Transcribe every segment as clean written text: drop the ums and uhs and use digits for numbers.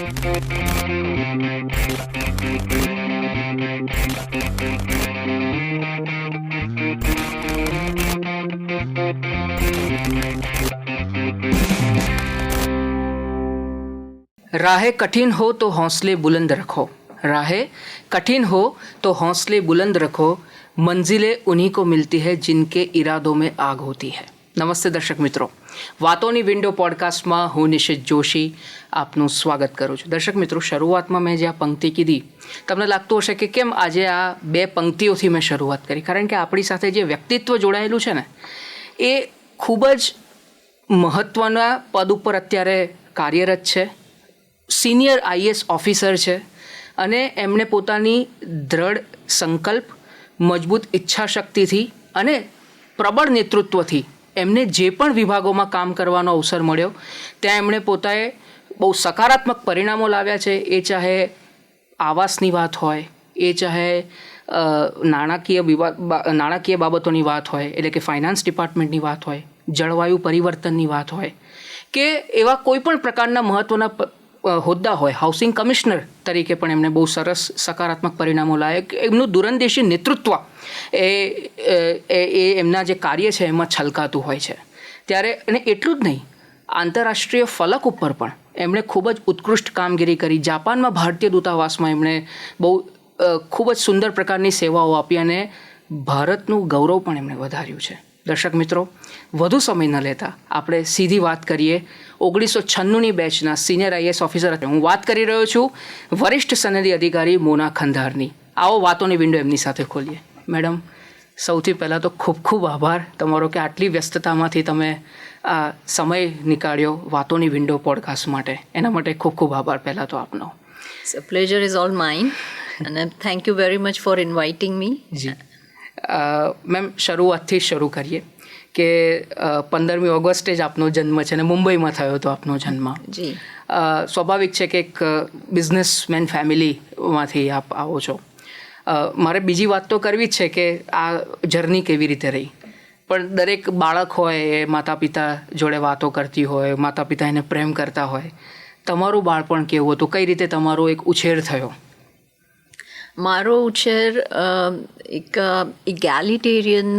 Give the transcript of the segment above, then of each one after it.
राहें कठिन हो तो हौसले बुलंद रखो, राहें कठिन हो तो हौसले बुलंद रखो, मंजिलें उन्हीं को मिलती है जिनके इरादों में आग होती है. નમસ્તે દર્શક મિત્રો, વાતોની વિન્ડો પોડકાસ્ટમાં હું નિશિત જોશી આપનું સ્વાગત કરું છું. દર્શક મિત્રો, શરૂઆતમાં મેં જે આ પંક્તિ કીધી, તમને લાગતું હશે કે કેમ આજે આ બે પંક્તિઓથી મેં શરૂઆત કરી, કારણ કે આપણી સાથે જે વ્યક્તિત્વ જોડાયેલું છે ને એ ખૂબ જ મહત્ત્વના પદ ઉપર અત્યારે કાર્યરત છે, સિનિયર આઈએએસ ઓફિસર છે અને એમણે પોતાની દ્રઢ સંકલ્પ, મજબૂત ઈચ્છાશક્તિથી અને પ્રબળ નેતૃત્વથી એમને જે પણ વિભાગોમાં કામ કરવાનો અવસર મળ્યો ત્યાં એમણે પોતાએ બહુ સકારાત્મક પરિણામો લાવ્યા છે. એ ચાહે આવાસની વાત હોય, એ ચાહે નાણાકીય બાબતોની વાત હોય, એટલે કે ફાઇનાન્સ ડિપાર્ટમેન્ટની વાત હોય, જળવાયુ પરિવર્તનની વાત હોય કે એવા કોઈ પણ પ્રકારના મહત્ત્વના હોદ્દા હોય, હાઉસિંગ કમિશનર તરીકે પણ એમને બહુ સરસ સકારાત્મક પરિણામો લાયક એમનું દૂરંદેશી નેતૃત્વ એ એમના જે કાર્ય છે એમાં છલકાતું હોય છે. ત્યારે અને એટલું જ નહીં, આંતરરાષ્ટ્રીય ફલક ઉપર પણ એમણે ખૂબ જ ઉત્કૃષ્ટ કામગીરી કરી. જાપાનમાં ભારતીય દૂતાવાસમાં એમણે બહુ ખૂબ જ સુંદર પ્રકારની સેવાઓ આપી અને ભારતનું ગૌરવ પણ એમણે વધાર્યું છે. દર્શક મિત્રો, વધુ સમય ન લેતા આપણે સીધી વાત કરીએ 1996ની બેચના સિનિયર આઈએએસ ઓફિસર. હું વાત કરી રહ્યો છું વરિષ્ઠ સનદી અધિકારી મોના ખંધારની. આવો વાતોની વિન્ડો એમની સાથે ખોલીએ. મેડમ, સૌથી પહેલાં તો ખૂબ ખૂબ આભાર તમારો કે આટલી વ્યસ્તતામાંથી તમે આ સમય નીકાળ્યો વાતોની વિન્ડો પોડકાસ્ટ માટે. એના માટે ખૂબ ખૂબ આભાર પહેલાં તો આપનો. So pleasure is all mine and thank you very much for inviting me. જી મેમ, શરૂઆતથી જ શરૂ કરીએ કે 15મી ઓગસ્ટે જ આપનો જન્મ છે અને મુંબઈમાં થયો હતો આપનો જન્મ. જી. સ્વાભાવિક છે કે એક બિઝનેસમેન ફેમિલીમાંથી આપ આવો છો. મારે બીજી વાત તો કરવી જ છે કે આ જર્ની કેવી રીતે રહી, પણ દરેક બાળક હોય એ માતા પિતા જોડે વાતો કરતી હોય, માતા પિતા એને પ્રેમ કરતા હોય. તમારું બાળપણ કેવું હતું, કઈ રીતે તમારો એક ઉછેર થયો? મારો ઉછેર એક ઇગેલિટેરિયન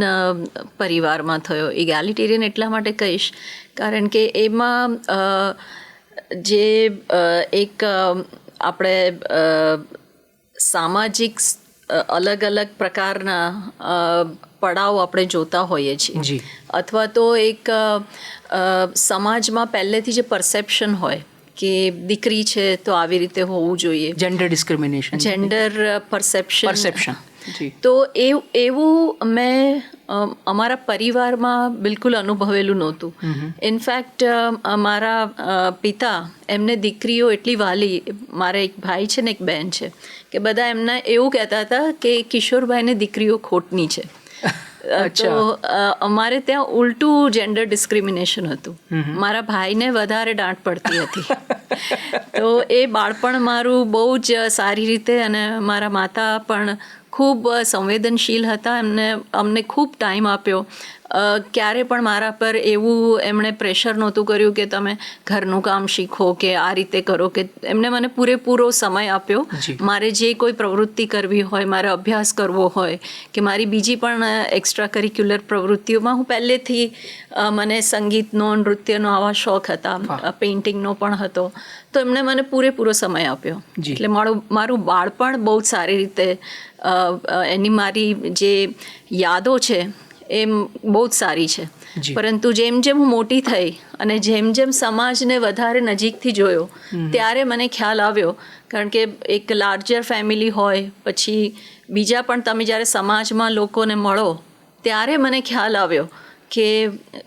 પરિવારમાં થયો. ઇગેલિટેરિયન એટલા માટે કહીશ કારણ કે એમાં જે એક આપણે સામાજિક અલગ અલગ પ્રકારના પડાવ આપણે જોતા હોઈએ છીએ, અથવા તો એક સમાજમાં પહેલેથી જે પરસેપ્શન હોય કે દીકરી છે તો આવી રીતે હોવું જોઈએ, જેન્ડર ડિસ્ક્રિમિનેશન, જેન્ડર પરસેપ્શન. તો એવું મેં અમારા પરિવારમાં બિલકુલ અનુભવેલું નહોતું. ઇનફેક્ટ મારા પિતા, એમને દીકરીઓ એટલી વાલી, મારા એક ભાઈ છે ને એક બહેન છે, કે બધા એમને એવું કહેતા હતા કે કિશોરભાઈને દીકરીઓ ખોટની છે. તો અમારે ત્યાં ઉલટું જેન્ડર ડિસ્ક્રિમિનેશન હતું. મારા ભાઈને વધારે દાંટ પડતી હતી. તો એ બાળપણ મારું બહુ જ સારી રીતે, અને મારા માતા પણ ખૂબ સંવેદનશીલ હતા. અમને ખૂબ ટાઈમ આપ્યો. ક્યારે પણ મારા પર એવું એમણે પ્રેશર નહોતું કર્યું કે તમે ઘરનું કામ શીખો કે આ રીતે કરો, કે એમને મને પૂરેપૂરો સમય આપ્યો. મારે જે કોઈ પ્રવૃત્તિ કરવી હોય, મારે અભ્યાસ કરવો હોય કે મારી બીજી પણ એક્સ્ટ્રા કરિક્યુલર પ્રવૃત્તિઓમાં હું પહેલેથી, મને સંગીતનો, નૃત્યનો આવા શોખ હતા, પેઇન્ટિંગનો પણ હતો. તો એમણે મને પૂરેપૂરો સમય આપ્યો. એટલે મારું બાળપણ બહુ જ સારી રીતે, એની મારી જે યાદો છે એ બહુ જ સારી છે. પરંતુ જેમ જેમ હું મોટી થઈ અને જેમ જેમ સમાજને વધારે નજીકથી જોયો, ત્યારે મને ખ્યાલ આવ્યો, કારણ કે એક લાર્જર ફેમિલી હોય પછી બીજા પણ તમે જ્યારે સમાજમાં લોકોને મળો, ત્યારે મને ખ્યાલ આવ્યો કે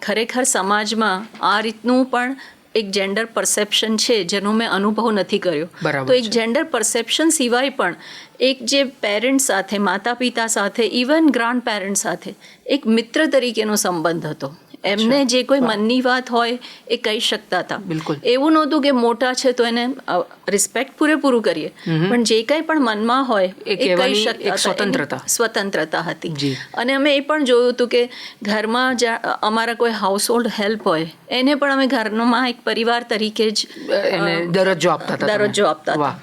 ખરેખર સમાજમાં આ રીતનું પણ એક જેન્ડર પરસેપ્શન છે જેનો મેં અનુભવ નથી કર્યો. તો એક જેન્ડર પરસેપ્શન સિવાય પણ એક જે પેરેન્ટ સાથે, માતા પિતા સાથે, ઇવન ગ્રાન્ડ પેરેન્ટ સાથે એક મિત્ર તરીકેનો સંબંધ હતો. એમને જે કોઈ મનની વાત હોય એ કહી શકતા હતા. બિલકુલ. એવું નહોતું કે મોટા છે તો એને રિસ્પેક્ટ પૂરેપૂરું કરીએ, પણ જે કંઈ પણ મનમાં હોય એ કહી શકતા. સ્વતંત્રતા હતી. અને અમે એ પણ જોયું હતું કે ઘરમાં અમારા કોઈ હાઉસ હોલ્ડ હેલ્પ હોય એને પણ અમે ઘરમાં એક પરિવાર તરીકે જ દરજ્જો આપતા હતા.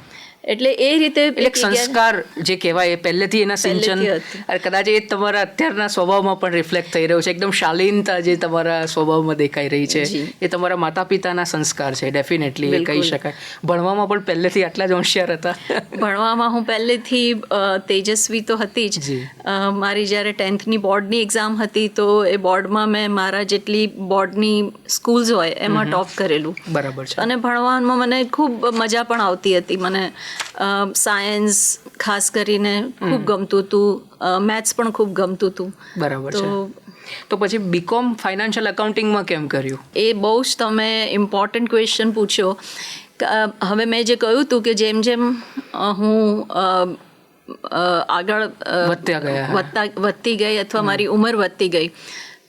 એટલે એ રીતે એક સંસ્કાર જે કહેવાય એ પહેલેથી એના સિંચન, કદાચ એ તમારા અત્યારના સ્વભાવમાં પણ રિફ્લેક્ટ થઈ રહ્યું છે. એકદમ શાલીનતા જે તમારા સ્વભાવમાં દેખાઈ રહી છે એ તમારા માતા પિતાના સંસ્કાર છે, ડેફિનેટલી એ કહી શકાય. ભણવામાં પણ પહેલેથી આટલા જ હોશિયાર હતા? ભણવામાં હું પહેલેથી તેજસ્વી તો હતી જ. મારી જ્યારે 10th બોર્ડની એક્ઝામ હતી તો એ બોર્ડમાં મેં મારા જેટલી બોર્ડની સ્કૂલ્સ હોય એમાં ટોપ કરેલું. બરાબર છે. અને ભણવામાં મને ખૂબ મજા પણ આવતી હતી. મને સાયન્સ ખાસ કરીને ખૂબ ગમતું હતું, મેથ્સ પણ ખૂબ ગમતું હતું. બરાબર છે. તો પછી બીકોમ ફાઇનાન્શિયલ એકાઉન્ટિંગમાં કેમ કર્યું? એ બહુ જ તમે ઇમ્પોર્ટન્ટ ક્વેશ્ચન પૂછ્યો. હવે મેં જે કહ્યું હતું કે જેમ જેમ હું આગળ વધતી ગઈ અથવા મારી ઉંમર વધતી ગઈ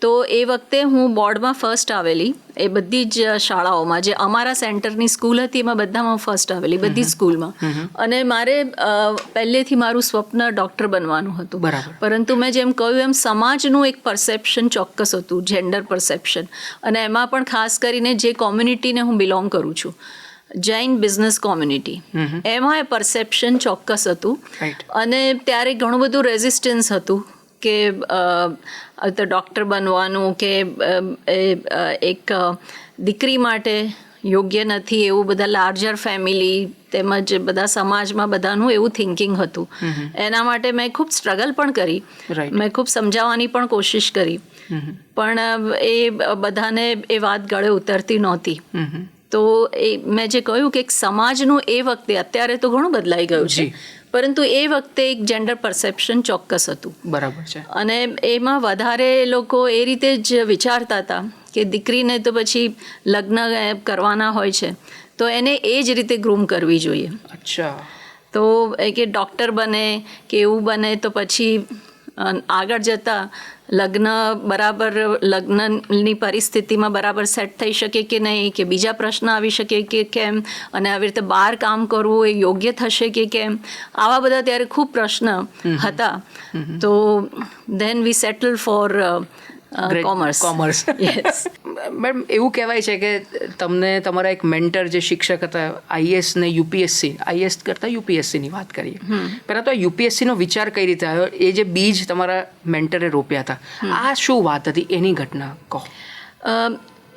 તો એ વખતે હું બોર્ડમાં ફર્સ્ટ આવેલી. એ બધી જ શાળાઓમાં જે અમારા સેન્ટરની સ્કૂલ હતી એમાં બધામાં ફર્સ્ટ આવેલી, બધી સ્કૂલમાં. અને મારે પહેલેથી મારું સ્વપ્ન ડૉક્ટર બનવાનું હતું. પરંતુ મેં જેમ કહ્યું એમ સમાજનું એક પરસેપ્શન ચોક્કસ હતું, જેન્ડર પરસેપ્શન. અને એમાં પણ ખાસ કરીને જે કોમ્યુનિટીને હું બિલોંગ કરું છું, જૈન બિઝનેસ કોમ્યુનિટી, એમાં એ પરસેપ્શન ચોક્કસ હતું. અને ત્યારે ઘણું બધું રેઝિસ્ટન્સ હતું કે તો ડૉક્ટર બનવાનું કે એક દીકરી માટે યોગ્ય નથી, એવું બધા લાર્જર ફેમિલી તેમજ બધા સમાજમાં બધાનું એવું થિંકિંગ હતું. એના માટે મેં ખૂબ સ્ટ્રગલ પણ કરી, મેં ખૂબ સમજાવવાની પણ કોશિશ કરી, પણ એ બધાને એ વાત ગળે ઉતરતી નહોતી. તો એ મેં જે કહ્યું કે સમાજનું એ વખતે, અત્યારે તો ઘણું બદલાઈ ગયું છે, પરંતુ એ વખતે એક જેન્ડર પરસેપ્શન ચોક્કસ હતું. બરાબર છે. અને એમાં વધારે લોકો એ રીતે જ વિચારતા હતા કે દીકરીને તો પછી લગ્ન કરવાના હોય છે તો એને એ જ રીતે ગ્રૂમ કરવી જોઈએ. અચ્છા. તો કે ડૉક્ટર બને કે એવું બને તો પછી આગળ જતાં લગ્નની પરિસ્થિતિમાં બરાબર સેટ થઈ શકે કે નહીં, કે બીજા પ્રશ્ન આવી શકે કે કેમ, અને આવી રીતે બહાર કામ કરવું એ યોગ્ય થશે કે કેમ, આવા બધા ત્યારે ખૂબ પ્રશ્ન હતા. તો then we settle for commerce. Yes. Madam, એવું કહેવાય છે કે તમને તમારા એક મેન્ટર જે શિક્ષક હતા, આઈએએસ ને યુપીએસસી, આઈએએસ કરતાં યુપીએસસીની વાત કરીએ. પહેલાં તો યુપીએસસીનો વિચાર કઈ રીતે આવ્યો? એ જે બીજ તમારા મેન્ટરે રોપ્યા હતા, આ શું વાત હતી, એની ઘટના કહો.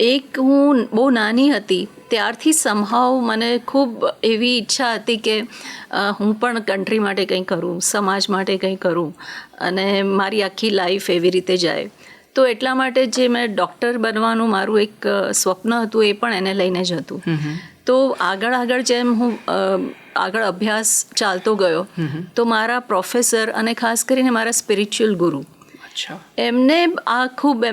એક હું બહુ નાની હતી ત્યારથી સમહાવ મને ખૂબ એવી ઈચ્છા હતી કે હું પણ કન્ટ્રી માટે કંઈ કરું, સમાજ માટે કંઈ કરું, અને મારી આખી લાઈફ એવી રીતે જાય. તો એટલા માટે જે મેં ડૉક્ટર બનવાનું મારું એક સ્વપ્ન હતું એ પણ એને લઈને જ હતું. તો આગળ જેમ હું આગળ અભ્યાસ ચાલતો ગયો તો મારા પ્રોફેસર અને ખાસ કરીને મારા સ્પિરિચ્યુઅલ ગુરુ, એમને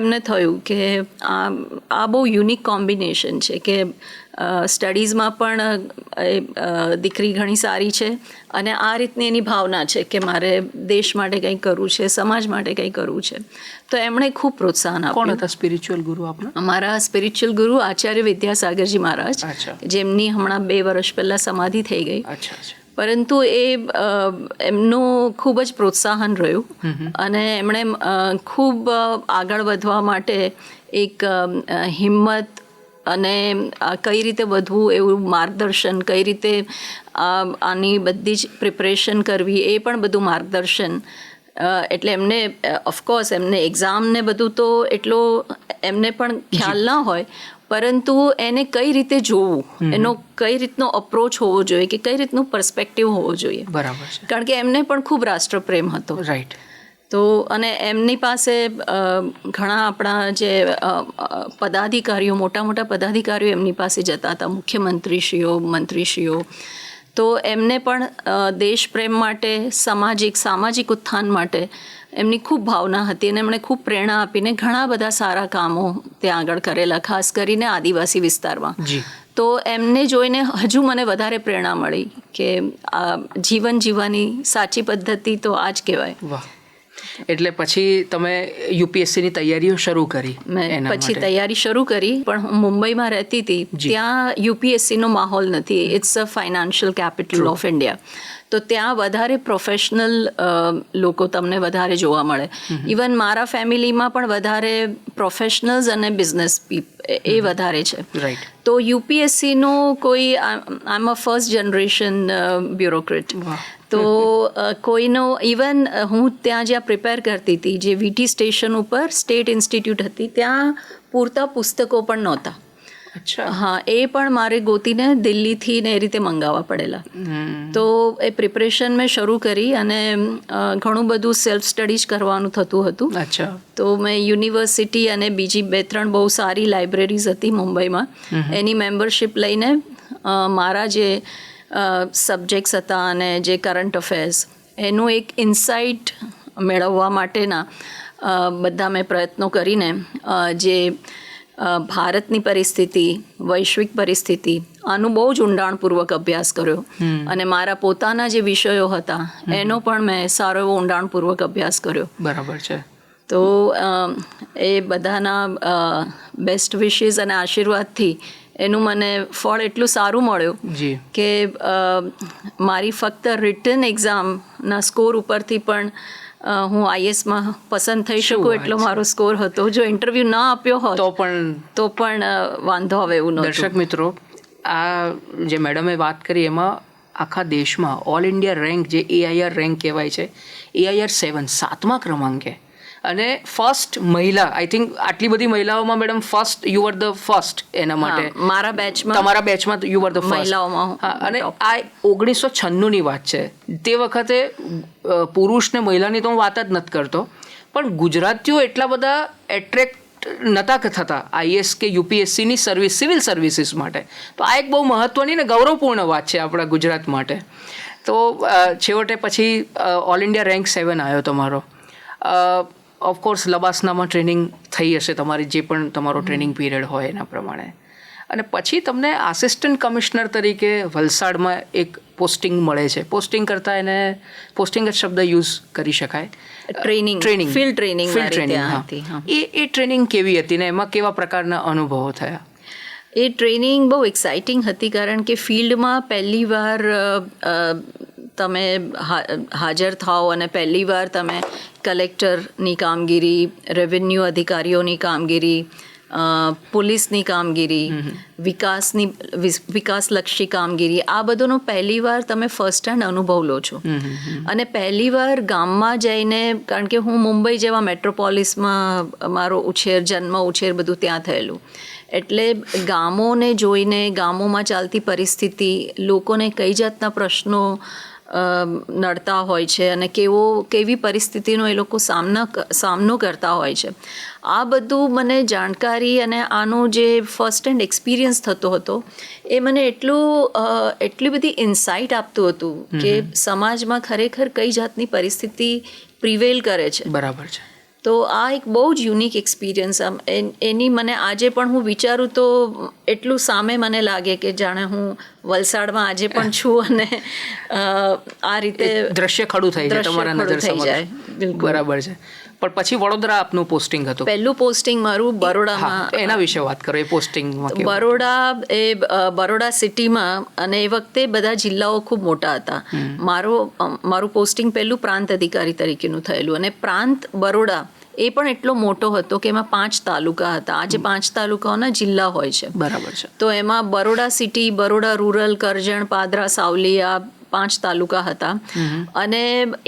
એમને થયું કે આ બહુ યુનિક કોમ્બિનેશન છે કે સ્ટડીઝમાં પણ દીકરી ઘણી સારી છે અને આ રીતની એની ભાવના છે કે મારે દેશ માટે કંઈક કરવું છે, સમાજ માટે કંઈ કરવું છે. તો એમણે ખૂબ પ્રોત્સાહન આપ્યું. કોણ હતા સ્પિરિચ્યુઅલ ગુરુ આપના? અમારા સ્પિરિચ્યુઅલ ગુરુ આચાર્ય વિદ્યાસાગરજી મહારાજ, જેમની હમણાં 2 વર્ષ પહેલાં સમાધિ થઈ ગઈ. પરંતુ એમનું ખૂબ જ પ્રોત્સાહન રહ્યું અને એમણે ખૂબ આગળ વધવા માટે એક હિંમત અને કઈ રીતે વધવું એવું માર્ગદર્શન, કઈ રીતે આની બધી જ પ્રિપરેશન કરવી એ પણ બધું માર્ગદર્શન. એટલે એમને ઓફકોર્સ એમને એક્ઝામ ને બધું તો એટલો એમને પણ ખ્યાલ ના હોય, પરંતુ એને કઈ રીતે જોવું, એનો કઈ રીતનો અપ્રોચ હોવો જોઈએ, કે કઈ રીતનું પર્સપેક્ટિવ હોવો જોઈએ. બરાબર છે. કારણ કે એમને પણ ખૂબ રાષ્ટ્રપ્રેમ હતો. રાઈટ. તો અને એમની પાસે ઘણા આપણા જે પદાધિકારીઓ, મોટા મોટા પદાધિકારીઓ એમની પાસે જતા હતા, મુખ્યમંત્રીશ્રીઓ, મંત્રીશ્રીઓ. તો એમને પણ દેશ પ્રેમ માટે, સામાજિક ઉત્થાન માટે એમની ખૂબ ભાવના હતી અને એમણે ખૂબ પ્રેરણા આપીને ઘણા બધા સારા કામો ત્યાં આગળ કરેલા, ખાસ કરીને આદિવાસી વિસ્તારમાં. તો એમને જોઈને હજુ મને વધારે પ્રેરણા મળી કે જીવન જીવવાની સાચી પદ્ધતિ તો આ જ કહેવાય. એટલે પછી તમે યુપીએસસીની તૈયારીઓ શરૂ કરી? મેં પછી તૈયારી શરૂ કરી, પણ હું મુંબઈમાં રહેતી હતી, ત્યાં યુપીએસસીનો માહોલ નથી. It's a financial capital of India. તો ત્યાં વધારે પ્રોફેશનલ લોકો તમને વધારે જોવા મળે. ઇવન મારા ફેમિલીમાં પણ વધારે પ્રોફેશનલ્સ અને બિઝનેસ એ વધારે છે. તો યુપીએસસીનો કોઈ આઈ એમ અ ફર્સ્ટ જનરેશન બ્યુરોક્રેટ. તો કોઈનો ઇવન હું ત્યાં જ્યાં પ્રિપેર કરતી હતી, જે વીટી સ્ટેશન ઉપર સ્ટેટ ઇન્સ્ટિટ્યૂટ હતી, ત્યાં પૂરતા પુસ્તકો પણ નહોતા. હા, એ પણ મારે ગોતીને દિલ્હીથી ને એ રીતે મંગાવવા પડેલા. તો એ પ્રિપરેશન મેં શરૂ કરી અને ઘણું બધું સેલ્ફ સ્ટડીઝ કરવાનું થતું હતું. તો મેં યુનિવર્સિટી અને બીજી 2-3 બહુ સારી લાઇબ્રેરીઝ હતી મુંબઈમાં, એની મેમ્બરશિપ લઈને મારા જે સબ્જેક્ટ્સ હતા અને જે કરંટ અફેર્સ, એનું એક ઇન્સાઇટ મેળવવા માટેના બધા મેં પ્રયત્નો કરીને જે ભારતની પરિસ્થિતિ, વૈશ્વિક પરિસ્થિતિ, આનું બહુ જ ઊંડાણપૂર્વક અભ્યાસ કર્યો. અને મારા પોતાના જે વિષયો હતા એનો પણ મેં સારો એવો ઊંડાણપૂર્વક અભ્યાસ કર્યો. બરાબર છે. તો એ બધાના બેસ્ટ વિશીસ અને આશીર્વાદથી એનું મને ફળ એટલું સારું મળ્યું કે મારી ફક્ત રિટન એક્ઝામના સ્કોર ઉપરથી પણ હું આઈએસમાં પસંદ થઈ શકું એટલો મારો સ્કોર હતો. જો ઇન્ટરવ્યૂ ના આપ્યો હોત તો પણ વાંધો આવે એવું નહોતું. દર્શક મિત્રો, આ જે મેડમે વાત કરી એમાં આખા દેશમાં ઓલ ઇન્ડિયા રેન્ક, જે AIR રેન્ક કહેવાય છે, AIR 7 7મા ક્રમાંકે, અને ફર્સ્ટ મહિલા. આઈ થિંક આટલી બધી મહિલાઓમાં madam first, you are the first. એના માટે મારા બેચમાં, તમારા બેચમાં યુ આર ધ ફર્સ્ટ મહિલાઓમાં. અને આ 1996ની વાત છે. તે વખતે પુરુષ ને મહિલાની તો હું વાત જ નથી કરતો, પણ ગુજરાતીઓ એટલા બધા એટ્રેક્ટ નહોતા થતા આઈએસ કે યુપીએસસીની સર્વિસ, સિવિલ સર્વિસીસ માટે. તો આ એક બહુ મહત્ત્વની ને ગૌરવપૂર્ણ વાત છે આપણા ગુજરાત માટે. તો છેવટે પછી ઓલ ઇન્ડિયા રેન્ક 7 આવ્યો તમારો. ઓફકોર્સ લબાસનામાં ટ્રેનિંગ થઈ હશે તમારી, જે પણ તમારો ટ્રેનિંગ પીરિયડ હોય એના પ્રમાણે. અને પછી તમને આસિસ્ટન્ટ કમિશનર તરીકે વલસાડમાં એક પોસ્ટિંગ મળે છે. પોસ્ટિંગ કરતાં એને પોસ્ટિંગ જ શબ્દ યુઝ કરી શકાય. Training field training. એ ટ્રેનિંગ કેવી હતી ને એમાં કેવા પ્રકારના અનુભવો થયા? એ ટ્રેનિંગ બહુ એક્સાઇટિંગ હતી, કારણ કે ફિલ્ડમાં પહેલી વાર તમે હાજર થાઓ અને પહેલી વાર તમે કલેક્ટરની કામગીરી, રેવન્યુ અધિકારીઓની કામગીરી, પોલીસની કામગીરી, વિકાસલક્ષી કામગીરી, આ બધુંનો પહેલી વાર તમે ફર્સ્ટ હેન્ડ અનુભવ લો છો. અને પહેલી વાર ગામમાં જઈને, કારણ કે હું મુંબઈ જેવા મેટ્રોપોલિસમાં મારો જન્મ ઉછેર બધું ત્યાં થયેલું, એટલે ગામોને જોઈને, ગામોમાં ચાલતી પરિસ્થિતિ, લોકોને કઈ જાતના પ્રશ્નો નડતા હોય છે અને કેવી પરિસ્થિતિનો એ લોકો સામનો કરતા હોય છે, આ બધું મને જાણકારી અને આનો જે ફર્સ્ટ હેન્ડ એક્સપિરિયન્સ થતો હતો એ મને એટલી બધી ઇન્સાઇટ આપતું હતું કે સમાજમાં ખરેખર કઈ જાતની પરિસ્થિતિ પ્રિવેલ કરે છે. બરાબર છે. તો આ એક બહુ જ યુનિક એક્સપિરિયન્સ. એની મને આજે પણ હું વિચારું તો એટલું સામે મને લાગે કે જાણે હું વલસાડમાં આજે પણ છું અને આ રીતે દ્રશ્ય ખડું થઈ જાય તમારા નજર સામે. બરાબર છે. પણ પછી વડોદરા આપનું પોસ્ટિંગ હતું. પહેલું પોસ્ટિંગ મારું બરોડામાં. એના વિશે વાત કરો. એ પોસ્ટિંગમાં બરોડા સિટીમાં, અને એ વખતે બધા જિલ્લાઓ ખૂબ મોટા હતા. મારું પોસ્ટિંગ પહેલું પ્રાંત અધિકારી તરીકેનું થયેલું, અને પ્રાંત બરોડા એ પણ એટલો મોટો હતો કે એમાં 5 તાલુકા હતા. આજે 5 તાલુકાઓના જિલ્લા હોય છે. બરાબર છે. તો એમાં બરોડા સિટી, બરોડા રૂરલ, કરજણ, પાદરા, સાવલી, આ 5 તાલુકા હતા. અને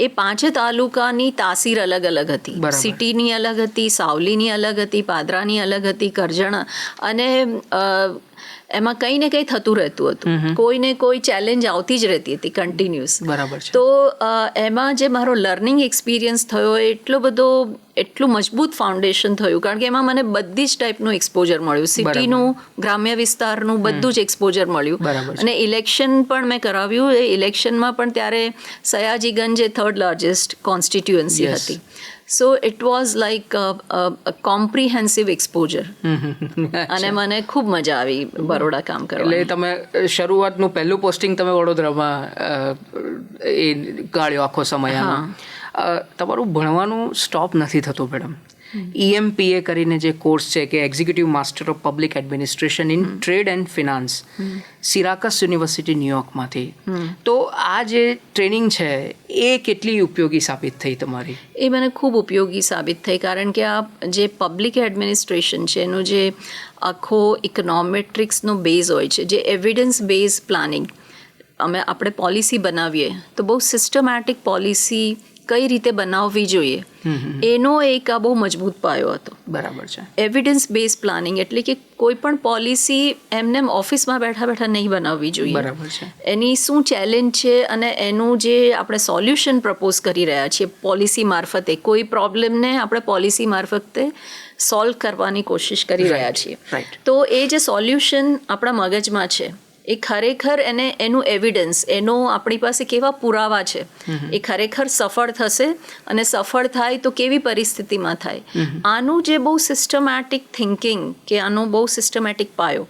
એ 5 તાલુકાની તાસીર અલગ અલગ હતી. સિટીની અલગ હતી, સાવલીની અલગ હતી, પાદરાની અલગ હતી, કરજણ, અને એમાં કંઈ ને કંઈ થતું રહેતું હતું. કોઈને કોઈ ચેલેન્જ આવતી જ રહેતી હતી કન્ટિન્યુઅસ. બરાબર છે. તો એમાં જે મારો લર્નિંગ એક્સપિરિયન્સ થયો એટલું મજબૂત ફાઉન્ડેશન થયું, કારણ કે એમાં મને બધી જ ટાઈપનું એક્સપોઝર મળ્યું. સિટીનું, ગ્રામ્ય વિસ્તારનું બધું જ એક્સપોઝર મળ્યું. અને ઇલેક્શન પણ મેં કરાવ્યું. એ ઇલેક્શનમાં પણ ત્યારે સયાજીગંજ જે 3rd લાર્જેસ્ટ કોન્સ્ટિટ્યુઅન્સી હતી. So it was like a comprehensive exposure. અને મને ખૂબ મજા આવી બરોડા કામ કરવા. એટલે તમે શરૂઆતનું પહેલું પોસ્ટિંગ તમે વડોદરામાં એ ગાળ્યો આખો સમય. તમારું ભણવાનું સ્ટોપ નથી થતું મેડમ. EMPA કરીને જે કોર્સ છે કે executive master of public administration in trade and finance, Syracuse university ન્યુયોર્કમાંથી. તો આ જે ટ્રેનિંગ છે એ કેટલી ઉપયોગી સાબિત થઈ તમારી? એ મને ખૂબ ઉપયોગી સાબિત થઈ, કારણ કે આ જે પબ્લિક એડમિનિસ્ટ્રેશન છે એનો જે આખો ઇકોનોમેટ્રિક્સનો બેઝ હોય છે, જે એવિડન્સ બેઝ પ્લાનિંગ, આપણે પોલિસી બનાવીએ તો બહુ સિસ્ટમેટિક પોલિસી કઈ રીતે બનાવવી જોઈએ, એનો એક આ બહુ મજબૂત પાયો હતો. બરાબર છે. એવિડન્સ બેઝ પ્લાનિંગ એટલે કે કોઈ પણ પોલિસી એમને ઓફિસમાં બેઠા બેઠા નહીં બનાવવી જોઈએ. બરાબર છે. એની શું ચેલેન્જ છે અને એનું જે આપણે સોલ્યુશન પ્રપોઝ કરી રહ્યા છીએ પોલિસી મારફતે, કોઈ પ્રોબ્લેમને આપણે પોલિસી મારફતે સોલ્વ કરવાની કોશિશ કરી રહ્યા છીએ. તો એ જે સોલ્યુશન આપણા મગજમાં છે એ ખરેખર એનું એવિડન્સ, એનો આપણી પાસે કેવા પુરાવા છે, એ ખરેખર સફળ થશે અને સફળ થાય તો કેવી પરિસ્થિતિમાં થાય, આનું જે બહુ સિસ્ટમેટિક થિંકિંગ કે આનો બહુ સિસ્ટમેટિક પાયો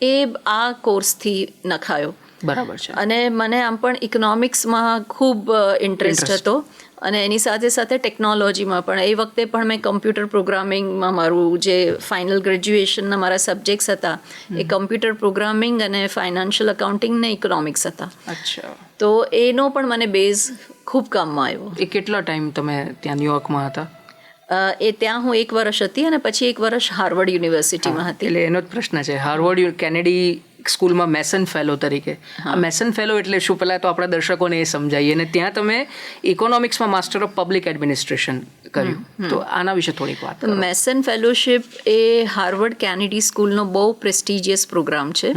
એ આ કોર્સથી નખાયો. બરાબર છે. અને મને આમ પણ ઇકોનોમિક્સમાં ખૂબ ઇન્ટરેસ્ટ હતો અને એની સાથે સાથે ટેકનોલોજીમાં પણ. એ વખતે પણ મેં કમ્પ્યુટર પ્રોગ્રામિંગમાં મારું જે ફાઇનલ ગ્રેજ્યુએશનના મારા સબ્જેક્ટ્સ હતા એ કમ્પ્યુટર પ્રોગ્રામિંગ અને ફાઇનાન્શિયલ અકાઉન્ટિંગ ને ઇકોનોમિક્સ હતા. અચ્છા. તો એનો પણ મને બેઝ ખૂબ કામમાં આવ્યો. એ કેટલો ટાઈમ તમે ત્યાં ન્યુયોર્કમાં હતા? એ ત્યાં હું 1 વર્ષ હતી અને પછી 1 વર્ષ હાર્વર્ડ યુનિવર્સિટીમાં હતી. એટલે એનો જ પ્રશ્ન છે, હાર્વર્ડ કેનેડી સ્કૂલમાં મેસન ફેલો તરીકે. આ મેસન ફેલો એટલે શું, પહેલાં તો આપણા દર્શકોને એ સમજાવીએ. અને ત્યાં તમે ઇકોનોમિક્સમાં માસ્ટર ઓફ પબ્લિક એડમિનિસ્ટ્રેશન કર્યું, તો આના વિશે થોડીક વાત કરો. મેસન ફેલોશિપ એ હાર્વર્ડ કેનેડી સ્કૂલનો બહુ પ્રેસ્ટિજિયસ પ્રોગ્રામ છે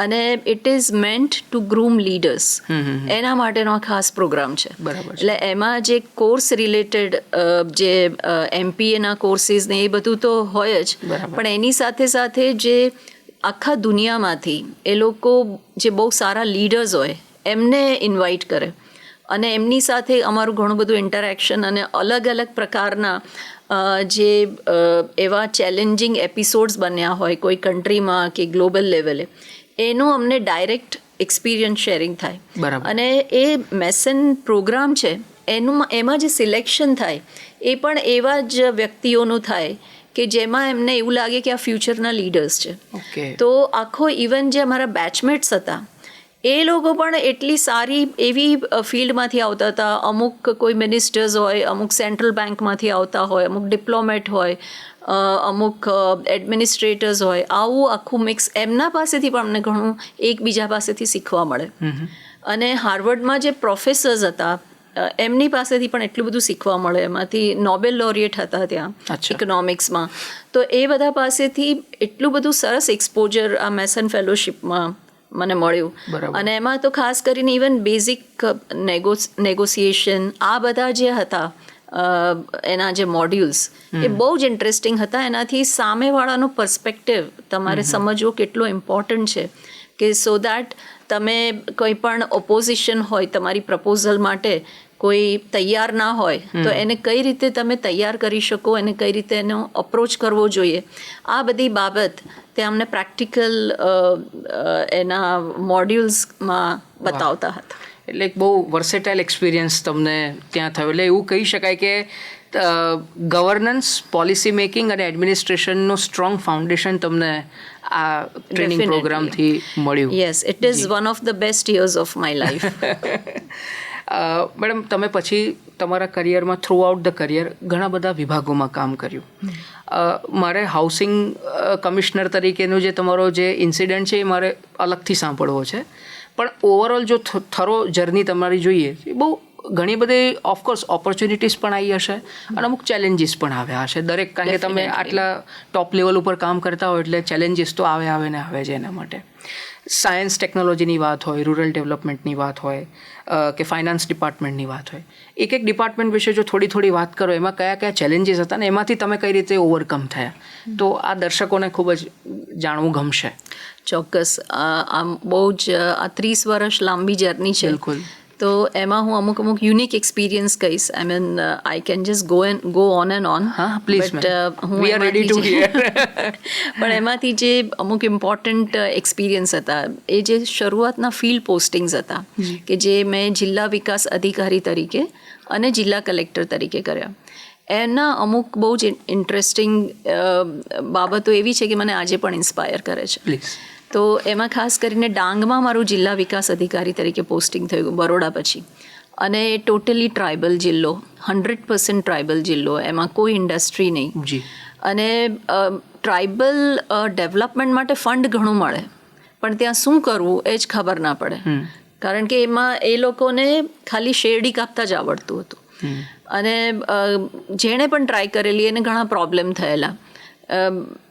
અને it is meant to groom leaders. એના માટેનો ખાસ પ્રોગ્રામ છે. બરાબર. એટલે એમાં જે કોર્સ રિલેટેડ જે MPAના કોર્સીસ ને એ બધું તો હોય જ, પણ એની સાથે સાથે જે આખા દુનિયામાંથી એ લોકો જે બહુ સારા લીડર્સ હોય એમને ઇન્વાઇટ કરે અને એમની સાથે અમારું ઘણું બધું ઇન્ટરેક્શન અને અલગ અલગ પ્રકારના જે એવા ચેલેન્જિંગ એપિસોડ્સ બન્યા હોય કોઈ કન્ટ્રીમાં કે ગ્લોબલ લેવલે, એનું અમને ડાયરેક્ટ એક્સપિરિયન્સ શેરિંગ થાય. બરાબર. અને એ મેસન પ્રોગ્રામ છે એમાં જે સિલેક્શન થાય એ પણ એવા જ વ્યક્તિઓનું થાય કે જેમાં એમને એવું લાગે કે આ ફ્યુચરના લીડર્સ છે. તો આખો ઇવન જે અમારા બેચમેટ્સ હતા એ લોકો પણ એટલી સારી એવી ફિલ્ડમાંથી આવતા હતા. અમુક કોઈ મિનિસ્ટર્સ હોય, અમુક સેન્ટ્રલ બેંકમાંથી આવતા હોય, અમુક ડિપ્લોમેટ હોય, અમુક એડમિનિસ્ટ્રેટર્સ હોય. આવું આખું મિક્સ એમના પાસેથી પણ અમને ઘણું એકબીજા પાસેથી શીખવા મળે. અને હાર્વર્ડમાં જે પ્રોફેસર્સ હતા એમની પાસેથી પણ એટલું બધું શીખવા મળે. એમાંથી નોબેલ લોરિએટ હતા ત્યાં ઇકોનોમિક્સમાં. તો એ બધા પાસેથી એટલું બધું સરસ એક્સપોજર આ મેસન ફેલોશિપમાં મને મળ્યું. અને એમાં તો ખાસ કરીને ઇવન બેઝિક નેગોસિએશન આ બધા જે હતા એના જે મોડ્યુલ્સ એ બહુ જ ઇન્ટરેસ્ટિંગ હતા. એનાથી સામેવાળાનો પર્સ્પેક્ટિવ તમારે સમજવો કેટલો ઇમ્પોર્ટન્ટ છે કે સો દેટ તમે કોઈ પણ ઓપોઝિશન હોય તમારી પ્રપોઝલ માટે, કોઈ તૈયાર ના હોય તો એને કઈ રીતે તમે તૈયાર કરી શકો, એને કઈ રીતે એનો અપ્રોચ કરવો જોઈએ, આ બધી બાબત તે અમને પ્રેક્ટિકલ એના મોડ્યુલ્સમાં બતાવતા હતા. એટલે એક બહુ વર્સેટાઇલ એક્સપિરિયન્સ તમને ત્યાં થયો. એટલે એવું કહી શકાય કે ગવર્નન્સ, પોલિસી મેકિંગ અને એડમિનિસ્ટ્રેશનનું સ્ટ્રોંગ ફાઉન્ડેશન તમને આ ટ્રેનિંગ પ્રોગ્રામથી મળ્યું. Yes, it is one of the best years of my life. Madam, તમે પછી તમારા કરિયરમાં થ્રુ આઉટ ધ કરિયર ઘણા બધા વિભાગોમાં કામ કર્યું. મારે હાઉસિંગ કમિશનર તરીકેનો જે તમારો જે ઇન્સિડન્ટ છે એ મારે અલગથી સાંભળવો છે. પણ ઓવરઓલ જો થરો જર્ની તમારી જોઈએ, એ બહુ ઘણી બધી ઓફકોર્સ ઓપોર્ચ્યુનિટીઝ પણ આવી હશે અને અમુક ચેલેન્જીસ પણ આવ્યા હશે દરેક. કારણ કે તમે આટલા ટોપ લેવલ ઉપર કામ કરતા હો એટલે ચેલેન્જીસ તો આવે ને આવે છે. એના માટે સાયન્સ ટેકનોલોજીની વાત હોય, રૂરલ ડેવલપમેન્ટની વાત હોય કે ફાઇનાન્સ ડિપાર્ટમેન્ટની વાત હોય, એક ડિપાર્ટમેન્ટ વિશે જો થોડી વાત કરો, એમાં કયા કયા ચેલેન્જીસ હતા ને એમાંથી તમે કઈ રીતે ઓવરકમ થયા, તો આ દર્શકોને ખૂબ જ જાણવું ગમશે. ચોક્કસ. આમ બહુ જ આ 30 વર્ષ લાંબી જર્ની છે. બિલકુલ. તો એમાં હું અમુક યુનિક એક્સપિરિયન્સ કહીશ. I mean I can just go on and on. હા please, we are ready to hear. પણ એમાંથી જે અમુક ઇમ્પોર્ટન્ટ એક્સપિરિયન્સ હતા એ જે શરૂઆતના ફિલ્ડ પોસ્ટિંગ્સ હતા કે જે મેં જિલ્લા વિકાસ અધિકારી તરીકે અને જિલ્લા કલેક્ટર તરીકે કર્યા. એના અમુક બહુ જ ઇન્ટરેસ્ટિંગ બાબતો એવી છે કે મને આજે પણ ઇન્સ્પાયર કરે છે. પ્લીઝ. તો એમાં ખાસ કરીને ડાંગમાં મારું જિલ્લા વિકાસ અધિકારી તરીકે પોસ્ટિંગ થયું બરોડા પછી. અને એ ટોટલી ટ્રાઇબલ જિલ્લો, 100% ટ્રાઇબલ જિલ્લો, એમાં કોઈ ઇન્ડસ્ટ્રી નહીં. જી. અને ટ્રાઇબલ ડેવલપમેન્ટ માટે ફંડ ઘણું મળે પણ ત્યાં શું કરવું એ જ ખબર ના પડે. કારણ કે એમાં એ લોકોને ખાલી શેરડી કાપતા જ આવડતું હતું. અને જેણે પણ ટ્રાય કરેલી એને ઘણા પ્રોબ્લેમ થયેલા.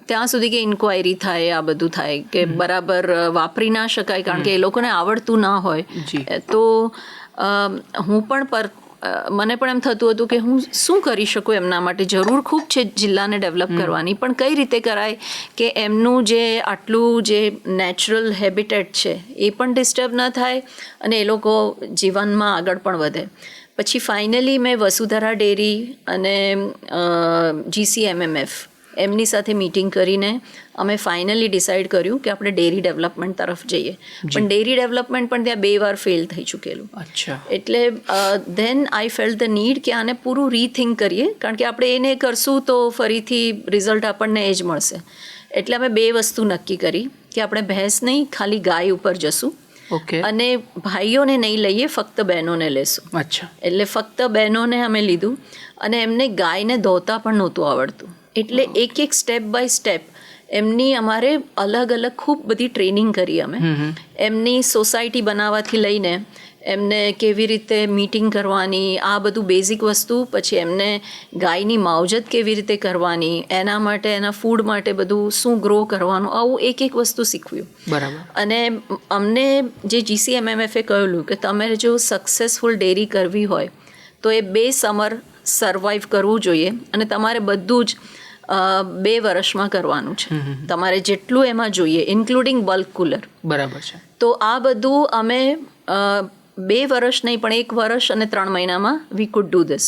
ત્યાં સુધી કે ઇન્ક્વાયરી થાય, આ બધું થાય કે બરાબર વાપરી ના શકાય કારણ કે એ લોકોને આવડતું ના હોય. તો હું પણ મને પણ એમ થતું હતું કે હું શું કરી શકું એમના માટે. જરૂર ખૂબ છે જિલ્લાને ડેવલપ કરવાની, પણ કઈ રીતે કરાય કે એમનું જે આટલું જે નેચરલ હેબિટેટ છે એ પણ ડિસ્ટર્બ ન થાય અને એ લોકો જીવનમાં આગળ પણ વધે. પછી ફાઇનલી મેં વસુધરા ડેરી અને GCMMF એમની સાથે મીટિંગ કરીને અમે ફાઇનલી ડિસાઇડ કર્યું કે આપણે ડેરી ડેવલપમેન્ટ તરફ જઈએ. પણ ડેરી ડેવલપમેન્ટ પણ ત્યાં 2 વાર ફેલ થઈ ચૂકેલું. એટલે than I felt the need કે આને પૂરું રીથિંક કરીએ કારણ કે આપણે એને કરશું તો ફરીથી રિઝલ્ટ આપણને એ જ મળશે. એટલે અમે 2 વસ્તુ નક્કી કરી કે આપણે ભેંસ નહીં ખાલી ગાય ઉપર જશું. અને ભાઈઓને નહીં લઈએ, ફક્ત બહેનોને લેશું. એટલે ફક્ત બહેનોને અમે લીધું અને એમને ગાયને ધોતા પણ નહોતું આવડતું. એટલે એક સ્ટેપ બાય સ્ટેપ એમની અમારે અલગ અલગ ખૂબ બધી ટ્રેનિંગ કરી અમે. એમની સોસાયટી બનાવવાથી લઈને એમને કેવી રીતે મીટિંગ કરવાની, આ બધું બેઝિક વસ્તુ. પછી એમને ગાયની માવજત કેવી રીતે કરવાની, એના માટે એના ફૂડ માટે બધું શું ગ્રો કરવાનું, આવું એક વસ્તુ શીખવ્યું. બરાબર. અને અમને જે GCMMF કહેલું કે તમે જો સક્સેસફુલ ડેરી કરવી હોય તો એ 2 સમર સર્વાઈવ કરવું જોઈએ અને તમારે બધું જ 2 વર્ષમાં કરવાનું છે. તમારે જેટલું એમાં જોઈએ ઇન્ક્લુડિંગ બલ્ક કુલર. બરાબર છે. તો આ બધું અમે 2 વર્ષ નહીં પણ 1 વર્ષ અને 3 મહિનામાં વી કુડ ડુ ધીસ.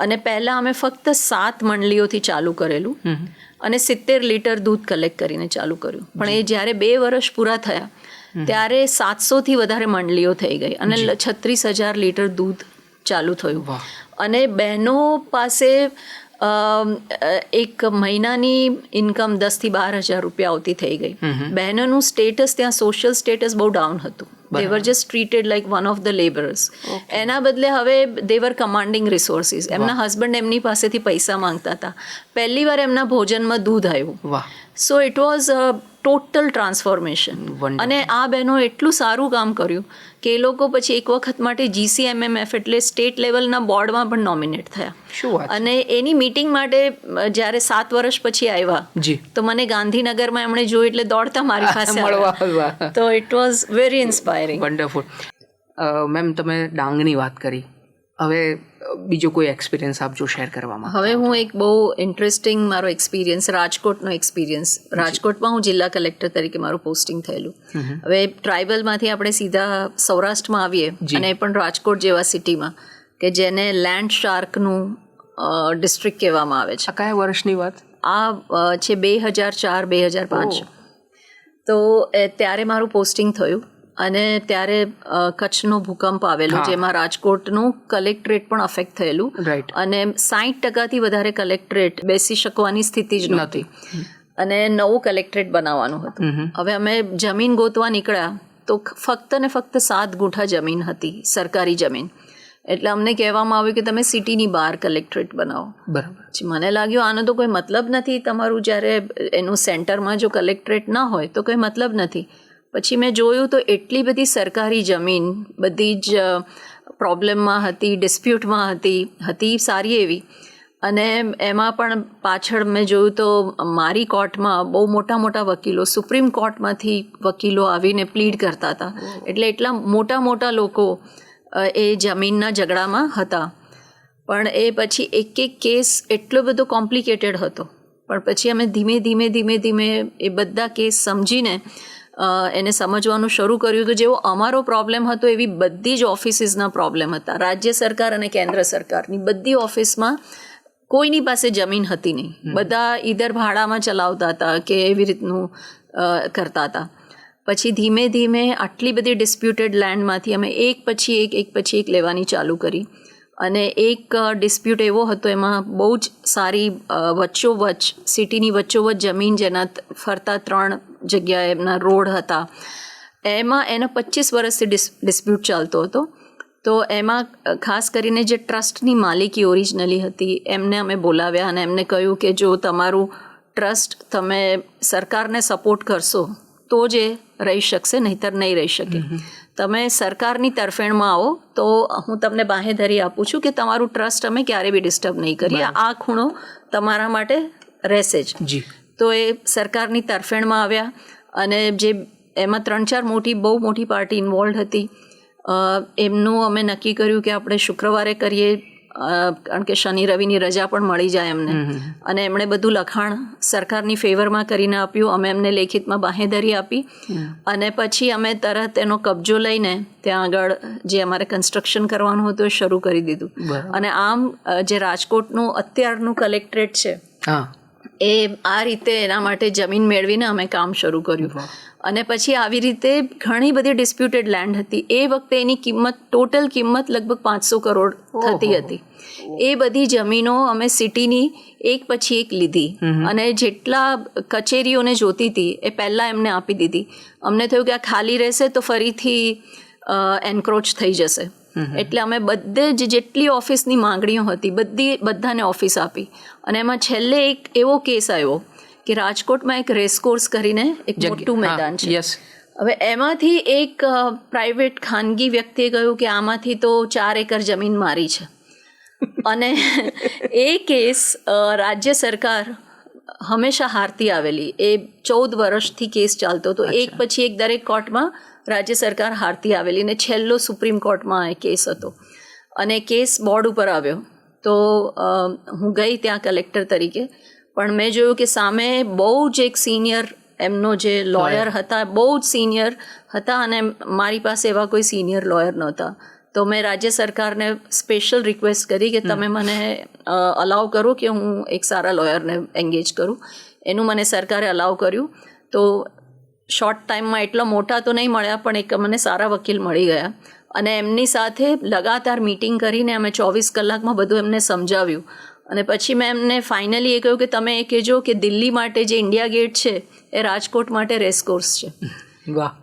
અને પહેલાં અમે ફક્ત 7 મંડળીઓથી ચાલુ કરેલું અને 70 લીટર દૂધ કલેક્ટ કરીને ચાલુ કર્યું. પણ એ જ્યારે 2 વર્ષ પૂરા થયા ત્યારે 700થી વધારે મંડળીઓ થઈ ગઈ અને 36,000 લીટર દૂધ ચાલુ થયું. અને બહેનો પાસે એક મહિનાની ઇન્કમ 10,000 થી 12,000 રૂપિયા આવતી થઈ ગઈ. બહેનોનું સ્ટેટસ ત્યાં સોશિયલ સ્ટેટસ બહુ ડાઉન હતું. they were just treated like one of the laborers. એના બદલે હવે they were commanding resources. એમના હસબન્ડ એમની પાસેથી પૈસા માંગતા હતા. પહેલી વાર એમના ભોજનમાં દૂધ આવ્યું. So it was a total transformation. અને આ બહેનો એટલું સારું કામ કર્યું કે એ લોકો પછી એક વખત માટે GCMMF એટલે સ્ટેટ લેવલના બોર્ડમાં પણ નોમિનેટ થયા. અને એની મીટિંગ માટે જ્યારે 7 વર્ષ પછી આવ્યા તો મને ગાંધીનગરમાં એમણે જોયું એટલે દોડતા મારી પાસે આવ્યા. તો it was very inspiring. Wonderful. Ma'am તમે ડાંગની વાત કરી, હવે બીજો કોઈ એક્સપિરિયન્સ આપજો શેર કરવામાં. હવે હું એક બહુ ઇન્ટરેસ્ટિંગ મારો એક્સપિરિયન્સ રાજકોટનો એક્સપિરિયન્સ. રાજકોટમાં હું જિલ્લા કલેક્ટર તરીકે મારું પોસ્ટિંગ થયેલું. હવે ટ્રાઇબલમાંથી આપણે સીધા સૌરાષ્ટ્રમાં આવીએ અને એ પણ રાજકોટ જેવા સિટીમાં કે જેને લેન્ડ શાર્કનું ડિસ્ટ્રિક્ટ કહેવામાં આવે છે. કયા વર્ષની વાત? આ છે 2004-2005. તો ત્યારે મારું પોસ્ટિંગ થયું અને ત્યારે કચ્છનો ભૂકંપ આવેલો જેમાં રાજકોટનું કલેક્ટરેટ પણ અફેક્ટ થયેલું. અને 60%થી વધારે કલેક્ટરેટ બેસી શકવાની સ્થિતિ જ નહોતી અને નવું કલેક્ટરેટ બનાવવાનું હતું. હવે અમે જમીન ગોતવા નીકળ્યા તો ફક્ત ને ફક્ત 7 ગુંઠા જમીન હતી, સરકારી જમીન. એટલે અમને કહેવામાં આવ્યું કે તમે સિટીની બહાર કલેક્ટરેટ બનાવો. બરાબર. મને લાગ્યું આનો તો કોઈ મતલબ નથી. તમારું જ્યારે એનું સેન્ટરમાં જો કલેક્ટરેટ ના હોય તો કોઈ મતલબ નથી. પછી મેં જોયું તો એટલી બધી સરકારી જમીન બધી જ પ્રોબ્લેમમાં હતી, ડિસ્પ્યુટમાં હતી સારી એવી. અને એમાં પણ પાછળ મેં જોયું તો મારી કોર્ટમાં બહુ મોટા મોટા વકીલો, સુપ્રીમ કોર્ટમાંથી વકીલો આવીને પ્લીડ કરતા હતા. એટલે એટલા મોટા મોટા લોકો એ જમીનના ઝઘડામાં હતા. પણ એ પછી એક કેસ એટલો બધો કોમ્પ્લિકેટેડ હતો. પણ પછી અમે ધીમે ધીમે એ બધા કેસ સમજીને એને સમજવાનું શરૂ કર્યું તો જેવો અમારો પ્રોબ્લેમ હતો એવી બધી જ ઓફિસીસના પ્રોબ્લેમ હતા. રાજ્ય સરકાર અને કેન્દ્ર સરકારની બધી ઓફિસમાં કોઈની પાસે જમીન હતી નહીં. બધા ઈધર ભાડામાં ચલાવતા હતા કે એવી રીતનું કરતા હતા. પછી ધીમે ધીમે આટલી બધી ડિસ્પ્યુટેડ લેન્ડમાંથી અમે એક પછી એક લેવાની ચાલુ કરી. અને એક ડિસ્પ્યુટ એવો હતો, એમાં બહુ જ સારી વચ્ચોવચ્ચ સિટીની વચ્ચોવચ્ચ જમીન, જેના ફરતા 3 જગ્યાએ એમના રોડ હતા, એમાં એનો 25 વર્ષથી ડિસ્પ્યુટ ચાલતો હતો. તો એમાં ખાસ કરીને જે ટ્રસ્ટની માલિકી ઓરિજિનલી હતી એમને અમે બોલાવ્યા અને એમને કહ્યું કે જો તમારું ટ્રસ્ટ તમે સરકારને સપોર્ટ કરશો તો જ રહી શકશે, નહીંતર નહીં રહી શકે. તમે સરકારની તરફેણમાં આવો તો હું તમને બાંહેધરી આપું છું કે તમારું ટ્રસ્ટ અમે ક્યારે બી ડિસ્ટર્બ નહીં કરીએ, આ ખૂણો તમારા માટે રહેશે જ. તો એ સરકારની તરફેણમાં આવ્યા અને જે એમાં 3-4 બહુ મોટી પાર્ટી ઇન્વોલ્વ હતી. એમનું અમે નક્કી કર્યું કે આપણે શુક્રવારે કરીએ, કારણ કે શનિ રવિની રજા પણ મળી જાય એમને. અને એમણે બધું લખાણ સરકારની ફેવરમાં કરીને આપ્યું. અમે એમને લેખિતમાં બાંહેધરી આપી અને પછી અમે તરત એનો કબજો લઈને ત્યાં આગળ જે અમારે કન્સ્ટ્રક્શન કરવાનું હતું એ શરૂ કરી દીધું. અને આમ જે રાજકોટનું અત્યારનું કલેક્ટરેટ છે એ આ રીતે એના માટે જમીન મેળવીને અમે કામ શરૂ કર્યું. અને પછી આવી રીતે ઘણી બધી ડિસ્પ્યુટેડ લેન્ડ હતી. એ વખતે એની ટોટલ કિંમત લગભગ 500 કરોડ થતી હતી. એ બધી જમીનો અમે સિટીની એક પછી એક લીધી અને જેટલા કચેરીઓને જોતી હતી એ પહેલાં એમને આપી દીધી. અમને થયું કે આ ખાલી રહેશે તો ફરીથી એન્ક્રોચ થઈ જશે. એટલે અમે બધે જ જેટલી ઓફિસની માંગણીઓ હતી બધાને ઓફિસ આપી. અને એમાં છેલ્લે એક એવો કેસ આવ્યો કે રાજકોટમાં એક રેસકોર્સ કરીને એક મોટું મેદાન છે. હવે એમાંથી એક પ્રાઇવેટ ખાનગી વ્યક્તિએ કહ્યું કે આમાંથી તો 4 એકર જમીન મારી છે. અને એ કેસ રાજ્ય સરકાર હંમેશા હારતી આવેલી. એ 14 વર્ષથી કેસ ચાલતો હતો. એક પછી એક દરેક કોર્ટમાં રાજ્ય સરકાર હારતી આવેલી ને છેલ્લો સુપ્રીમ કોર્ટમાં એ કેસ હતો. અને કેસ બોર્ડ ઉપર આવ્યો. તો હું ગઈ ત્યાં કલેક્ટર તરીકે, પણ મેં જોયું કે સામે બહુ જ એક સિનિયર એમનો જે લોયર હતા, બહુ જ સિનિયર હતા અને મારી પાસે એવા કોઈ સિનિયર લોયર નહોતા. તો મેં રાજ્ય સરકારને સ્પેશિયલ રિક્વેસ્ટ કરી કે તમે મને અલાઉ કરો કે હું એક સારા લોયરને એન્ગેજ કરું. એનું મને સરકારે અલાઉ કર્યું. તો શોર્ટ ટાઈમમાં એટલા મોટા તો નહીં મળ્યા, પણ એક મને સારા વકીલ મળી ગયા. અને એમની સાથે લગાતાર મીટિંગ કરીને અમે 24 કલાકમાં બધું એમને સમજાવ્યું. અને પછી મેં એમને ફાઇનલી એ કહ્યું કે તમે એ કહેજો કે દિલ્હી માટે જે ઇન્ડિયા ગેટ છે એ રાજકોટ માટે રેસકોર્સ છે.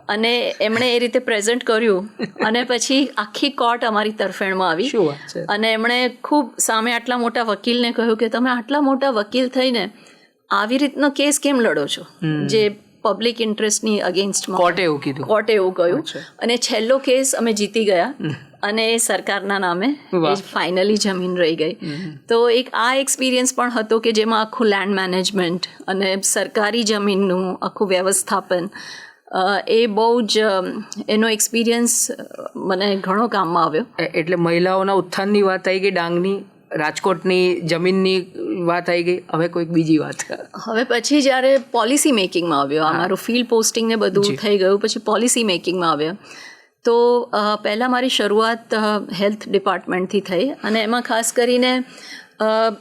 અને એમણે એ રીતે પ્રેઝન્ટ કર્યું. અને પછી આખી કોર્ટ અમારી તરફેણમાં આવી. અને એમણે ખૂબ સામે આટલા મોટા વકીલને કહ્યું કે તમે આટલા મોટા વકીલ થઈને આવી રીતનો કેસ કેમ લડો છો, જે પબ્લિક ઇન્ટરેસ્ટની અગેન્સ્ટમાં. કોર્ટે એવું કહ્યું. અને છેલ્લો કેસ અમે જીતી ગયા અને સરકારના નામે ફાઇનલી જમીન રહી ગઈ. તો એક આ એક્સપિરિયન્સ પણ હતો કે જેમાં આખું લેન્ડ મેનેજમેન્ટ અને સરકારી જમીનનું આખું વ્યવસ્થાપન, એ બહુ જ એનો એક્સપિરિયન્સ મને ઘણો કામમાં આવ્યો. એટલે મહિલાઓના ઉત્થાનની વાત આવી ગઈ, ડાંગની રાજકોટની જમીનની વાત આવી ગઈ. હવે કોઈક બીજી વાત. હવે પછી જ્યારે પોલિસી મેકિંગમાં આવ્યો, અમારું ફિલ્ડ પોસ્ટિંગ ને બધું થઈ ગયું, પછી પોલિસી મેકિંગમાં આવ્યા. તો પહેલાં મારી શરૂઆત હેલ્થ ડિપાર્ટમેન્ટથી થઈ. અને એમાં ખાસ કરીને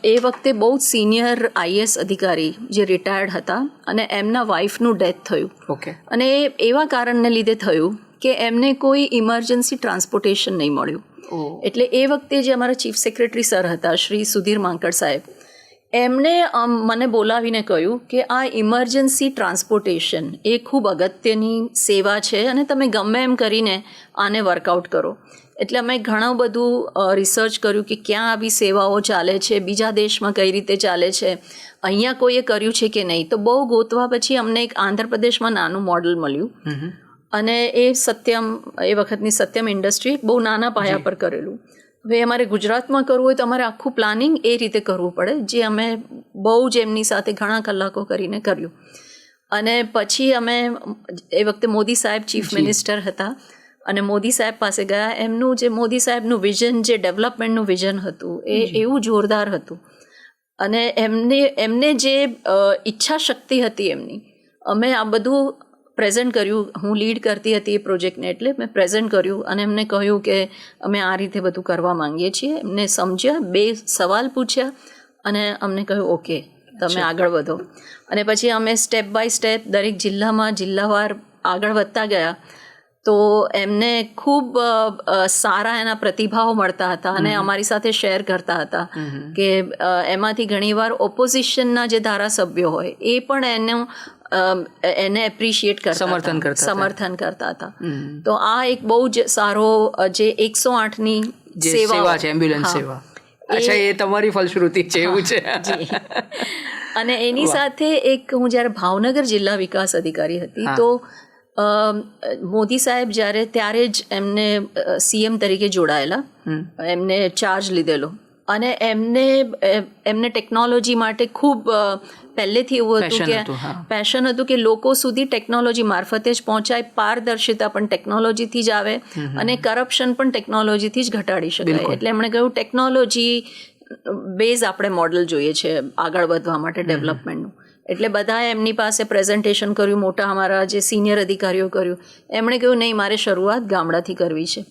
એ વખતે બહુ જ સિનિયર IAS અધિકારી જે રિટાયર્ડ હતા અને એમના વાઈફનું ડેથ થયું. અને એવા કારણને લીધે થયું કે એમને કોઈ ઇમરજન્સી ટ્રાન્સપોર્ટેશન નહીં મળ્યું. એટલે એ વખતે જે અમારા ચીફ સેક્રેટરી સર હતા શ્રી સુધીર માંકડ સાહેબ, એમણે મને બોલાવીને કહ્યું કે આ ઇમરજન્સી ટ્રાન્સપોર્ટેશન એ ખૂબ અગત્યની સેવા છે અને તમે ગમે એમ કરીને આને વર્કઆઉટ કરો. એટલે અમે ઘણું બધું રિસર્ચ કર્યું કે ક્યાં આવી સેવાઓ ચાલે છે, બીજા દેશમાં કઈ રીતે ચાલે છે, અહીંયા કોઈએ કર્યું છે કે નહીં. તો બહુ ગોતવા પછી અમને એક આંધ્રપ્રદેશમાં નાનું મોડલ મળ્યું. અને એ એ વખતની સત્યમ ઇન્ડસ્ટ્રી બહુ નાના પાયા પર કરેલું. હવે અમારે ગુજરાતમાં કરવું હોય તો અમારે આખું પ્લાનિંગ એ રીતે કરવું પડે, જે અમે બહુ જ એમની સાથે ઘણા કલાકો કરીને કર્યું. અને પછી અમે એ વખતે મોદી સાહેબ ચીફ મિનિસ્ટર હતા અને મોદી સાહેબ પાસે ગયા. એમનું જે મોદી સાહેબનું વિઝન, જે ડેવલપમેન્ટનું વિઝન હતું એ એવું જોરદાર હતું. અને એમને જે ઈચ્છા શક્તિ હતી એમની, અમે આ બધું પ્રેઝન્ટ કર્યું. હું લીડ કરતી હતી એ પ્રોજેક્ટને, એટલે મેં પ્રેઝન્ટ કર્યું અને એમને કહ્યું કે અમે આ રીતે બધું કરવા માંગીએ છીએ. એમને સમજ્યા, 2 સવાલ પૂછ્યા અને અમને કહ્યું ઓકે તમે આગળ વધો. અને પછી અમે સ્ટેપ બાય સ્ટેપ દરેક જિલ્લામાં જિલ્લાવાર આગળ વધતા ગયા. તો એમને ખૂબ સારા એના પ્રતિભાવો મળતા હતા અને અમારી સાથે શેર કરતા હતા કે એમાંથી ઘણીવાર ઓપોઝિશનના જે ધારાસભ્યો હોય એ પણ એને એપ્રિશિએટ કરતા, સમર્થન કરતા હતા. તો આ એક બહુ જ સારો જે 108ની સેવા છે, એમ્બ્યુલન્સ સેવા, અચ્છા એ તમારી ફલશ્રુતિ છે એવું છે. અને એની સાથે એક હું જ્યારે ભાવનગર જિલ્લા વિકાસ અધિકારી હતી તો મોદી સાહેબ ત્યારે જ એમને CM તરીકે જોડાયેલા, એમને ચાર્જ લીધેલો અને એમને ટેકનોલોજી માટે ખૂબ પહેલેથી એવું હતું કે પેશન હતું કે લોકો સુધી ટેકનોલોજી મારફતે જ પહોંચાય, પારદર્શિતા પણ ટેકનોલોજીથી જ આવે અને કરપ્શન પણ ટેકનોલોજીથી જ ઘટાડી શકાય. એટલે એમણે કહ્યું ટેકનોલોજી બેઝ આપણે મોડલ જોઈએ છે આગળ વધવા માટે ડેવલપમેન્ટનું. એટલે બધાએ એમની પાસે પ્રેઝન્ટેશન કર્યું, મોટા અમારા જે સિનિયર અધિકારીઓ કર્યું. એમણે કહ્યું નહીં, મારે શરૂઆત ગામડાથી કરવી છે.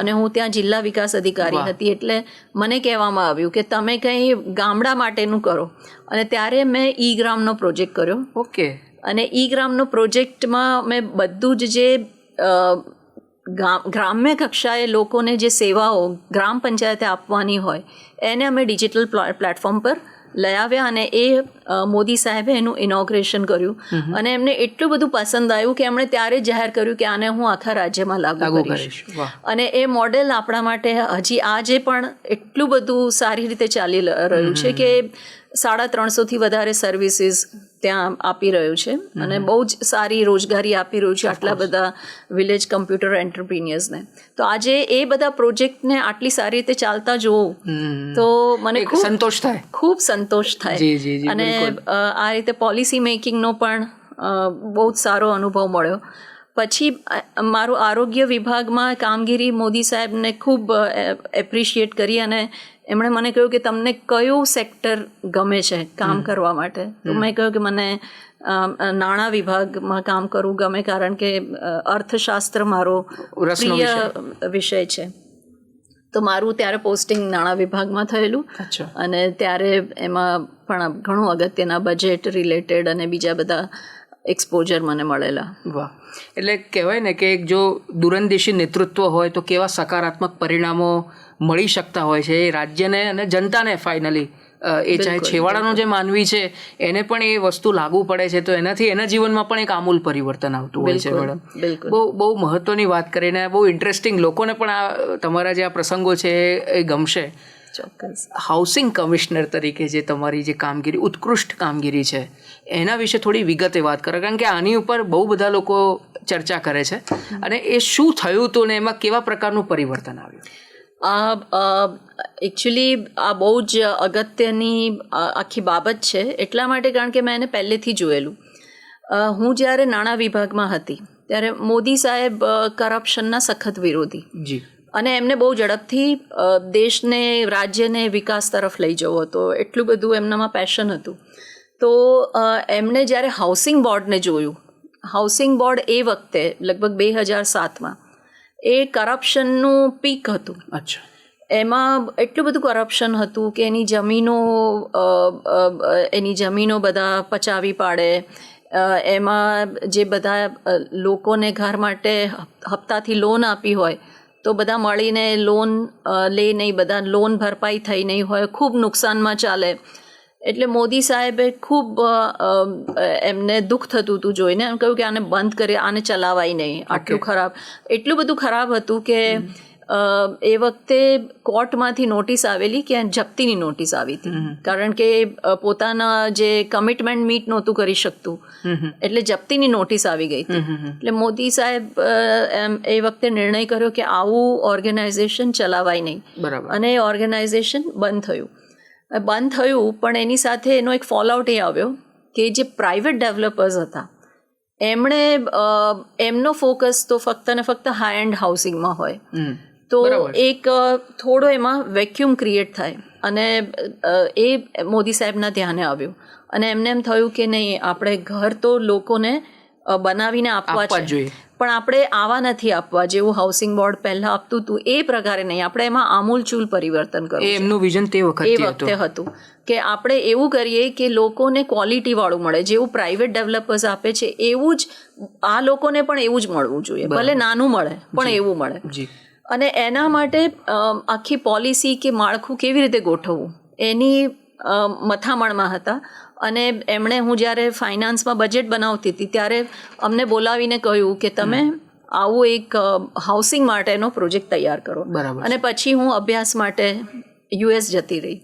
અને હું ત્યાં જિલ્લા વિકાસ અધિકારી હતી એટલે મને કહેવામાં આવ્યું કે તમે કંઈ ગામડા માટેનું કરો. અને ત્યારે મેં ઈ-ગ્રામનો પ્રોજેક્ટ કર્યો. ઓકે. અને ઈ-ગ્રામનો પ્રોજેક્ટમાં મેં બધું જ જે ગ્રામ્ય કક્ષાએ લોકોને જે સેવાઓ ગ્રામ પંચાયતે આપવાની હોય એને અમે ડિજિટલ પ્લેટફોર્મ પર લઈ આવ્યા અને એ મોદી સાહેબે એનું ઇનોગ્રેશન કર્યું. અને એમને એટલું બધું પસંદ આવ્યું કે એમણે ત્યારે જાહેર કર્યું કે આને હું આખા રાજ્યમાં લાગુ કરીશ. અને એ મોડેલ આપણા માટે હજી આજે પણ એટલું બધું સારી રીતે ચાલી રહ્યું છે કે 350થી વધારે સર્વિસીસ ત્યાં આપી રહ્યું છે અને બહુ જ સારી રોજગારી આપી રહ્યું છે આટલા બધા વિલેજ કમ્પ્યુટર એન્ટરપ્રિન્યર્સને. તો આજે એ બધા પ્રોજેક્ટને આટલી સારી રીતે ચાલતા જોઉં તો મને ખૂબ સંતોષ થાય. અને આ રીતે પોલિસી મેકિંગનો પણ બહુ જ સારો અનુભવ મળ્યો. પછી મારું આરોગ્ય વિભાગમાં કામગીરી મોદી સાહેબને ખૂબ એપ્રિશિએટ કરી અને એમણે મને કહ્યું કે તમને કયું સેક્ટર ગમે છે કામ કરવા માટે. તો મેં કહ્યું કે મને નાણાં વિભાગમાં કામ કરવું ગમે કારણ કે અર્થશાસ્ત્ર મારો પ્રિય વિષય છે. તો મારું ત્યારે પોસ્ટિંગ નાણાં વિભાગમાં થયેલું અને ત્યારે એમાં પણ ઘણું અગત્યના બજેટ રિલેટેડ અને બીજા બધા એક્સપોઝર મને મળેલા. વાહ. એટલે કહેવાય ને કે જો દૂરંદેશી નેતૃત્વ હોય તો કેવા સકારાત્મક પરિણામો મળી શકતા હોય છે એ રાજ્યને અને જનતાને ફાઇનલી. એ ચાહે છેવાડાનો જે માનવી છે એને પણ એ વસ્તુ લાગુ પડે છે તો એનાથી એના જીવનમાં પણ એક આમૂલ પરિવર્તન આવતું હોય છે. મેડમ બહુ મહત્વની વાત કરીને, બહુ ઇન્ટરેસ્ટિંગ, લોકોને પણ આ તમારા જે આ પ્રસંગો છે એ ગમશે. ચોક્કસ. હાઉસિંગ કમિશનર તરીકે જે તમારી જે કામગીરી, ઉત્કૃષ્ટ કામગીરી છે એના વિશે થોડી વિગતે વાત કરો કારણ કે આની ઉપર બહુ બધા લોકો ચર્ચા કરે છે અને એ શું થયું હતું ને એમાં કેવા પ્રકારનું પરિવર્તન આવ્યું. એકચ્યુઅલી આ બહુ જ અગત્યની આખી બાબત છે એટલા માટે કારણ કે મેં એને પહેલેથી જોયેલું. હું જ્યારે નાણાં વિભાગમાં હતી ત્યારે મોદી સાહેબ કરપ્શનના સખત વિરોધી અને એમને બહુ ઝડપથી દેશને, રાજ્યને વિકાસ તરફ લઈ જવો હતો, એટલું બધું એમનામાં પેશન હતું. તો એમણે જ્યારે હાઉસિંગ બોર્ડને જોયું, હાઉસિંગ બોર્ડ એ વખતે લગભગ 2007માં એ કરપ્શનનું પીક હતું. અચ્છા. એમાં એટલું બધું કરપ્શન હતું કે એની જમીનો બધા પચાવી પાડે, એમાં જે બધા લોકોને ઘર માટે હપ્તાથી લોન આપી હોય તો બધા મળીને લોન લે નહીં, બધા લોન ભરપાઈ થઈ નહીં હોય, ખૂબ નુકસાનમાં ચાલે. એટલે મોદી સાહેબે ખૂબ એમને દુઃખ થતું હતું જોઈને. એમ કહ્યું કે આને બંધ કરી, આને ચલાવાય નહીં, આટલું ખરાબ, એટલું બધું ખરાબ હતું કે એ વખતે કોર્ટમાંથી નોટિસ આવેલી કે જપ્તીની નોટિસ આવી હતી કારણ કે પોતાના જે કમિટમેન્ટ મીટ નહોતું કરી શકતું એટલે જપ્તીની નોટિસ આવી ગઈ હતી. એટલે મોદી સાહેબ એ વખતે નિર્ણય કર્યો કે આવું ઓર્ગેનાઇઝેશન ચલાવાય નહીં અને એ ઓર્ગેનાઇઝેશન બંધ થયું. પણ એની સાથે એનો એક ફોલઆઉટ એ આવ્યો કે જે પ્રાઇવેટ ડેવલપર્સ હતા એમણે એમનો ફોકસ તો ફક્ત ને ફક્ત હાઈ એન્ડ હાઉસિંગમાં હોય. તો એક થોડો એમાં વેક્યુમ ક્રિએટ થાય અને એ મોદી સાહેબના ધ્યાને આવ્યું અને એમને એમ થયું કે નહીં, આપણે ઘર તો લોકોને બનાવીને આપવા આપવા છે, જોઈએ. પણ આપણે આવા નથી આપવા જેવું હાઉસિંગ બોર્ડ પહેલાં આપતું હતું એ પ્રકારે નહીં. આપણે એમાં આમૂલચૂલ પરિવર્તન કરવું છે. એમનું વિઝન તે એ વખતે વખતે હતું કે આપણે એવું કરીએ કે લોકોને ક્વોલિટીવાળું મળે, જેવું પ્રાઇવેટ ડેવલપર્સ આપે છે એવું જ આ લોકોને પણ એવું જ મળવું જોઈએ, ભલે નાનું મળે પણ એવું મળે. જી. અને એના માટે આખી પોલિસી કે માળખું કેવી રીતે ગોઠવવું એની મથામણમાં હતા. અને એમણે, હું જ્યારે ફાઇનાન્સમાં બજેટ બનાવતી હતી ત્યારે અમને બોલાવીને કહ્યું કે તમે આવું એક હાઉસિંગ માટેનો પ્રોજેક્ટ તૈયાર કરો. અને પછી હું અભ્યાસ માટે યુએસ જતી રહી.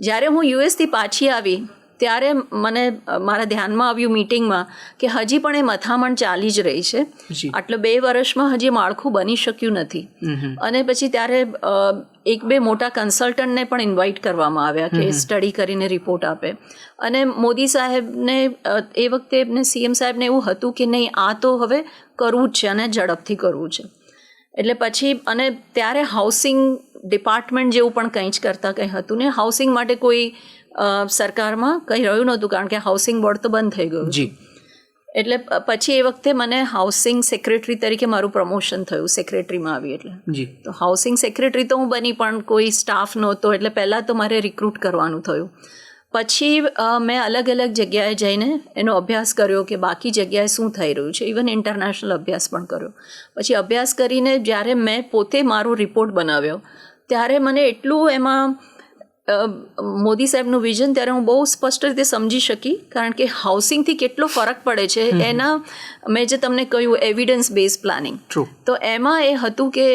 જ્યારે હું યુએસથી પાછી આવી ત્યારે મને મારા ધ્યાનમાં આવ્યું મીટિંગમાં કે હજી પણ એ મથામણ ચાલી જ રહી છે. આટલે 2 વર્ષમાં હજી માળખું બની શક્યું નથી. અને પછી ત્યારે 1-2 મોટા કન્સલ્ટન્ટને પણ ઇન્વાઇટ કરવામાં આવ્યા કે સ્ટડી કરીને રિપોર્ટ આપે. અને મોદી સાહેબને એ વખતે એમને સીએમ સાહેબને એવું હતું કે નહીં, આ તો હવે કરવું જ છે અને ઝડપથી કરવું છે. એટલે પછી, અને ત્યારે હાઉસિંગ ડિપાર્ટમેન્ટ જેવું પણ કંઈ જ કરતા કંઈ હતું ને, હાઉસિંગ માટે કોઈ સરકારમાં કંઈ રહ્યું નહોતું કારણ કે હાઉસિંગ બોર્ડ તો બંધ થઈ ગયું. એટલે પછી એ વખતે મને હાઉસિંગ સેક્રેટરી તરીકે મારું પ્રમોશન થયું, સેક્રેટરીમાં આવી એટલે. તો હાઉસિંગ સેક્રેટરી તો હું બની પણ કોઈ સ્ટાફ નહોતો, એટલે પહેલાં તો મારે રિક્રુટ કરવાનું થયું. પછી મેં અલગ અલગ જગ્યાએ જઈને એનો અભ્યાસ કર્યો કે બાકી જગ્યાએ શું થઈ રહ્યું છે, ઇવન ઇન્ટરનેશનલ અભ્યાસ પણ કર્યો. પછી અભ્યાસ કરીને જ્યારે મેં પોતે મારો રિપોર્ટ બનાવ્યો ત્યારે મને એટલું એમાં મોદી સાહેબનું વિઝન ત્યારે હું બહુ સ્પષ્ટ રીતે સમજી શકી, કારણ કે હાઉસિંગથી કેટલો ફરક પડે છે એના મેં જે તમને કહ્યું એવિડન્સ બેઝ પ્લાનિંગ, તો એમાં એ હતું કે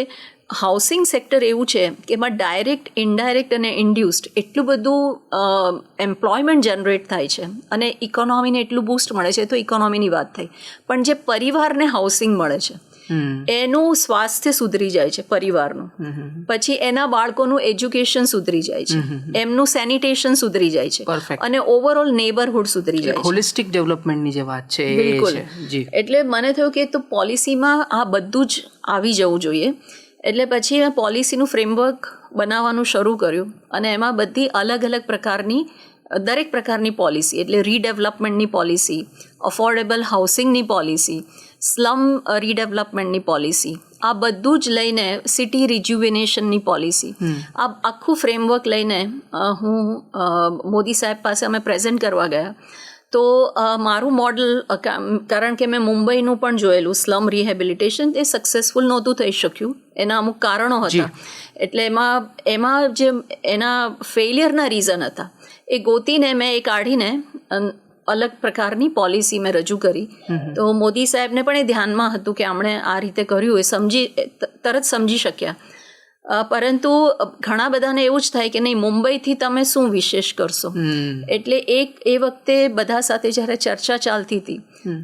હાઉસિંગ સેક્ટર એવું છે કે એમાં ડાયરેક્ટ, ઇનડાયરેક્ટ અને ઇન્ડ્યુસ્ડ એટલું બધું એમ્પ્લોયમેન્ટ જનરેટ થાય છે અને ઇકોનોમીને એટલું બૂસ્ટ મળે છે. તો ઇકોનોમીની વાત થઈ, પણ જે પરિવારને હાઉસિંગ મળે છે એનું સ્વાસ્થ્ય સુધરી જાય છે પરિવારનું, પછી એના બાળકોનું એજ્યુકેશન સુધરી જાય છે, એમનું સેનિટેશન સુધરી જાય છે અને ઓવરઓલ નેબરહુડ સુધરી જાય છે. હોલિસ્ટિક ડેવલપમેન્ટની જે વાત છે. બિલકુલ. એટલે મને થયું કે તો પોલિસીમાં આ બધું જ આવી જવું જોઈએ. એટલે પછી મેં પોલિસીનું ફ્રેમવર્ક બનાવવાનું શરૂ કર્યું અને એમાં બધી અલગ અલગ પ્રકારની, દરેક પ્રકારની પોલિસી, એટલે રીડેવલપમેન્ટની પોલિસી, અફોર્ડેબલ હાઉસિંગની પોલિસી, સ્લમ રીડેવલપમેન્ટની પોલિસી, આ બધું જ લઈને સિટી રિજ્યુવિનેશનની પોલિસી, આ આખું ફ્રેમવર્ક લઈને હું મોદી સાહેબ પાસે અમે પ્રેઝન્ટ કરવા ગયા. તો મારું મોડલ, કારણ કે મેં મુંબઈનું પણ જોયેલું સ્લમ રિહેબિલિટેશન, એ સક્સેસફુલ નહોતું થઈ શક્યું, એના અમુક કારણો હતા. એટલે એમાં જે એના ફેલિયરના રીઝન હતા એ ગોતીને મેં એ કાઢીને અલગ પ્રકારની પોલિસી મેં રજૂ કરી. તો મોદી સાહેબને પણ એ ધ્યાનમાં હતું કે આપણે આ રીતે કર્યું, એ તરત સમજી શક્યા. પરંતુ ઘણા બધાને એવું જ થાય કે નહીં, મુંબઈથી તમે શું વિશેષ કરશો. એટલે એ વખતે બધા સાથે જ્યારે ચર્ચા ચાલતી હતી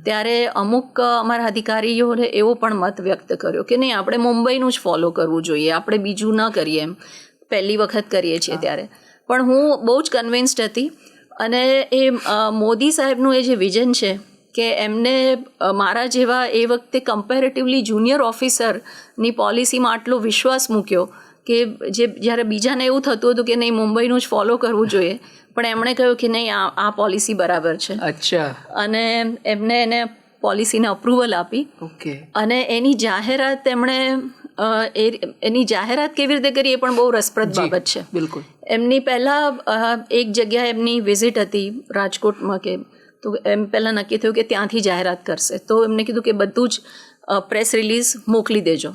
ત્યારે અમુક અમારા અધિકારીઓએ એવો પણ મત વ્યક્ત કર્યો કે નહીં, આપણે મુંબઈનું જ ફોલો કરવું જોઈએ, આપણે બીજું ન કરીએ, એમ પહેલી વખત કરીએ છીએ ત્યારે. પણ હું બહુ જ કન્વિન્સ્ડ હતી. અને એ મોદી સાહેબનું એ જે વિઝન છે કે એમને મારા જેવા એ વખતે કમ્પેરેટિવલી જુનિયર ઓફિસરની પોલિસીમાં આટલો વિશ્વાસ મૂક્યો કે જ્યારે બીજાને એવું થતું હતું કે નહીં મુંબઈનું જ ફોલો કરવું જોઈએ, પણ એમણે કહ્યું કે નહીં, આ પોલિસી બરાબર છે. અચ્છા. અને એમને એને પોલિસીને અપ્રુવલ આપી. અને એની જાહેરાત એની જાહેરાત કેવી રીતે કરી એ પણ બહુ રસપ્રદ બાબત છે. બિલકુલ. એમની પહેલાં એક જગ્યાએ એમની વિઝિટ હતી રાજકોટમાં, કે તો એમ પહેલાં નક્કી થયું કે ત્યાંથી જાહેરાત કરશે. તો એમને કીધું કે બધું જ પ્રેસ રિલીઝ મોકલી દેજો.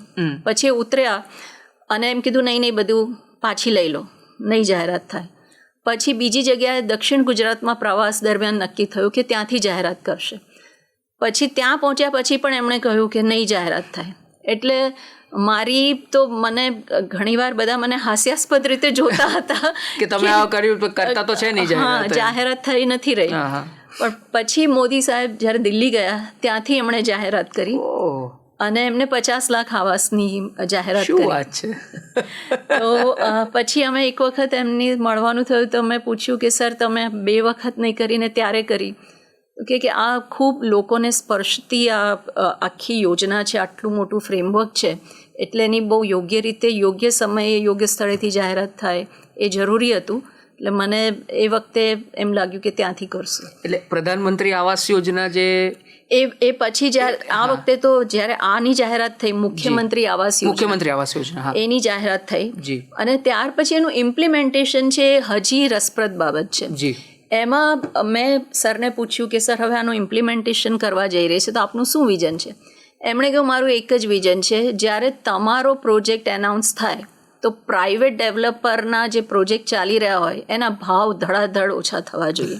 પછી એ ઉતર્યા અને એમ કીધું નહીં, બધું પાછી લઈ લો, નહીં જાહેરાત થાય. પછી બીજી જગ્યાએ દક્ષિણ ગુજરાતમાં પ્રવાસ દરમિયાન નક્કી થયું કે ત્યાંથી જાહેરાત કરશે. પછી ત્યાં પહોંચ્યા પછી પણ એમણે કહ્યું કે નહીં જાહેરાત થાય. એટલે મારી તો, મને ઘણીવાર બધા મને હાસ્યાસ્પદ રીતે જોતા હતા કે તમે આ કર્યું, કરતા તો છે નહીં, જાહેરાત થઈ નથી રહી. પણ પછી મોદી સાહેબ જ્યારે દિલ્હી ગયા ત્યાંથી એમણે જાહેરાત કરી અને એમને 50 લાખ આવાસની જાહેરાત કરી. તો પછી અમે એક વખત એમની મળવાનું થયું તો મેં પૂછ્યું કે સર તમે 2 વખત નહીં કરીને ત્યારે કરી, કે આ ખૂબ લોકોને સ્પર્શતી આ આખી યોજના છે, આટલું મોટું ફ્રેમવર્ક છે, એટલે એની બહુ યોગ્ય રીતે, યોગ્ય સમયે, યોગ્ય સ્થળેથી જાહેરાત થાય એ જરૂરી હતું. એટલે મને એ વખતે એમ લાગ્યું કે ત્યાંથી કરશું. એટલે પ્રધાનમંત્રી આવાસ યોજના જે એ પછી જ્યારે આ વખતે તો જ્યારે આની જાહેરાત થઈ મુખ્યમંત્રી આવાસ યોજના એની જાહેરાત થઈ જી, અને ત્યાર પછી એનું ઇમ્પ્લિમેન્ટેશન છે હજી રસપ્રદ બાબત છે જી. એમાં મેં સરને પૂછ્યું કે સર હવે આનું ઇમ્પ્લિમેન્ટેશન કરવા જઈ રહી છે તો આપનું શું વિઝન છે? એમણે કહ્યું મારું એક જ વિઝન છે, જ્યારે તમારો પ્રોજેક્ટ એનાઉન્સ થાય તો પ્રાઇવેટ ડેવલપરના જે પ્રોજેક્ટ ચાલી રહ્યા હોય એના ભાવ ધડાધડ ઓછા થવા જોઈએ.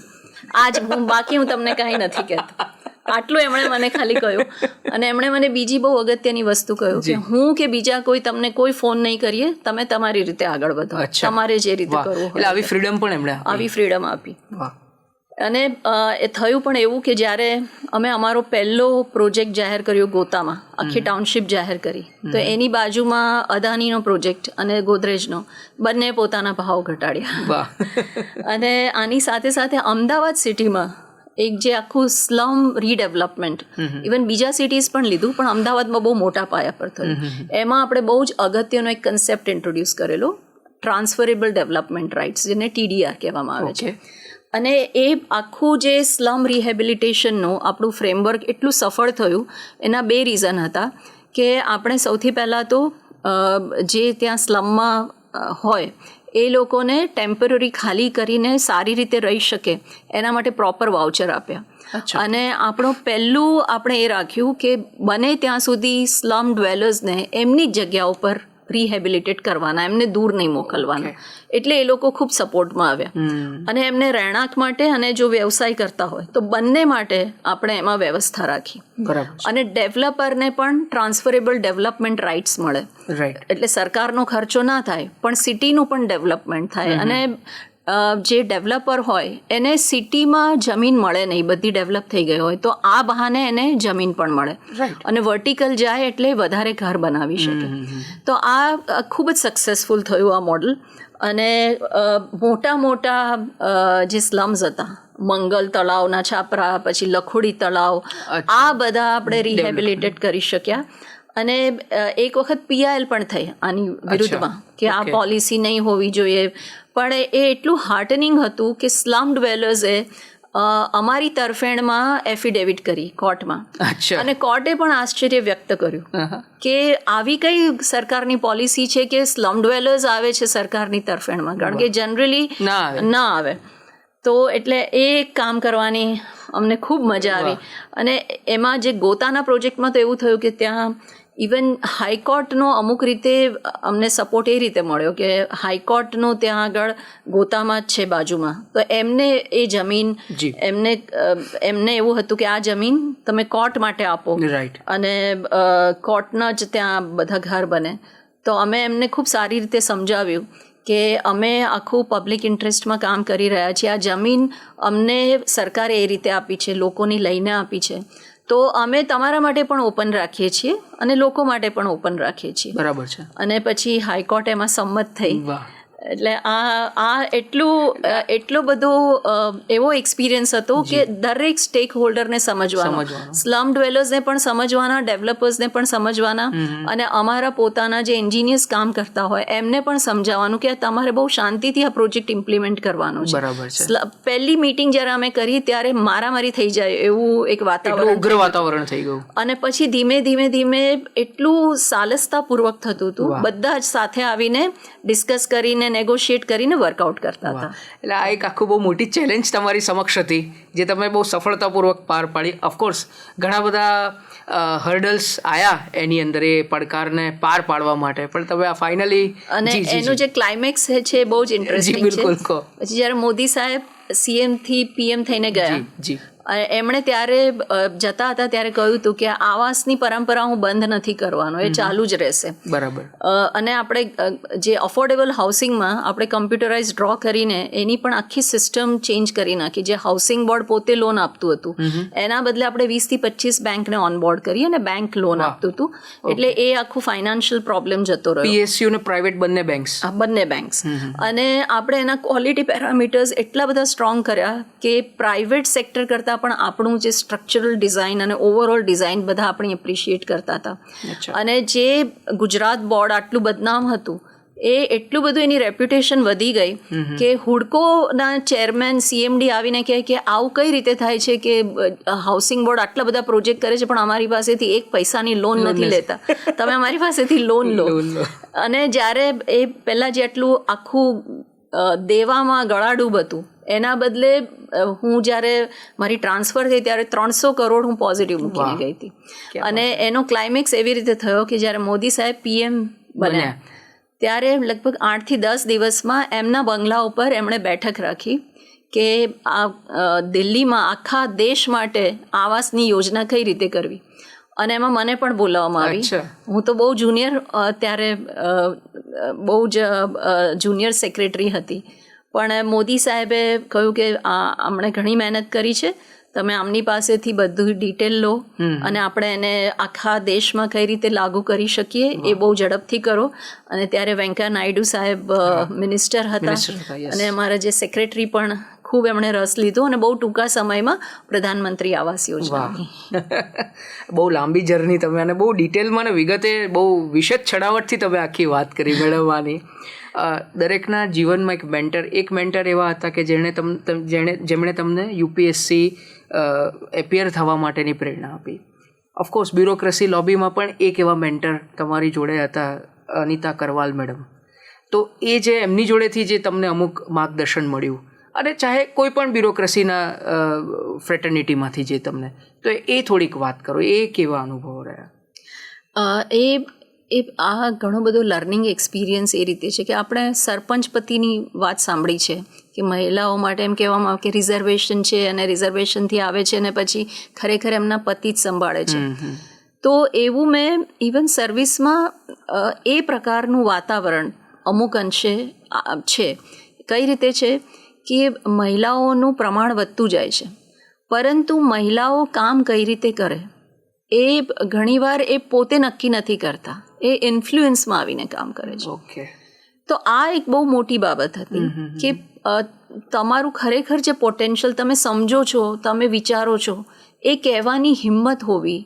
બાકી હું તમને કાંઈ નથી કહેતો. આટલું એમણે મને ખાલી કહ્યું. અને એમણે મને બીજી બહુ અગત્યની વસ્તુ કહ્યું કે હું કે બીજા કોઈ તમને કોઈ ફોન નહીં કરીએ, તમે તમારી રીતે આગળ વધો, તમારે જે રીતે કરવું હોય. આવી ફ્રીડમ પણ એમણે આવી ફ્રીડમ આપી. અને એ થયું પણ એવું કે જ્યારે અમે અમારો પહેલો પ્રોજેક્ટ જાહેર કર્યો ગોતામાં, આખી ટાઉનશીપ જાહેર કરી, તો એની બાજુમાં અદાનીનો પ્રોજેક્ટ અને ગોદરેજનો બંને પોતાના ભાવ ઘટાડ્યા. અને આની સાથે સાથે અમદાવાદ સિટીમાં એક જે આખું સ્લમ રીડેવલપમેન્ટ, ઇવન બીજા સિટીઝ પણ લીધું પણ અમદાવાદમાં બહુ મોટા પાયા પર થયું. એમાં આપણે બહુ જ અગત્યનો એક કન્સેપ્ટ ઇન્ટ્રોડ્યુસ કરેલો, ટ્રાન્સફરેબલ ડેવલપમેન્ટ રાઇટ્સ, જેને TDR કહેવામાં આવે છે. અને એ આખું જે સ્લમ રિહેબિલિટેશનનું આપણું ફ્રેમવર્ક એટલું સફળ થયું, એના બે રીઝન હતા કે આપણે સૌથી પહેલાં તો જે ત્યાં સ્લમમાં હોય એ લોકોને ટેમ્પરરી ખાલી કરીને સારી રીતે રહી શકે એના માટે પ્રોપર વાઉચર આપ્યા. અને આપણું પહેલું આપણે એ રાખ્યું કે બને ત્યાં સુધી સ્લમ ડ્વેલર્સને એમની જ જગ્યા ઉપર રિહેબિલિટેટ કરવાના, એમને દૂર નહીં મોકલવાના. એટલે એ લોકો ખૂબ સપોર્ટમાં આવ્યા. અને એમને રહેણાંક માટે અને જો વ્યવસાય કરતા હોય તો બંને માટે આપણે એમાં વ્યવસ્થા રાખી. અને ડેવલપરને પણ ટ્રાન્સફરેબલ ડેવલપમેન્ટ રાઇટ્સ મળે. એટલે સરકારનો ખર્ચો ના થાય પણ સિટીનું પણ ડેવલપમેન્ટ થાય. અને જે ડેવલપર હોય એને સિટીમાં જમીન મળે નહીં, બધી ડેવલપ થઈ ગઈ હોય, તો આ બહાને એને જમીન પણ મળે. અને વર્ટિકલ જાય એટલે વધારે ઘર બનાવી શકે. તો આ ખૂબ જ સક્સેસફુલ થયું આ મોડલ. અને મોટા મોટા જે સ્લમ્સ હતા, મંગલ તળાવના છાપરા, પછી લખોડી તળાવ, આ બધા આપણે રિહેબિલિટેટ કરી શક્યા. અને એક વખત PIL પણ થઈ આની વિરુદ્ધમાં કે આ પોલિસી નહીં હોવી જોઈએ. પણ એ એટલું હાર્ટનિંગ હતું કે સ્લમ ડ્વેલર્સે અમારી તરફેણમાં એફિડેવિટ કરી કોર્ટમાં. અને કોર્ટે પણ આશ્ચર્ય વ્યક્ત કર્યું કે આવી કઈ સરકારની પોલિસી છે કે સ્લમ ડ્વેલર્સ આવે છે સરકારની તરફેણમાં, કારણ કે જનરલી ના આવે. તો એટલે એ કામ કરવાની અમને ખૂબ મજા આવી. અને એમાં જે ગોતાના પ્રોજેક્ટમાં તો એવું થયું કે ત્યાં ઇવન હાઈકોર્ટનો અમુક રીતે અમને સપોર્ટ એ રીતે મળ્યો કે હાઈકોર્ટનો ત્યાં આગળ ગોતામાં જ છે બાજુમાં, તો એમને એ જમીન એમને એવું હતું કે આ જમીન તમે કોર્ટ માટે આપો અને કોર્ટના જ ત્યાં બધા ઘર બને. તો અમે એમને ખૂબ સારી રીતે સમજાવ્યું કે અમે આખું પબ્લિક ઇન્ટરેસ્ટમાં કામ કરી રહ્યા છીએ. આ જમીન અમને સરકારે એ રીતે આપી છે, લોકોની લઈને આપી છે, તો અમે તમારા માટે પણ ઓપન રાખીએ છીએ અને લોકો માટે પણ ઓપન રાખીએ છીએ. બરાબર છે. અને પછી હાઈકોર્ટ એમાં સંમત થઈ. એટલે આ એટલો બધો એવો એક્સપિરિયન્સ હતો કે દરેક સ્ટેક હોલ્ડરને સમજવાનો, સ્લમ ડ્વેલર્સને પણ સમજવાના, ડેવલપર્સને પણ સમજવાના, અને અમારા પોતાના જે એન્જિનિયર્સ કામ કરતા હોય એમને પણ સમજાવવાનું કે તમારે બહુ શાંતિથી આ પ્રોજેક્ટ ઇમ્પ્લિમેન્ટ કરવાનો છે. પહેલી મીટિંગ જ્યારે અમે કરી ત્યારે મારામારી થઈ જાય એવું એક વાતાવરણ થઈ ગયું. અને પછી ધીમે ધીમે એટલું સાલસતાપૂર્વક થતું હતું. બધા જ સાથે આવીને ડિસ્કસ કરીને, નેગોશિએટ કરીને વર્કઆઉટ કરતા હતા. એટલે આ એક આખું બહુ મોટી ચેલેન્જ તમારી સમક્ષ હતી જે તમે બહુ સફળતાપૂર્વક પાર પાડી. ઓફકોર્સ ઘણા બધા હર્ડલ્સ આયા એની અંદર એ પડકારને પાર પાડવા માટે, પણ તમે આ ફાઇનલી. અને એનો જે ક્લાઇમેક્સ છે બહુ જ ઇન્ટરેસ્ટિંગ છે. પછી જ્યારે મોદી સાહેબ CM થી PM થઈને ગયા, એમણે ત્યારે જતા હતા ત્યારે કહ્યું હતું કે આવાસની પરંપરા હું બંધ નથી કરવાનો, એ ચાલુ જ રહેશે. બરાબર. અને આપણે જે અફોર્ડેબલ હાઉસિંગમાં આપણે કમ્પ્યુટરાઇઝ ડ્રો કરીને એની પણ આખી સિસ્ટમ ચેન્જ કરી નાખી. જે હાઉસિંગ બોર્ડ પોતે લોન આપતું હતું એના બદલે આપણે 20 થી 25 બેંકને ઓનબોર્ડ કરી અને બેંક લોન આપતું હતું. એટલે એ આખું ફાઇનાન્શિયલ પ્રોબ્લેમ જતો રહ્યો. PSU ને પ્રાઇવેટ બંને બેંક્સ. અને આપણે એના ક્વોલિટી પેરામીટર્સ એટલા બધા સ્ટ્રોંગ કર્યા કે પ્રાઇવેટ સેક્ટર કરતાં પણ આપણું જે સ્ટ્રક્ચરલ ડિઝાઇન અને ઓવરઓલ ડિઝાઇન બધા આપણે એપ્રિશિએટ કરતા હતા. અને જે ગુજરાત બોર્ડ આટલું બદનામ હતું એ એટલું બધું એની રેપ્યુટેશન વધી ગઈ કે હુડકોના ચેરમેન CMD આવીને કહે કે આવું કઈ રીતે થાય છે કે હાઉસિંગ બોર્ડ આટલા બધા પ્રોજેક્ટ કરે છે પણ અમારી પાસેથી એક પૈસાની લોન નથી લેતા, તમે અમારી પાસેથી લોન લો. અને જ્યારે એ પહેલાં જેટલું આખું દેવામાં ગળાડૂબ હતું એના બદલે હું જ્યારે મારી ટ્રાન્સફર થઈ ત્યારે 300 કરોડ હું પોઝિટિવ મૂકીને ગઈ હતી. અને એનો ક્લાઇમેક્સ એવી રીતે થયો કે જ્યારે મોદી સાહેબ PM બન્યા ત્યારે લગભગ 8 થી 10 દિવસમાં એમના બંગલા ઉપર એમણે બેઠક રાખી કે આ દિલ્હીમાં આખા દેશ માટે આવાસની યોજના કઈ રીતે કરવી. અને એમાં મને પણ બોલાવવામાં આવી. હું તો બહુ જુનિયર ત્યારે બહુ જ જુનિયર સેક્રેટરી હતી, પણ મોદી સાહેબે કહ્યું કે આમણે ઘણી મહેનત કરી છે, તમે આમની પાસેથી બધું ડિટેલ લો અને આપણે એને આખા દેશમાં કઈ રીતે લાગુ કરી શકીએ એ બહુ ઝડપથી કરો. અને ત્યારે વેંકૈયા નાયડુ સાહેબ મિનિસ્ટર હતા અને અમારા જે સેક્રેટરી પણ ખૂબ એમણે રસ લીધો અને બહુ ટૂંકા સમયમાં પ્રધાનમંત્રી આવાસ યોજના. બહુ લાંબી જર્ની તમે અને બહુ ડિટેલમાં અને વિગતે બહુ વિશદ છડાવટથી તમે આખી વાત કરી મેળવવાની. દરેકના જીવનમાં એક મેન્ટર એવા હતા કે જેમણે તમને UPSC એપિયર થવા માટેની પ્રેરણા આપી. ઓફકોર્સ બ્યુરોક્રેસી લોબીમાં પણ એક એવા મેન્ટર તમારી જોડે હતા, અનિતા કરવાલ મેડમ. તો એ જે એમની જોડેથી જે તમને અમુક માર્ગદર્શન મળ્યું અને ચાહે કોઈ પણ બ્યુરોક્રેસીના ફ્રેટર્નિટીમાંથી જે તમને, તો એ થોડીક વાત કરો, એ કેવા અનુભવો રહ્યા? એ આ ઘણો બધો લર્નિંગ એક્સપિરિયન્સ એ રીતે છે કે આપણે સરપંચ પતિની વાત સાંભળી છે કે મહિલાઓ માટે એમ કહેવામાં આવે કે રિઝર્વેશન છે અને રિઝર્વેશનથી આવે છે અને પછી ખરેખર એમના પતિ જ સંભાળે છે. તો એવું મેં ઇવન સર્વિસમાં એ પ્રકારનું વાતાવરણ અમુક અંશે છે. કઈ રીતે છે કે મહિલાઓનું પ્રમાણ વધતું જાય છે, પરંતુ મહિલાઓ કામ કઈ રીતે કરે એ ઘણીવાર એ પોતે નક્કી નથી કરતા, એ ઇન્ફ્લુઅન્સમાં આવીને કામ કરે છે. તો આ એક બહુ મોટી બાબત હતી કે તમારું ખરેખર જે પોટેન્શિયલ તમે સમજો છો, તમે વિચારો છો, એ કહેવાની હિંમત હોવી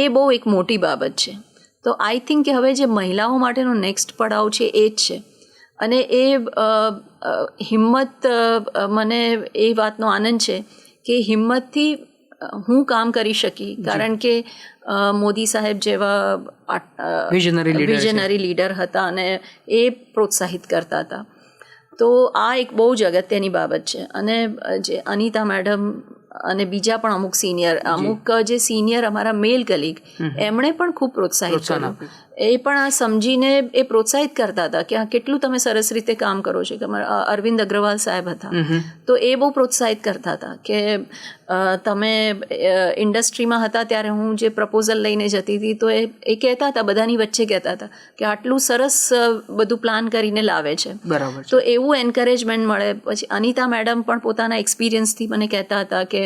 એ બહુ એક મોટી બાબત છે. તો આઈ થિંક કે હવે જે મહિલાઓ માટેનો નેક્સ્ટ પડાવ છે એ જ છે. અને એ હિંમત, મને એ વાતનો આનંદ છે કે હિંમતથી હું કામ કરી શકી, કારણ કે મોદી સાહેબ જેવા વિઝનરી લીડર હતા અને એ પ્રોત્સાહિત કરતા હતા. તો આ એક બહુ જ અગત્યની બાબત છે. અને જે અનિતા મેડમ અને બીજા પણ અમુક જે સિનિયર અમારા મેલ કલીગ એમણે પણ ખૂબ પ્રોત્સાહિત કર્યું. એ પણ આ સમજીને એ પ્રોત્સાહિત કરતા હતા કે કેટલું તમે સરસ રીતે કામ કરો છો. કે અરવિંદ અગ્રવાલ સાહેબ હતા, તો એ બહુ પ્રોત્સાહિત કરતા હતા કે તમે ઇન્ડસ્ટ્રીમાં હતા ત્યારે હું જે પ્રપોઝલ લઈને જતી હતી તો એ કહેતા હતા, બધાની વચ્ચે કહેતા હતા કે આટલું સરસ બધું પ્લાન કરીને લાવે છે. તો એવું એન્કરેજમેન્ટ મળે. પછી અનિતા મેડમ પણ પોતાના એક્સપિરિયન્સથી મને કહેતા હતા કે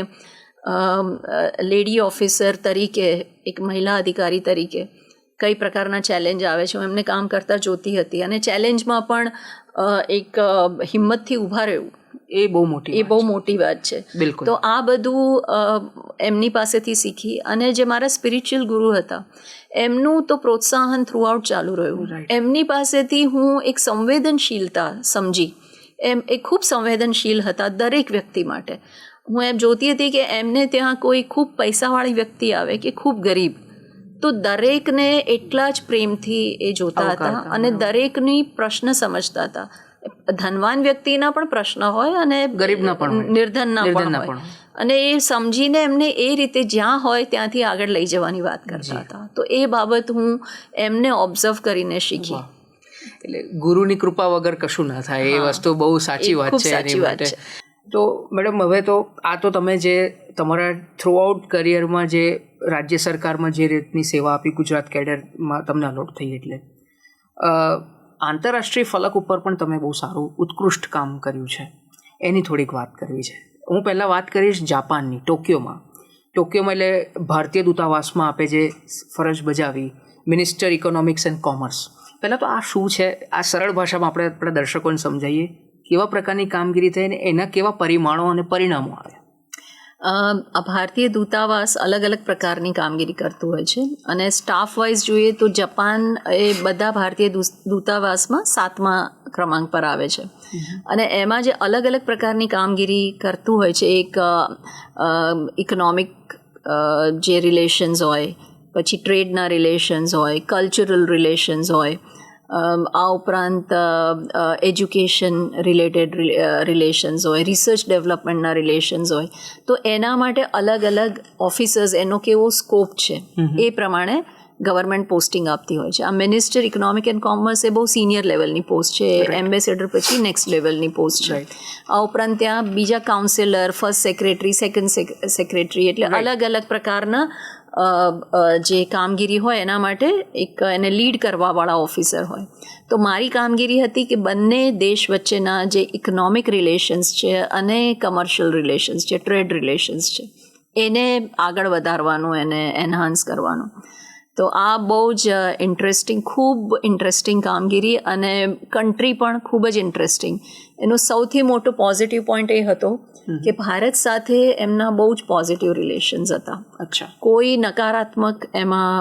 લેડી ઓફિસર તરીકે, એક મહિલા અધિકારી તરીકે કઈ પ્રકારના ચેલેન્જ આવે છે, હું એમને કામ કરતા જોતી હતી. અને ચેલેન્જમાં પણ એક હિંમતથી ઊભા રહેવું એ બહુ મોટી વાત છે. તો આ બધું એમની પાસેથી શીખી. અને જે મારા સ્પિરિચ્યુઅલ ગુરુ હતા એમનું તો પ્રોત્સાહન થ્રુઆઉટ ચાલુ રહ્યું. એમની પાસેથી હું એક સંવેદનશીલતા સમજી. એ ખૂબ સંવેદનશીલ હતા દરેક વ્યક્તિ માટે. હું એમ જોતી હતી કે એમને ત્યાં કોઈ ખૂબ પૈસાવાળી વ્યક્તિ આવે કે ખૂબ ગરીબ, તો દરેકને એટલા જ પ્રેમથી એ જોતા હતા અને દરેકની પ્રશ્ન સમજતા હતા. ધનવાન વ્યક્તિના પણ પ્રશ્ન હોય અને ગરીબના પણ, નિર્ધનના પણ હોય. અને એ સમજીને એમને એ રીતે જ્યાં હોય ત્યાંથી આગળ લઈ જવાની વાત કરતા હતા. તો એ બાબત હું એમને ઓબ્ઝર્વ કરીને શીખી. એટલે ગુરુની કૃપા વગર કશું ના થાય, એ વસ્તુ બહુ સાચી વાત છે એની માટે. તો મેડમ, હવે તો આ તો તમે જે તમારા થ્રુઆઉટ કરિયરમાં જે રાજ્ય સરકારમાં જે રીતની સેવા આપી, ગુજરાત કેડરમાં તમને અલોટ થઈ, એટલે આંતરરાષ્ટ્રીય ફલક ઉપર પણ તમે બહુ સારું ઉત્કૃષ્ટ કામ કર્યું છે, એની થોડીક વાત કરવી છે. હું પહેલાં વાત કરીશ જાપાનની, ટોક્યોમાં એટલે ભારતીય દૂતાવાસમાં આપે જે ફરજ બજાવી, મિનિસ્ટર ઇકોનોમિક્સ એન્ડ કોમર્સ. પહેલાં તો આ શું છે, આ સરળ ભાષામાં આપણે આપણા દર્શકોને સમજાવીએ કેવા પ્રકારની કામગીરી થઈ અને એના કેવા પરિમાણો અને પરિણામો આવ્યા. ભારતીય દૂતાવાસ અલગ અલગ પ્રકારની કામગીરી કરતું હોય છે અને સ્ટાફ વાઇઝ જોઈએ તો જાપાન એ બધા ભારતીય દૂતાવાસમાં 7મા ક્રમાંક પર આવે છે અને એમાં જે અલગ અલગ પ્રકારની કામગીરી કરતું હોય છે, એક ઇકોનોમિક જે રિલેશન્સ હોય, પછી ટ્રેડના રિલેશન્સ હોય, કલ્ચરલ રિલેશન્સ હોય, આ ઉપરાંત એજ્યુકેશન રિલેટેડ રિલેશન્સ હોય, રિસર્ચ ડેવલપમેન્ટના રિલેશન્સ હોય. તો એના માટે અલગ અલગ ઓફિસર્સ, એનો કેવો સ્કોપ છે એ પ્રમાણે ગવર્મેન્ટ પોસ્ટિંગ આપતી હોય છે. આ મિનિસ્ટર ઇકોનોમિક એન્ડ કોમર્સ એ બહુ સિનિયર લેવલની પોસ્ટ છે, એમ્બેસેડર પછી નેક્સ્ટ લેવલની પોસ્ટ છે. આ ઉપરાંત ત્યાં બીજા counsellor, first secretary, second secretary, એટલે અલગ અલગ પ્રકારના જે કામગીરી હોય એના માટે એક એને લીડ કરવાવાળા ઓફિસર હોય. તો મારી કામગીરી હતી કે બંને દેશ વચ્ચેના જે ઇકોનોમિક રિલેશન્સ છે અને કમર્શિયલ રિલેશન્સ છે, ટ્રેડ રિલેશન્સ છે, એને આગળ વધારવાનું, એને એન્હાન્સ કરવાનું. તો આ બહુ જ ખૂબ ઇન્ટરેસ્ટિંગ કામગીરી અને કન્ટ્રી પણ ખૂબ જ ઇન્ટરેસ્ટિંગ. એનો સૌથી મોટો પોઝિટિવ પોઈન્ટ એ હતો કે ભારત સાથે એમના બહુ જ પોઝિટિવ રિલેશન્સ હતા. અચ્છા. કોઈ નકારાત્મક એમાં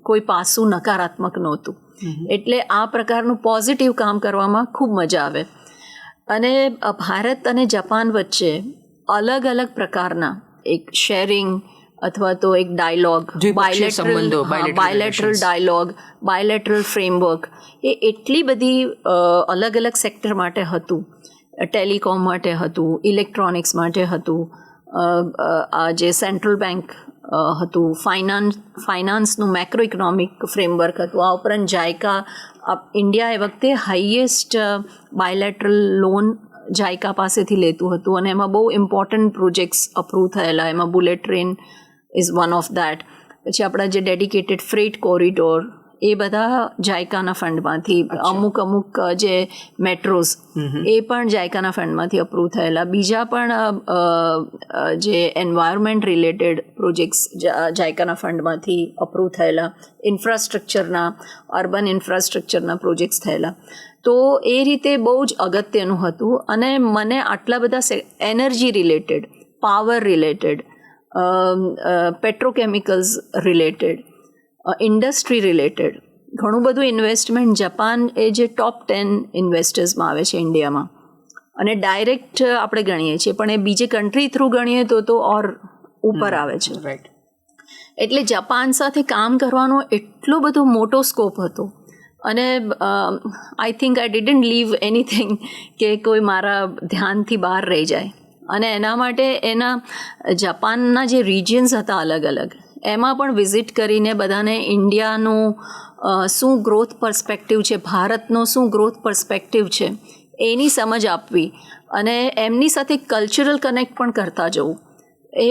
કોઈ પાસું નકારાત્મક નહોતું. એટલે આ પ્રકારનું પોઝિટિવ કામ કરવામાં ખૂબ મજા આવે. અને ભારત અને જાપાન વચ્ચે અલગ અલગ પ્રકારના એક શેરિંગ અથવા તો એક dialogue, bilateral dialogue, bilateral framework, એ એટલી બધી અલગ અલગ સેક્ટર માટે હતું. ટેલિકોમ માટે હતું, ઇલેક્ટ્રોનિક્સ માટે હતું, આ જે સેન્ટ્રલ બેંક હતું, ફાઇનાન્સનું મેક્રો ઇકોનોમિક ફ્રેમવર્ક હતું. આ ઉપરાંત જાયકા, ઇન્ડિયા એ વખતે હાઈએસ્ટ બાયલેટરલ લોન જાયકા પાસેથી લેતું હતું અને એમાં બહુ ઇમ્પોર્ટન્ટ પ્રોજેક્ટ્સ અપ્રૂવ થયેલા. એમાં bullet train is one of that. પછી આપણા જે ડેડિકેટેડ ફ્રેટ કોરિડોર, એ બધા જાયકાના ફંડમાંથી, અમુક જે મેટ્રોઝ એ પણ જાયકાના ફંડમાંથી અપ્રૂવ થયેલા. બીજા પણ જે એન્વાયરમેન્ટ રિલેટેડ પ્રોજેક્ટ્સ જાયકાના ફંડમાંથી અપ્રૂવ થયેલા. ઇન્ફ્રાસ્ટ્રક્ચરના, અર્બન ઇન્ફ્રાસ્ટ્રક્ચરના પ્રોજેક્ટ્સ થયેલા. તો એ રીતે બહુ જ અગત્યનું હતું. અને મને આટલા બધા energy related, power related, petrochemicals related, industry related ઘણું બધું ઇન્વેસ્ટમેન્ટ, જાપાન એ જે ટોપ 10 ઇન્વેસ્ટર્સમાં આવે છે ઇન્ડિયામાં. અને ડાયરેક્ટ આપણે ગણીએ છીએ, પણ એ બીજી કન્ટ્રી થ્રુ ગણીએ તો ઓર ઉપર આવે છે. રાઈટ. એટલે જાપાન સાથે કામ કરવાનો એટલો બધો મોટો સ્કોપ હતો. અને I think I didn't leave anything કે કોઈ મારા ધ્યાનથી બહાર રહી જાય. અને એના માટે એના જાપાનના જે રિજિયન્સ હતા અલગ અલગ, એમાં પણ વિઝિટ કરીને બધાને ઇન્ડિયાનું શું ગ્રોથ પર્સ્પેક્ટિવ છે, ભારતનો શું ગ્રોથ પર્સ્પેક્ટિવ છે, એની સમજ આપવી અને એમની સાથે કલ્ચરલ કનેક્ટ પણ કરતા જવું. એ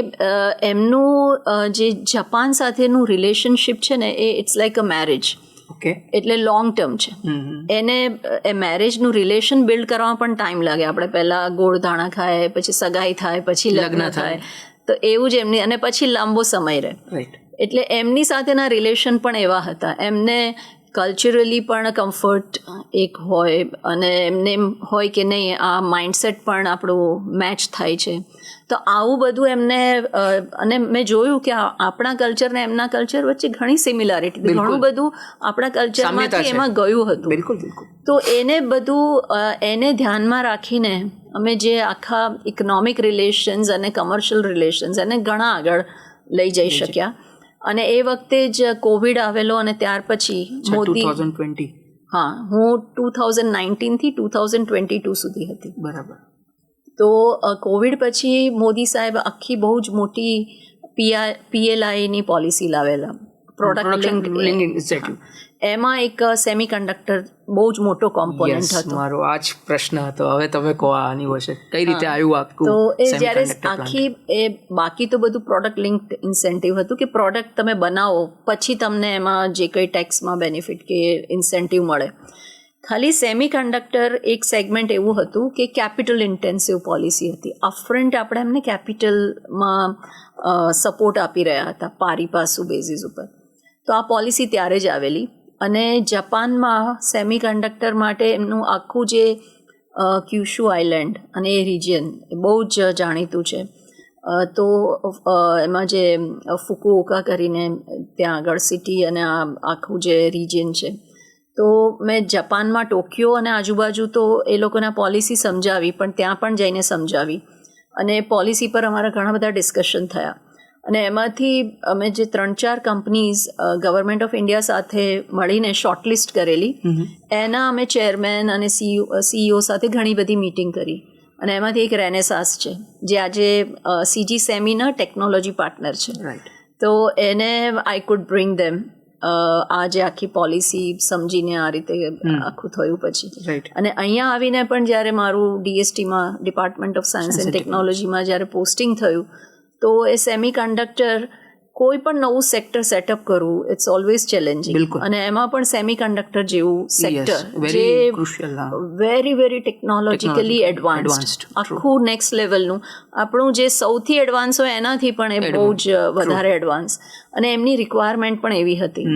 એમનું જે જાપાન સાથેનું રિલેશનશિપ છે ને, એ it's like a marriage. Okay. એટલે લોંગ ટર્મ છે. એને એ મેરેજનું રિલેશન બિલ્ડ કરવામાં પણ ટાઈમ લાગે. આપણે પહેલાં ગોળ ધાણા ખાય, પછી સગાઈ થાય, પછી લગ્ન થાય. તો એવું જ એમની, અને પછી લાંબો સમય રહે. રાઈટ. એટલે એમની સાથેના રિલેશન પણ એવા હતા. એમને કલ્ચરલી પણ કમ્ફર્ટ એક હોય અને એમને એમ હોય કે નહીં, આ માઇન્ડસેટ પણ આપણું મેચ થાય છે. તો આવું બધું એમને, અને મેં જોયું કે આપણા કલ્ચર ને એમના કલ્ચર વચ્ચે ઘણી સિમિલારિટી, ઘણું બધું આપણા કલ્ચરમાંથી એમાં ગયું હતું. બિલકુલ બિલકુલ. તો એને બધું એને ધ્યાનમાં રાખીને અમે જે આખા ઇકોનોમિક રિલેશન્સ અને કમર્શિયલ રિલેશન્સ એને ઘણા આગળ લઈ જઈ શક્યા. અને એ વખતે જ કોવિડ આવેલો અને ત્યાર પછી મોદી, 2020. હા, હું 2019 થી 2022 સુધી હતી. બરાબર. તો કોવિડ પછી મોદી સાહેબ આખી બહુ જ મોટી PLIની પોલિસી લાવેલા, પ્રોડક્ટ લિંક ઇન્સેન્ટિવ. એમાં એક સેમી કન્ડક્ટર બહુ જ મોટો કોમ્પોનન્ટ હતો. મારો આ જ પ્રશ્ન હતો. હવે તમે કહો આની વિશે કઈ રીતે આવ્યું આખું? તો એ જ્યારે આખી એ બાકી તો બધું પ્રોડક્ટ લિંક ઇન્સેન્ટિવ હતું કે પ્રોડક્ટ તમે બનાવો પછી તમને એમાં જે કંઈ ટેક્સમાં બેનિફિટ કે ઇન્સેન્ટિવ મળે. ખાલી સેમી કન્ડક્ટર એક સેગમેન્ટ એવું હતું કે કેપિટલ ઇન્ટેન્સિવ પોલિસી હતી. અપફ્રન્ટ આપણે એમને કેપિટલમાં સપોર્ટ આપી રહ્યા હતા પારી પાસુ બેઝિસ ઉપર. તો આ પોલિસી ત્યારે જ આવેલી. અને જાપાનમાં સેમી કન્ડક્ટર માટે એમનું આખું જે ક્યુશુ આઇલેન્ડ અને એ રિજિયન બહુ જ જાણીતું છે. તો એમાં જે ફુકુઓકા કરીને ત્યાં આગળ સિટી અને આ આખું જે રિજિયન છે, તો મેં જાપાનમાં ટોક્યો અને આજુબાજુ તો એ લોકોના પોલિસી સમજાવી, પણ ત્યાં પણ જઈને સમજાવી અને પોલિસી પર અમારા ઘણા બધા ડિસ્કશન થયા. અને એમાંથી અમે જે 3-4 કંપનીઝ ગવર્મેન્ટ ઓફ ઇન્ડિયા સાથે મળીને શોર્ટલિસ્ટ કરેલી, એના અમે ચેરમેન અને સીઈઓ સાથે ઘણી બધી મીટિંગ કરી. અને એમાંથી એક રેનેસાસ છે જે આજે CG સેમીના ટેકનોલોજી પાર્ટનર છે. તો એને આઈ કુડ બ્રિંગ ધેમ આ જે આખી પોલિસી સમજીને આ રીતે આખું થયું પછી. અને અહીંયા આવીને પણ જ્યારે મારું DSTમાં ડિપાર્ટમેન્ટ ઓફ સાયન્સ એન્ડ ટેકનોલોજીમાં જ્યારે પોસ્ટિંગ થયું, તો એ સેમી કન્ડક્ટર કોઈ પણ નવું સેક્ટર સેટઅપ કરવું ઇટ્સ ઓલવેઝ ચેલેન્જિંગ. અને એમાં પણ સેમી કન્ડક્ટર જેવું સેક્ટર જે વેરી વેરી ટેકનોલોજીકલી એડવાન્સ્ડ, આખું નેક્સ્ટ લેવલનું, આપણું જે સૌથી એડવાન્સ હોય એનાથી પણ એ બહુ જ વધારે એડવાન્સ. અને એમની રિક્વાયરમેન્ટ પણ એવી હતી,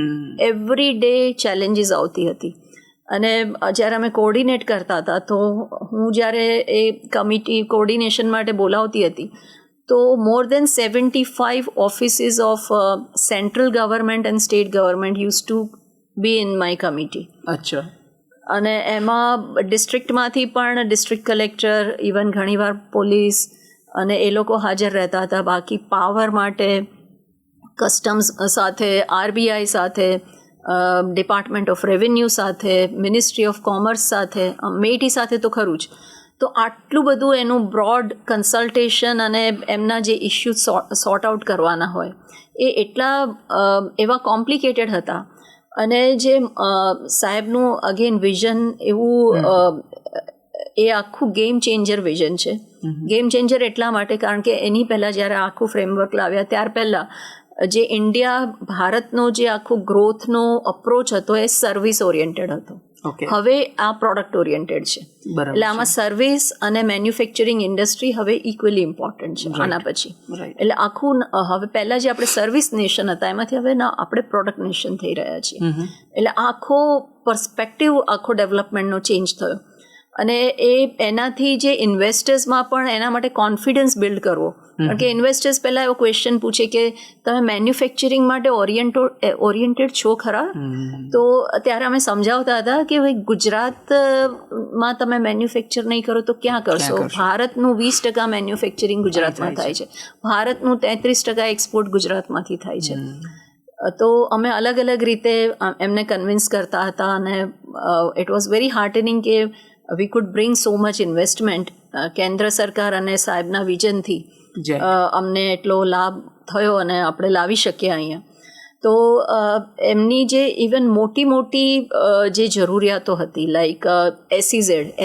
એવરી ડે ચેલેન્જીસ આવતી હતી. અને જ્યારે અમે કોર્ડિનેટ કરતા હતા, તો હું જ્યારે એ કમિટી કોર્ડિનેશન માટે બોલાવતી હતી, તો મોર દેન 75 offices of central government and state government use to B in my committee. અચ્છા. અને એમાં ડિસ્ટ્રિક્ટમાંથી પણ ડિસ્ટ્રિક્ટ કલેક્ટર, ઇવન ઘણીવાર પોલીસ અને એ લોકો હાજર રહેતા હતા. બાકી પાવર માટે કસ્ટમ્સ સાથે, RBI સાથે, ડિપાર્ટમેન્ટ ઓફ રેવન્યુ સાથે, મિનિસ્ટ્રી ઓફ કોમર્સ સાથે, મેટી સાથે તો ખરું જ. તો આટલું બધું એનું બ્રોડ કન્સલ્ટેશન અને એમના જે ઇસ્યુ સોર્ટ આઉટ કરવાના હોય એ એટલા એવા કોમ્પ્લિકેટેડ હતા. અને જે સાહેબનું અગેન વિઝન એવું, એ આખું ગેમ ચેન્જર વિઝન છે. ગેમ ચેન્જર એટલા માટે કારણ કે એની પહેલાં જ્યારે આખું ફ્રેમવર્ક લાવ્યા ત્યાર પહેલાં જે ઇન્ડિયા ભારતનો જે આખું ગ્રોથનો અપ્રોચ હતો એ સર્વિસ ઓરિએન્ટેડ હતો. હવે આ પ્રોડક્ટ ઓરિએન્ટેડ છે. એટલે આમાં સર્વિસ અને મેન્યુફેક્ચરિંગ ઇન્ડસ્ટ્રી હવે ઇક્વલી ઇમ્પોર્ટન્ટ છે આના પછી. એટલે આખું હવે પહેલાં જે આપણે સર્વિસ નેશન હતા એમાંથી હવે આપણે પ્રોડક્ટ નેશન થઈ રહ્યા છીએ. એટલે આખો પર્સ્પેક્ટિવ આખો ડેવલપમેન્ટનો ચેન્જ થયો. અને એનાથી જે ઇન્વેસ્ટર્સમાં પણ એના માટે કોન્ફિડન્સ બિલ્ડ કરવો. કારણ કે ઇન્વેસ્ટર્સ પહેલાં એવો ક્વેશ્ચન પૂછે કે તમે મેન્યુફેક્ચરિંગ માટે ઓરિએન્ટેડ છો ખરા? તો ત્યારે અમે સમજાવતા હતા કે ભાઈ ગુજરાતમાં તમે મેન્યુફેક્ચર નહીં કરો તો ક્યાં કરશો? ભારતનું 20% મેન્યુફેક્ચરિંગ ગુજરાતમાં થાય છે, ભારતનું 33% એક્સપોર્ટ ગુજરાતમાંથી થાય છે. તો અમે અલગ અલગ રીતે એમને કન્વિન્સ કરતા હતા. અને ઇટ વોઝ વેરી હાર્ટનિંગ કે વી food bring so much investment. કેન્દ્ર સરકાર અને સાહેબના વિઝનથી અમને એટલો લાભ થયો અને આપણે લાવી શકીએ અહીંયા. તો એમની જે ઇવન મોટી જે જરૂરિયાતો હતી, લાઈક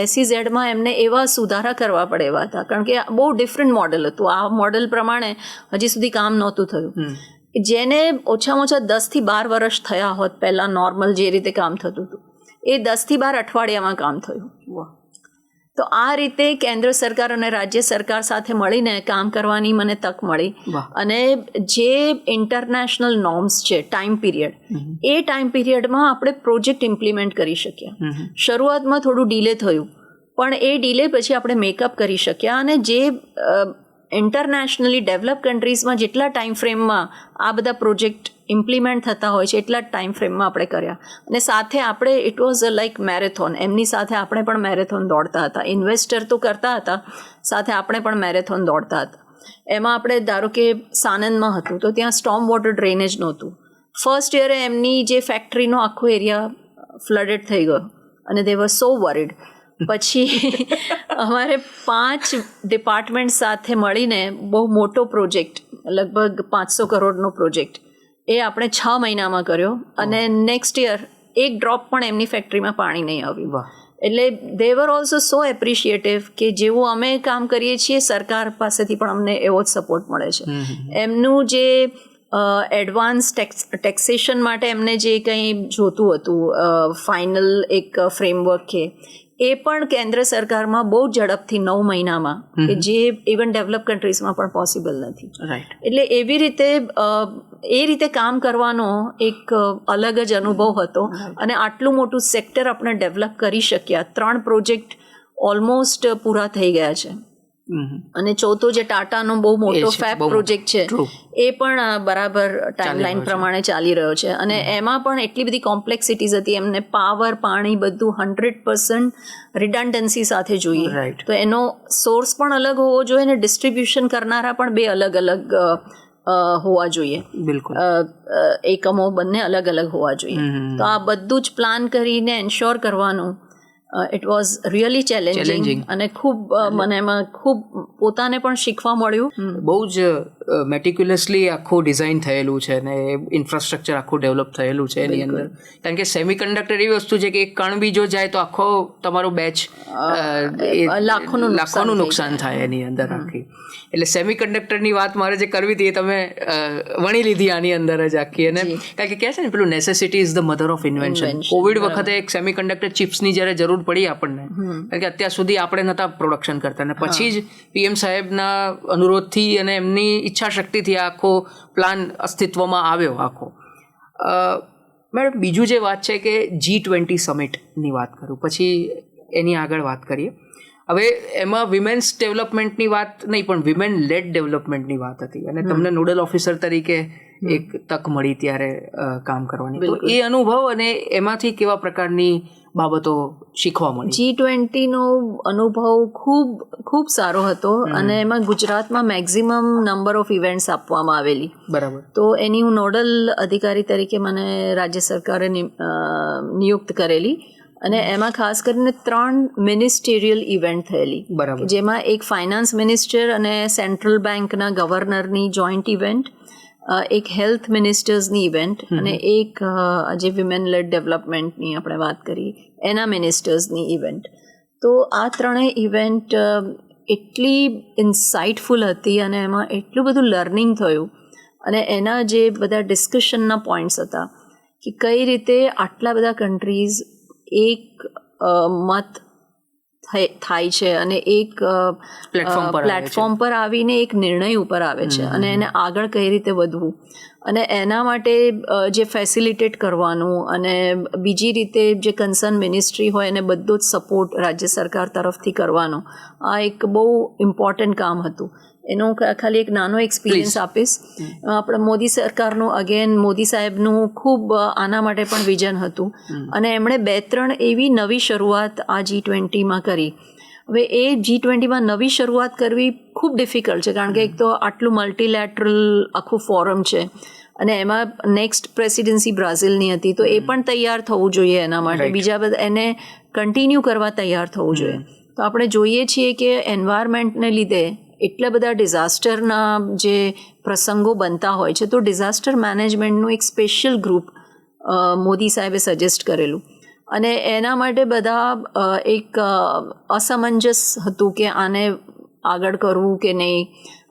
SEZમાં એમને એવા સુધારા કરવા પડે એવા હતા. કારણ કે બહુ ડિફરન્ટ મોડલ હતું. આ મોડલ પ્રમાણે હજી સુધી કામ નહોતું થયું. જેને ઓછામાં ઓછા 10 થી 12 વર્ષ થયા હોત પહેલાં નોર્મલ જે રીતે કામ થતું હતું, એ 10 થી 12 અઠવાડિયામાં કામ થયું. તો આ રીતે કેન્દ્ર સરકાર અને રાજ્ય સરકાર સાથે મળીને કામ કરવાની મને તક મળી. અને જે ઇન્ટરનેશનલ નોર્મ્સ છે ટાઈમ પીરિયડ, એ ટાઈમ પીરિયડમાં આપણે પ્રોજેક્ટ ઇમ્પ્લિમેન્ટ કરી શક્યા. શરૂઆતમાં થોડું ડીલે થયું, પણ એ ડીલે પછી આપણે મેકઅપ કરી શક્યા. અને જે ઇન્ટરનેશનલી ડેવલપ કન્ટ્રીઝમાં જેટલા ટાઈમ ફ્રેમમાં આ બધા પ્રોજેક્ટ ઇમ્પ્લિમેન્ટ થતા હોય છે એટલા જ ટાઈમ ફ્રેમમાં આપણે કર્યા. અને સાથે આપણે ઇટ વોઝ લાઈક મેરેથોન. એમની સાથે આપણે પણ મેરેથોન દોડતા હતા. ઇન્વેસ્ટર તો કરતા હતા, સાથે આપણે પણ મેરેથોન દોડતા હતા. એમાં આપણે ધારો કે સાનંદમાં હતું તો ત્યાં સ્ટોર્મ વોટર ડ્રેનેજ નહોતું. ફર્સ્ટ યરે એમની જે ફેક્ટરીનો આખો એરિયા ફ્લડેડ થઈ ગયો અને દે વર સો વરીડ. પછી અમારે 5 ડિપાર્ટમેન્ટ સાથે મળીને બહુ મોટો પ્રોજેક્ટ, લગભગ 500 કરોડનો પ્રોજેક્ટ, એ આપણે 6 મહિનામાં કર્યો. અને નેક્સ્ટ યર એક ડ્રોપ પણ એમની ફેક્ટરીમાં પાણી નહીં આવ્યું. એટલે દે વર ઓલ્સો સો એપ્રિશિએટિવ કે જેવું અમે કામ કરીએ છીએ સરકાર પાસેથી પણ અમને એવો જ સપોર્ટ મળે છે. એમનું જે એડવાન્સ ટેક્સેશન માટે એમને જે કંઈ જોતું હતું ફાઇનલ એક ફ્રેમવર્ક કે એ પણ કેન્દ્ર સરકારમાં બહુ ઝડપથી 9 મહિનામાં, કે જે ઇવન ડેવલપ કન્ટ્રીઝમાં પણ પોસિબલ નથી. એટલે એવી રીતે એ રીતે કામ કરવાનો એક અલગ જ અનુભવ હતો. અને આટલું મોટું સેક્ટર આપણે ડેવલપ કરી શક્યા. 3 પ્રોજેક્ટ ઓલમોસ્ટ પૂરા થઈ ગયા છે. અને ચોથો જે ટાટાનો બહુ મોટો ફેબ પ્રોજેક્ટ છે એ પણ બરાબર ટાઈમલાઈન પ્રમાણે ચાલી રહ્યો છે. અને એમાં પણ એટલી બધી કોમ્પ્લેક્સિટીઝ હતી, એમને પાવર, પાણી બધું 100% રિડન્ડન્સી સાથે જોઈએ. તો એનો સોર્સ પણ અલગ હોવો જોઈએ અને ડિસ્ટ્રીબ્યુશન કરનારા પણ બે અલગ અલગ હોવા જોઈએ. બિલકુલ. એકમો બંને અલગ અલગ હોવા જોઈએ. તો આ બધું જ પ્લાન કરીને એન્શ્યોર કરવાનું ઇટ વોઝ રિયલી ચેલેન્જિંગ અને ખૂબ મને એમાં ખૂબ પોતાને પણ શીખવા મળ્યું. બહુ જ મેટિક્યુલસલી આખું ડિઝાઇન થયેલું છે ને ઇન્ફ્રાસ્ટ્રક્ચર આખું ડેવલપ થયેલું છે એની અંદર. કારણ કે સેમિકન્ડક્ટર એવી વસ્તુ છે કે એક કણ બી જો જાય તો આખો તમારો બેચ લાખોનું નુકસાન થાય એની અંદર આખી. એટલે સેમિકન્ડક્ટરની વાત મારે જે કરવી હતી એ તમે વણી લીધી આની અંદર જ આખી. અને કારણ કે કહે છે ને પેલું necessity is the mother of invention. Covid વખતે એક સેમિકન્ડક્ટર ચિપ્સની જ્યારે જરૂર પડી આપણને, કારણ કે અત્યાર સુધી આપણે નહોતા પ્રોડક્શન કરતા, અને પછી જ PM સાહેબના અનુરોધથી અને એમની ઈચ્છા શક્તિથી આખો પ્લાન અસ્તિત્વમાં આવ્યો આખો. મેડમ, બીજું જે વાત છે કે G20 સમિટની વાત કરું, પછી એની આગળ વાત કરીએ. હવે એમાં વિમેન્સ ડેવલપમેન્ટની વાત નહીં પણ વિમેન લેડ ડેવલપમેન્ટની વાત હતી, અને તમને નોડલ ઓફિસર તરીકે એક તક મળી ત્યારે કામ કરવાની. તો એ અનુભવ અને એમાંથી કેવા પ્રકારની બાબતો શીખવા મળી? G20નો અનુભવ ખૂબ સારો હતો. અને એમાં ગુજરાતમાં મેક્ઝિમમ નંબર ઓફ ઇવેન્ટ્સ આપવામાં આવેલી. બરાબર. તો એની હું નોડલ અધિકારી તરીકે મને રાજ્ય સરકારે નિયુક્ત કરેલી. અને એમાં ખાસ કરીને 3 મિનિસ્ટેરિયલ ઇવેન્ટ થયેલી. બરાબર. જેમાં એક ફાઇનાન્સ મિનિસ્ટર અને સેન્ટ્રલ બેંકના ગવર્નરની જોઈન્ટ ઇવેન્ટ, એક હેલ્થ મિનિસ્ટર્સની ઇવેન્ટ, અને એક જે વિમેન લેડ ડેવલપમેન્ટની આપણે વાત કરી એના મિનિસ્ટર્સની ઇવેન્ટ. તો આ ત્રણેય ઇવેન્ટ એટલી ઇન્સાઇટફુલ હતી અને એમાં એટલું બધું લર્નિંગ થયું. અને એના જે બધા ડિસ્કશનના પોઈન્ટ્સ હતા કે કઈ રીતે આટલા બધા કન્ટ્રીઝ એક મત થાય છે અને એક પ્લેટફોર્મ પર આવીને એક નિર્ણય ઉપર આવે છે અને એને આગળ કઈ રીતે વધવું, અને એના માટે જે ફેસિલિટેટ કરવાનું અને બીજી રીતે જે કન્સર્ન મિનિસ્ટ્રી હોય એને બધો જ સપોર્ટ રાજ્ય સરકાર તરફથી કરવાનો, આ એક બહુ ઇમ્પોર્ટન્ટ કામ હતું. એનો ખાલી એક નાનો એક્સપિરિયન્સ આપીશ. આપણે મોદી સરકારનું અગેન મોદી સાહેબનું ખૂબ આના માટે પણ વિઝન હતું અને એમણે 2-3 એવી નવી શરૂઆત આ G20માં કરી. હવે એ G20માં નવી શરૂઆત કરવી ખૂબ ડિફિકલ્ટ છે, કારણ કે એક તો આટલું મલ્ટીલેટરલ આખું ફોરમ છે અને એમાં નેક્સ્ટ પ્રેસિડેન્સી બ્રાઝિલની હતી, તો એ પણ તૈયાર થવું જોઈએ એના માટે, બીજા બધા એને કન્ટિન્યુ કરવા તૈયાર થવું જોઈએ. તો આપણે જોઈએ છીએ કે એન્વાયરમેન્ટને લીધે એટલા બધા ડિઝાસ્ટરના જે પ્રસંગો બનતા હોય છે, તો ડિઝાસ્ટર મેનેજમેન્ટનું એક સ્પેશિયલ ગ્રુપ મોદી સાહેબે સજેસ્ટ કરેલું. અને એના માટે બધા એક અસમંજસ હતું કે આને આગળ કરવું કે નહીં,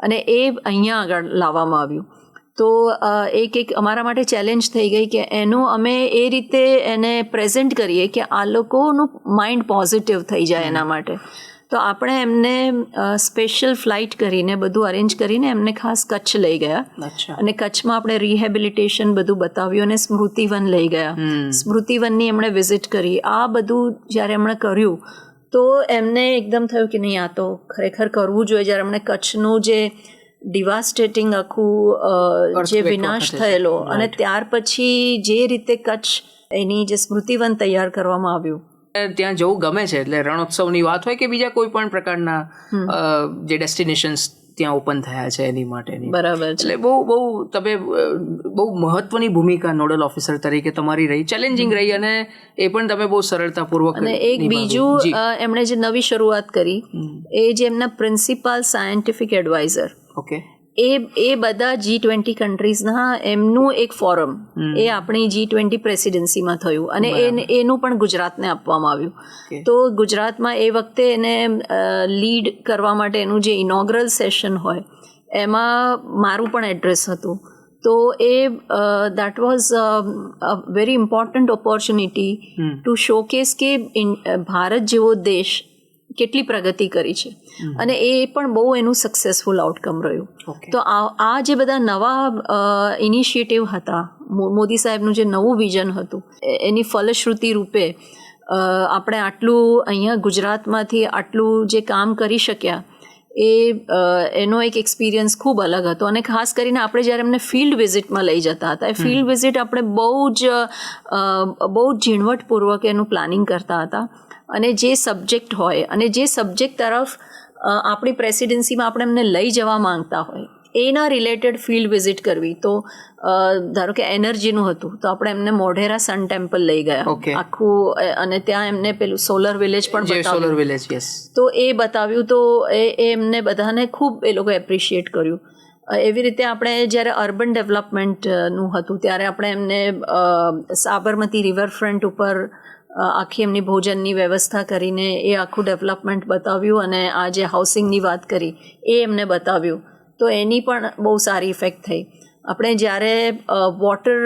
અને એ અહીંયા આગળ લાવવામાં આવ્યું. તો એક અમારા માટે ચેલેન્જ થઈ ગઈ કે એનું અમે એ રીતે એને પ્રેઝન્ટ કરીએ કે આ લોકોનું માઇન્ડ પોઝિટિવ થઈ જાય એના માટે. તો આપણે એમને સ્પેશિયલ ફ્લાઇટ કરીને બધું અરેન્જ કરીને એમને ખાસ કચ્છ લઈ ગયા. અને કચ્છમાં આપણે રિહેબિલિટેશન બધું બતાવ્યું અને સ્મૃતિવન લઈ ગયા. સ્મૃતિવનની એમણે વિઝિટ કરી. આ બધું જ્યારે એમણે કર્યું તો એમને એકદમ થયું કે નહીં, આ તો ખરેખર કરવું જોઈએ. જ્યારે એમણે કચ્છનું જે ડિવાસ્ટેટિંગ આખું જે વિનાશ થયેલો અને ત્યાર પછી જે રીતે કચ્છ એની જે સ્મૃતિવન તૈયાર કરવામાં આવ્યું, ત્યાં જવું ગમે છે. એટલે રણોત્સવની વાત હોય કે બીજા કોઈ પણ પ્રકારના જે ડેસ્ટિનેશન્સ ત્યાં ઓપન થયા છે એની માટેની. બરાબર. એટલે તમે બહુ મહત્વની ભૂમિકા નોડલ ઓફિસર તરીકે તમારી રહી, ચેલેન્જિંગ રહી, અને એ પણ તમે બહુ સરળતાપૂર્વક. અને એક બીજું એમણે જે નવી શરૂઆત કરી એ જે એમના પ્રિન્સિપાલ સાયન્ટિફિક એડવાઇઝર, ઓકે, એ બધા G20 કન્ટ્રીઝના એમનું એક ફોરમ એ આપણી G20 પ્રેસિડેન્સીમાં થયું અને એનું પણ ગુજરાતને આપવામાં આવ્યું. તો ગુજરાતમાં એ વખતે એને લીડ કરવા માટે એનું જે ઇનોગ્રલ સેશન હોય એમાં મારું પણ એડ્રેસ હતું. તો એ that was a very important opportunity to showcase કે ભારત જેવો દેશ કેટલી પ્રગતિ કરી છે, અને એ પણ બહુ એનું સક્સેસફુલ આઉટકમ રહ્યું. તો આ જે બધા નવા ઇનિશિયેટિવ હતા, મોદી સાહેબનું જે નવું વિઝન હતું, એની ફલશ્રુતિ રૂપે આપણે આટલું અહીંયા ગુજરાતમાંથી આટલું જે કામ કરી શક્યા એનો એક એક્સપિરિયન્સ ખૂબ અલગ હતો. અને ખાસ કરીને આપણે જ્યારે એમને ફિલ્ડ વિઝિટમાં લઈ જતા હતા, એ ફિલ્ડ વિઝિટ આપણે બહુ જ ઝીણવટપૂર્વક એનું પ્લાનિંગ કરતા હતા. અને જે સબ્જેક્ટ હોય અને જે સબ્જેક્ટ તરફ આપણી પ્રેસિડેન્સીમાં આપણે એમને લઈ જવા માંગતા હોય એના રિલેટેડ ફિલ્ડ વિઝિટ કરવી. તો ધારો કે એનર્જીનું હતું તો આપણે એમને મોઢેરા સન ટેમ્પલ લઈ ગયા આખું, અને ત્યાં એમને પેલું સોલર વિલેજ પણ બતાવ્યું. તો એ બતાવ્યું તો એ એમને બધાને ખૂબ એ લોકો એપ્રિશિએટ કર્યું. એવી રીતે આપણે જ્યારે અર્બન ડેવલપમેન્ટનું હતું ત્યારે આપણે એમને સાબરમતી રિવરફ્રન્ટ ઉપર આખી એમની ભોજનની વ્યવસ્થા કરીને એ આખું ડેવલપમેન્ટ બતાવ્યું. અને આ જે હાઉસિંગની વાત કરી એ એમને બતાવ્યું. તો એની પણ બહુ સારી ઇફેક્ટ થઈ. આપણે જ્યારે વોટર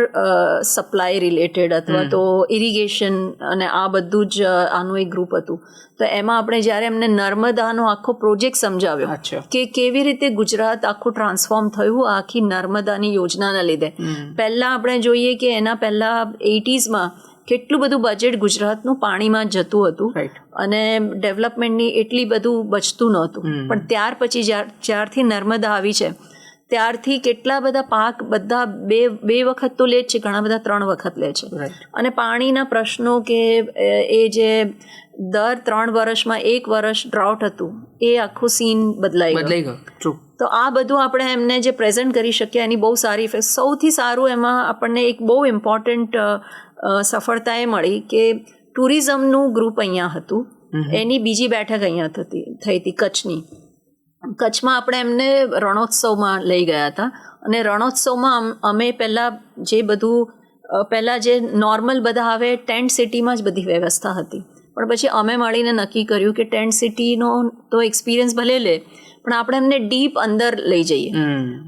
સપ્લાય રિલેટેડ અથવા તો ઇરિગેશન અને આ બધું જ આનું એક ગ્રુપ હતું, તો એમાં આપણે જ્યારે એમને નર્મદાનો આખો પ્રોજેક્ટ સમજાવ્યો કે કેવી રીતે ગુજરાત આખું ટ્રાન્સફોર્મ થયું આખી નર્મદાની યોજનાના લીધે. પહેલાં આપણે જોઈએ કે એના પહેલાં 80s કેટલું બધું બજેટ ગુજરાતનું પાણીમાં જતું હતું અને ડેવલપમેન્ટની એટલી બધું બચતું નહોતું. પણ ત્યાર પછી જ્યારથી નર્મદા આવી છે ત્યારથી કેટલા બધા પાક બધા બે વખત તો લે જ છે, ઘણા બધા 3 વખત લે છે. અને પાણીના પ્રશ્નો કે એ જે દર 3 વર્ષમાં 1 વર્ષ ડ્રાઉટ હતું એ આખું સીન બદલાઈ ગયું. તો આ બધું આપણે એમને જે પ્રેઝન્ટ કરી શકીએ એની બહુ સારી ઇફેક્ટ. સૌથી સારું એમાં આપણને એક બહુ ઇમ્પોર્ટન્ટ સફળતા એ મળી કે ટુરિઝમનું ગ્રુપ અહીંયા હતું. એની બીજી બેઠક અહીંયા થઈ હતી કચ્છની. કચ્છમાં આપણે એમને રણોત્સવમાં લઈ ગયા હતા. અને રણોત્સવમાં અમે પહેલાં જે નોર્મલ બધા આવે ટેન્ટ સિટીમાં જ બધી વ્યવસ્થા હતી. પણ પછી અમે મળીને નક્કી કર્યું કે ટેન્ટ સિટીનો તો એક્સપિરિયન્સ ભલે લે પણ આપણે એમને ડીપ અંદર લઈ જઈએ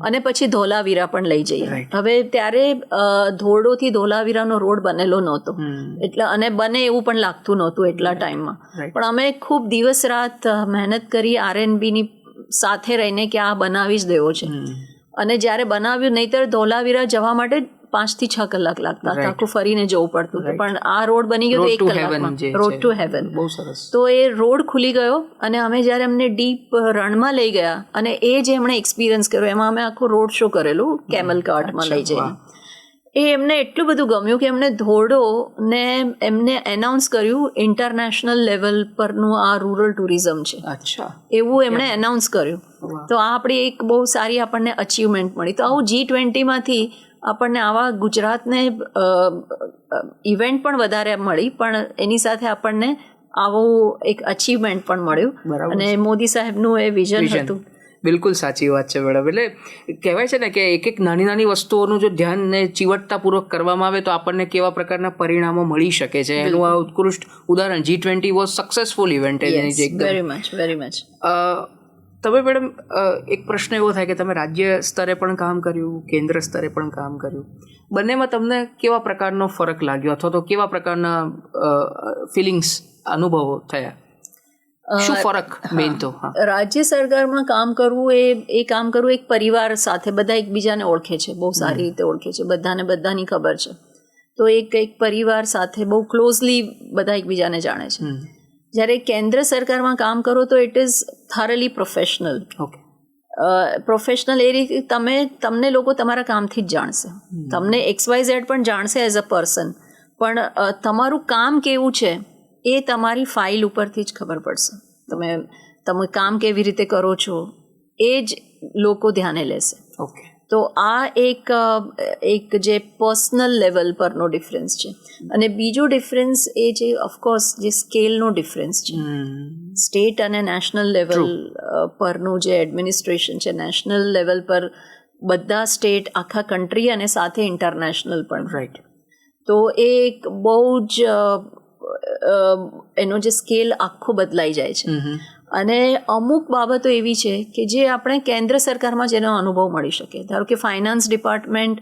અને પછી ધોલાવીરા પણ લઈ જઈએ. હવે ત્યારે ધોરડોથી ધોલાવીરાનો રોડ બનેલો નહોતો એટલે અને બને એવું પણ લાગતું નહોતું એટલા ટાઈમમાં. પણ અમે ખૂબ દિવસ રાત મહેનત કરી RNBની સાથે રહીને કે આ બનાવી જ દેવો છે. અને જ્યારે બનાવ્યું, નહીંતર ધોલાવીરા જવા માટે 5 થી 6 કલાક લાગતા હતા, આખું ફરીને જવું પડતું હતું. પણ આ રોડ બની ગયો 1 કલાકમાં, રોડ ટુ હેવન. તો એ રોડ ખુલી ગયો અને અમે જ્યારે એમને ડીપ રણમાં લઈ ગયા અને એ જે એમણે એક્સપિરિયન્સ કર્યો એમાં અમે આખું રોડ શો કરેલું કેમલ કાર્ટમાં લઈ જઈને. એ એમને એટલું બધું ગમ્યું કે એમને ધોરડોને એમને એનાઉન્સ કર્યું ઇન્ટરનેશનલ લેવલ પરનું આ રૂરલ ટુરિઝમ છે એવું એમણે એનાઉન્સ કર્યું. તો આ આપણી એક બહુ સારી આપણને અચીવમેન્ટ મળી. તો આવું G20માંથી આપણને આવા ગુજરાતને ઇવેન્ટ પણ વધારે મળી, પણ એની સાથે આપણને આવું એક અચીવમેન્ટ પણ મળ્યું. અને મોદી સાહેબનું એ વિઝન હતું. બિલકુલ સાચી વાત છે મેડમ. એટલે કહેવાય છે ને કે એક નાની નાની વસ્તુઓનું જો ધ્યાનને ચીવટતાપૂર્વક કરવામાં આવે તો આપણને કેવા પ્રકારના પરિણામો મળી શકે છે એનું આ ઉત્કૃષ્ટ ઉદાહરણ G20 was successful event. Very much. તમે મેડમ એક પ્રશ્ન એવો થાય કે તમે રાજ્ય સ્તરે પણ કામ કર્યું, કેન્દ્ર સ્તરે પણ કામ કર્યું, બંનેમાં તમને કેવા પ્રકારનો ફરક લાગ્યો અથવા તો કેવા પ્રકારના ફિલિંગ્સ અનુભવો થયા? શું ફરક મેઇન? તો રાજ્ય સરકારમાં કામ કરવું એ કામ કરવું એક પરિવાર સાથે, બધા એકબીજાને ઓળખે છે, બહુ સારી રીતે ઓળખે છે, બધાને બધાની ખબર છે. તો એક પરિવાર સાથે બહુ ક્લોઝલી બધા એકબીજાને જાણે છે. જ્યારે કેન્દ્ર સરકારમાં કામ કરો તો it is thoroughly professional. Professional એ રીતે તમને લોકો તમારા કામથી જ જાણશે, તમને XYZ પણ જાણશે એઝ અ પર્સન, પણ તમારું કામ કેવું છે એ તમારી ફાઇલ ઉપરથી જ ખબર પડશે. તમે કામ કેવી રીતે કરો છો એ જ લોકો ધ્યાને લેશે. તો આ એક જે પર્સનલ લેવલ પરનો ડિફરન્સ છે. અને બીજો ડિફરન્સ એ છે ઓફકોર્સ જે સ્કેલનો ડિફરન્સ છે. સ્ટેટ અને નેશનલ લેવલ પરનું જે એડમિનિસ્ટ્રેશન છે, નેશનલ લેવલ પર બધા સ્ટેટ આખા કન્ટ્રી અને સાથે ઇન્ટરનેશનલ પણ. તો એ એક બહુ જ એનો જે સ્કેલ આખો બદલાઈ જાય છે. અને અમુક બાબતો એવી છે કે જે આપણે કેન્દ્ર સરકારમાં જેનો અનુભવ મળી શકે. ધારો કે ફાઇનાન્સ ડિપાર્ટમેન્ટ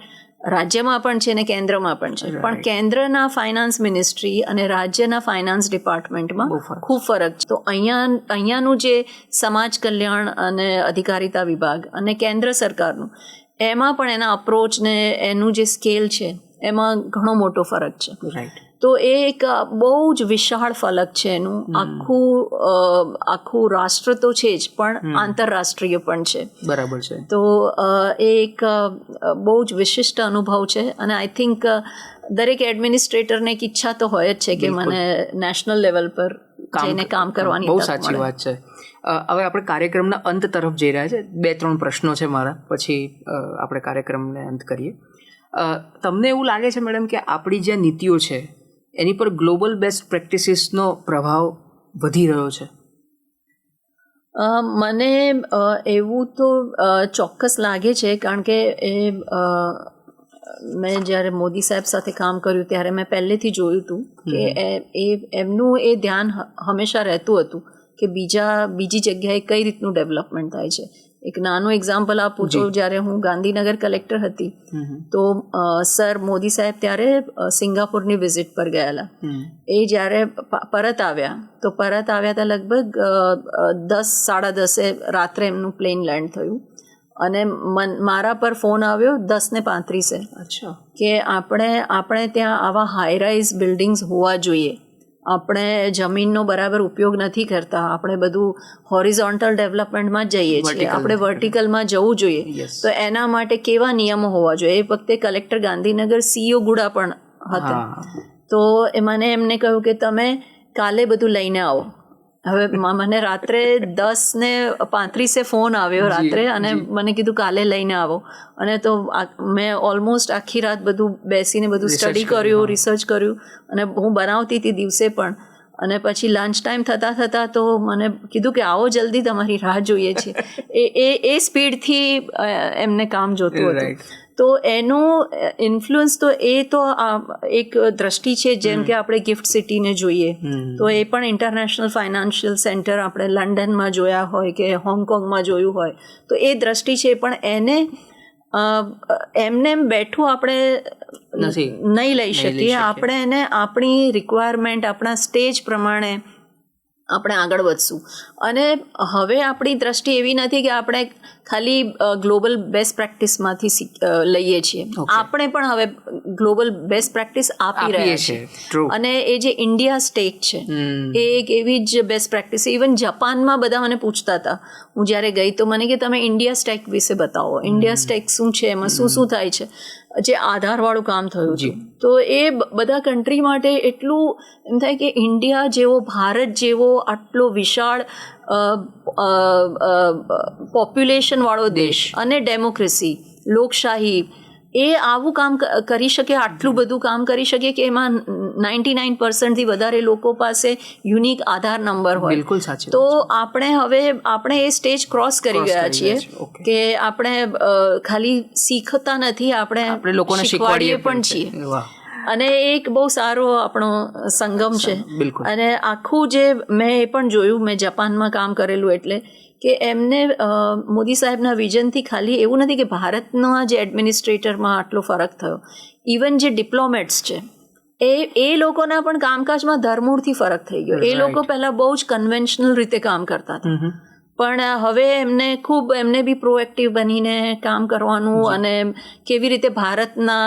રાજ્યમાં પણ છે અને કેન્દ્રમાં પણ છે, પણ કેન્દ્રના ફાઇનાન્સ મિનિસ્ટ્રી અને રાજ્યના ફાઇનાન્સ ડિપાર્ટમેન્ટમાં ખૂબ ફરક છે. તો અહીંયાનું જે સમાજ કલ્યાણ અને અધિકારીતા વિભાગ અને કેન્દ્ર સરકારનું એમાં પણ એના અપ્રોચ ને એનું જે સ્કેલ છે એમાં ઘણો મોટો ફરક છે. તો એ એક બહુ જ વિશાળ ફલક છે એનું. આખું રાષ્ટ્ર તો છે જ, પણ આંતરરાષ્ટ્રીય પણ છે. બરાબર છે. તો એ એક બહુ જ વિશિષ્ટ અનુભવ છે. અને આઈ થિંક દરેક એડમિનિસ્ટ્રેટરને એક ઈચ્છા તો હોય જ છે કે મને નેશનલ લેવલ પર જઈને કામ કરવાની બહુ સાચી વાત છે. હવે આપણે કાર્યક્રમના અંત તરફ જઈ રહ્યા છે. 2-3 પ્રશ્નો છે મારા, પછી આપણે કાર્યક્રમને અંત કરીએ. તમને એવું લાગે છે મેડમ કે આપણી જે નીતિઓ છે એની પર ગ્લોબલ બેસ્ટ પ્રેક્ટિસીસનો પ્રભાવ વધી રહ્યો છે? મને એવું તો ચોક્કસ લાગે છે, કારણ કે મેં જ્યારે મોદી સાહેબ સાથે કામ કર્યું ત્યારે મેં પહેલેથી જોયું હતું કે એમનું એ ધ્યાન હંમેશા રહેતું હતું કે બીજી જગ્યાએ કઈ રીતનું ડેવલપમેન્ટ થાય છે. એક નાનું એક્ઝામ્પલ આપું તો જ્યારે હું ગાંધીનગર કલેક્ટર હતી તો સર મોદી સાહેબ ત્યારે સિંગાપુરની વિઝિટ પર ગયેલા. એ જ્યારે પરત આવ્યા હતા લગભગ 10-10:30 રાત્રે એમનું પ્લેન લેન્ડ થયું. અને મારા પર ફોન આવ્યો 10:35 કે આપણે ત્યાં આવા હાઈ-રાઇઝ બિલ્ડિંગ્સ હોવા જોઈએ. આપણે જમીનનો બરાબર ઉપયોગ નથી કરતા, આપણે બધું હોરિઝોન્ટલ ડેવલપમેન્ટમાં જ જઈએ છીએ, આપણે વર્ટિકલમાં જવું જોઈએ. તો એના માટે કેવા નિયમો હોવા જોઈએ? એ વખતે કલેક્ટર ગાંધીનગર CEO ગુડા પણ હતા. તો મને એમને કહ્યું કે તમે કાલે બધું લઈને આવો. હવે મને રાત્રે 10:35 ફોન આવ્યો રાત્રે, અને મને કીધું કાલે લઈને આવો. અને તો મેં ઓલમોસ્ટ આખી રાત બધું બેસીને બધું સ્ટડી કર્યું, રિસર્ચ કર્યું, અને હું બનાવતી હતી દિવસે પણ. અને પછી લંચ ટાઈમ થતાં તો મને કીધું કે આવો જલ્દી, તમારી રાહ જોઈએ છે. એ સ્પીડથી એમને કામ જોતું હતું. તો એનું ઇન્ફ્લુઅન્સ તો એક દ્રષ્ટિ છે. જેમ કે આપણે ગિફ્ટ સિટીને જોઈએ તો એ પણ ઇન્ટરનેશનલ ફાઇનાન્શિયલ સેન્ટર આપણે લંડનમાં જોયા હોય કે હોંગકોંગમાં જોયું હોય, તો એ દ્રષ્ટિ છે. પણ એને એમને બેઠું આપણે નહીં લઈ શકીએ. આપણે એને આપણી રિક્વાયરમેન્ટ, આપણા સ્ટેજ પ્રમાણે આપણે આગળ વધશું. અને હવે આપણી દ્રષ્ટિ એવી નથી કે આપણે ખાલી ગ્લોબલ બેસ્ટ પ્રેક્ટિસમાંથી લઈએ છીએ, આપણે પણ હવે ગ્લોબલ બેસ્ટ પ્રેક્ટિસ આપી રહ્યા છીએ. અને એ જે ઇન્ડિયા સ્ટેક છે એ એક એવી જ બેસ્ટ પ્રેક્ટિસ. ઇવન જાપાનમાં બધા મને પૂછતા હતા, હું જ્યારે ગઈ તો મને કે તમે ઇન્ડિયા સ્ટેક વિશે બતાવો, ઇન્ડિયા સ્ટેક શું છે, એમાં શું થાય છે, જે આધારવાળું કામ થયું છે. તો એ બધા કન્ટ્રી માટે એટલું એમ થાય કે ઇન્ડિયા જેવો, ભારત જેવો આટલો વિશાળ પોપ્યુલેશનવાળો દેશ અને ડેમોક્રેસી, લોકશાહી, એ આવું કામ કરી શકે, આટલું બધું કામ કરી શકે કે એમાં 99%થી વધારે લોકો પાસે યુનિક આધાર નંબર હોય. બિલકુલ સાચી. તો આપણે એ સ્ટેજ ક્રોસ કરી ગયા છીએ કે આપણે ખાલી શીખતા નથી, આપણે લોકોને શીખવાડીએ પણ છીએ. અને એક બહુ સારો આપણો સંગમ છે. અને આખું જે મેં એ પણ જોયું, મેં જાપાનમાં કામ કરેલું, એટલે કે એમને મોદી સાહેબના વિઝનથી ખાલી એવું નથી કે ભારતના જે એડમિનિસ્ટ્રેટરમાં આટલો ફરક થયો, ઇવન જે ડિપ્લોમેટ્સ છે એ લોકોના પણ કામકાજમાં ધરમૂળથી ફરક થઈ ગયો. એ લોકો પહેલાં બહુ જ કન્વેન્શનલ રીતે કામ કરતા હતા, પણ હવે એમને બી પ્રોએક્ટિવ બનીને કામ કરવાનું, અને કેવી રીતે ભારતના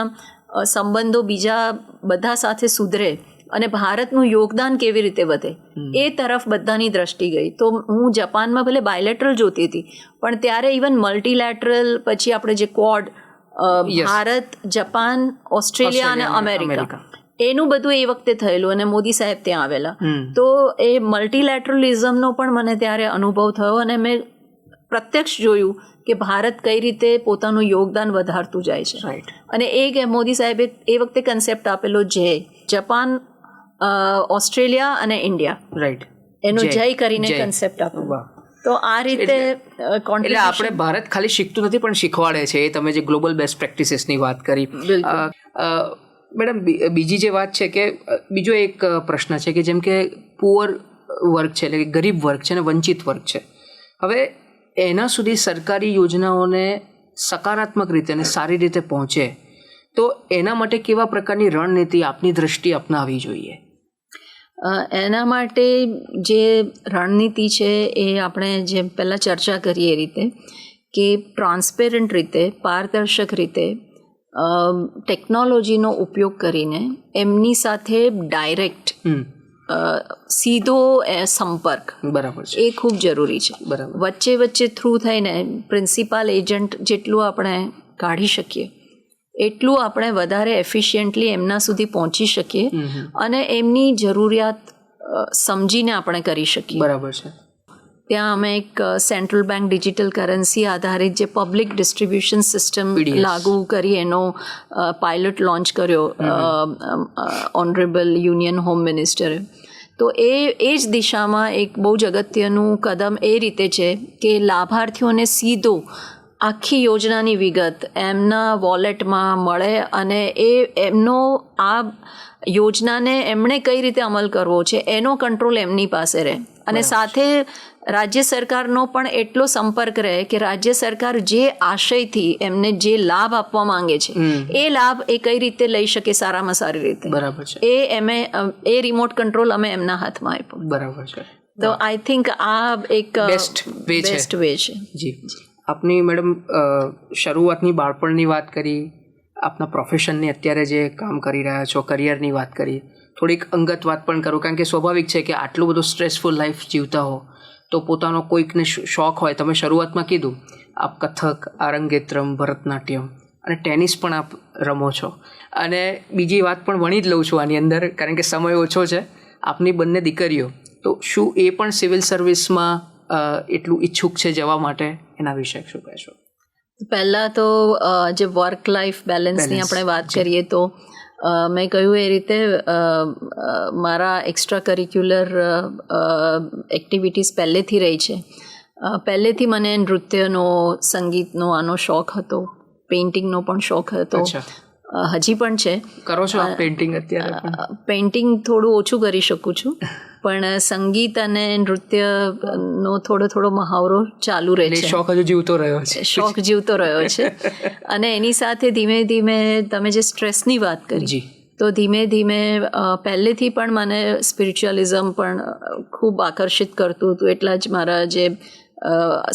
સંબંધો બીજા બધા સાથે સુધરે અને ભારતનું યોગદાન કેવી રીતે વધે, એ તરફ બધાની દ્રષ્ટિ ગઈ. તો હું જાપાનમાં ભલે બાયલેટરલ જોતી હતી, પણ ત્યારે ઇવન મલ્ટીલેટરલ, પછી આપણે જે ક્વોડ, ભારત, જાપાન, ઓસ્ટ્રેલિયા અને અમેરિકા, એનું બધું એ વખતે થયેલું. અને મોદી સાહેબ ત્યાં આવેલા. તો એ મલ્ટીલેટરલિઝમનો પણ મને ત્યારે અનુભવ થયો, અને મેં પ્રત્યક્ષ જોયું કે ભારત કઈ રીતે પોતાનું યોગદાન વધારતું જાય છે. અને મોદી સાહેબે એ વખતે કન્સેપ્ટ આપેલો, જાપાન, ઓસ્ટ્રેલિયા અને ઇન્ડિયા, એનો જય કરીને કન્સેપ્ટ આપ્યો. તો આ રીતે એટલે આપણે ભારત ખાલી શીખતું નથી પણ શીખવાડે છે. એ તમે જે ગ્લોબલ બેસ્ટ પ્રેક્ટિસીસની વાત કરી. મેડમ, બીજી જે વાત છે કે બીજો એક પ્રશ્ન છે કે જેમ કે પુઅર વર્ગ છે, એટલે કે ગરીબ વર્ગ છે અને વંચિત વર્ગ છે. હવે એના સુધી સરકારી યોજનાઓને સકારાત્મક રીતે અને સારી રીતે પહોંચે તો એના માટે કેવા પ્રકારની રણનીતિ આપની દ્રષ્ટિએ અપનાવવી જોઈએ? એના માટે જે રણનીતિ છે એ આપણે જેમ પહેલાં ચર્ચા કરીએ એ રીતે કે ટ્રાન્સપેરન્ટ રીતે, પારદર્શક રીતે ટેકનોલોજીનો ઉપયોગ કરીને એમની સાથે ડાયરેક્ટ સીધો સંપર્ક બરાબર છે, એ ખૂબ જરૂરી છે. બરાબર. વચ્ચે થ્રુ થઈને પ્રિન્સિપાલ એજન્ટ જેટલું આપણે કાઢી શકીએ એટલું આપણે વધારે એફિશિયન્ટલી એમના સુધી પહોંચી શકીએ અને એમની જરૂરિયાત સમજીને આપણે કરી શકીએ. બરાબર છે. ત્યાં અમે એક સેન્ટ્રલ બેંક ડિજિટલ કરન્સી આધારિત જે પબ્લિક ડિસ્ટ્રીબ્યુશન સિસ્ટમ લાગુ કરી એનો પાયલટ લોન્ચ કર્યો ઓનરેબલ યુનિયન હોમ મિનિસ્ટરે. તો એ જ દિશામાં એક બહુ જ અગત્યનું કદમ એ રીતે છે કે લાભાર્થીઓને સીધો આખી યોજનાની વિગત એમના વોલેટમાં મળે અને એમનો આ યોજનાને એમણે કઈ રીતે અમલ કરવો છે એનો કંટ્રોલ એમની પાસે રહે અને સાથે રાજ્ય સરકારનો પણ એટલો સંપર્ક રહે કે રાજ્ય સરકાર જે આશયથી એમને જે લાભ આપવા માંગે છે એ લાભ એ કઈ રીતે લઈ શકે સારામાં સારી રીતે. બરાબર છે. એ રિમોટ કંટ્રોલ અમે એમના હાથમાં આપ્યો. બરાબર છે. તો આઈ થિંક આ એક બેસ્ટ વે છે. જી. આપની મેડમ શરૂઆતની બાળપણની વાત કરી, આપના પ્રોફેશનની અત્યારે જે કામ કરી રહ્યા છો, કરિયરની વાત કરી, થોડીક અંગત વાત પણ કરું કારણ કે સ્વાભાવિક છે કે આટલું બધું સ્ટ્રેસફુલ લાઈફ જીવતા હો તો પોતાનો કોઈકને શોખ હોય. તમે શરૂઆતમાં કીધું આપ કથક, આરંગેત્રમ, ભરતનાટ્યમ અને ટેનિસ પણ આપ રમો છો. અને બીજી વાત પણ વણી જ લઉં છું આની અંદર કારણ કે સમય ઓછો છે. આપની બંને દીકરીઓ, તો શું એ પણ સિવિલ સર્વિસમાં એટલું ઈચ્છુક છે જવા માટે? એના વિશે શું કહેશો? પહેલાં તો જે વર્ક લાઈફ બેલેન્સની આપણે વાત કરીએ તો મેં કહ્યું એ રીતે મારા એક્સ્ટ્રા કરિક્યુલર એક્ટિવિટીઝ પહેલેથી રહી છે. પહેલેથી મને નૃત્યનો, સંગીતનો આનો શોખ હતો, પેઇન્ટિંગનો પણ શોખ હતો, હજી પણ છે. કરો છો આપ પેઇન્ટિંગ અત્યારે? પેઇન્ટિંગ થોડું ઓછું કરી શકું છું પણ સંગીત અને નૃત્યનો થોડો મહાવરો ચાલુ રહે છે. શોખ હજુ જીવતો રહ્યો છે. શોખ જીવતો રહ્યો છે. અને એની સાથે ધીમે ધીમે તમે જે સ્ટ્રેસની વાત કરી તો ધીમે ધીમે પહેલેથી પણ મને સ્પિરિચ્યુઅલિઝમ પણ ખૂબ આકર્ષિત કરતું હતું. એટલા જ મારા જે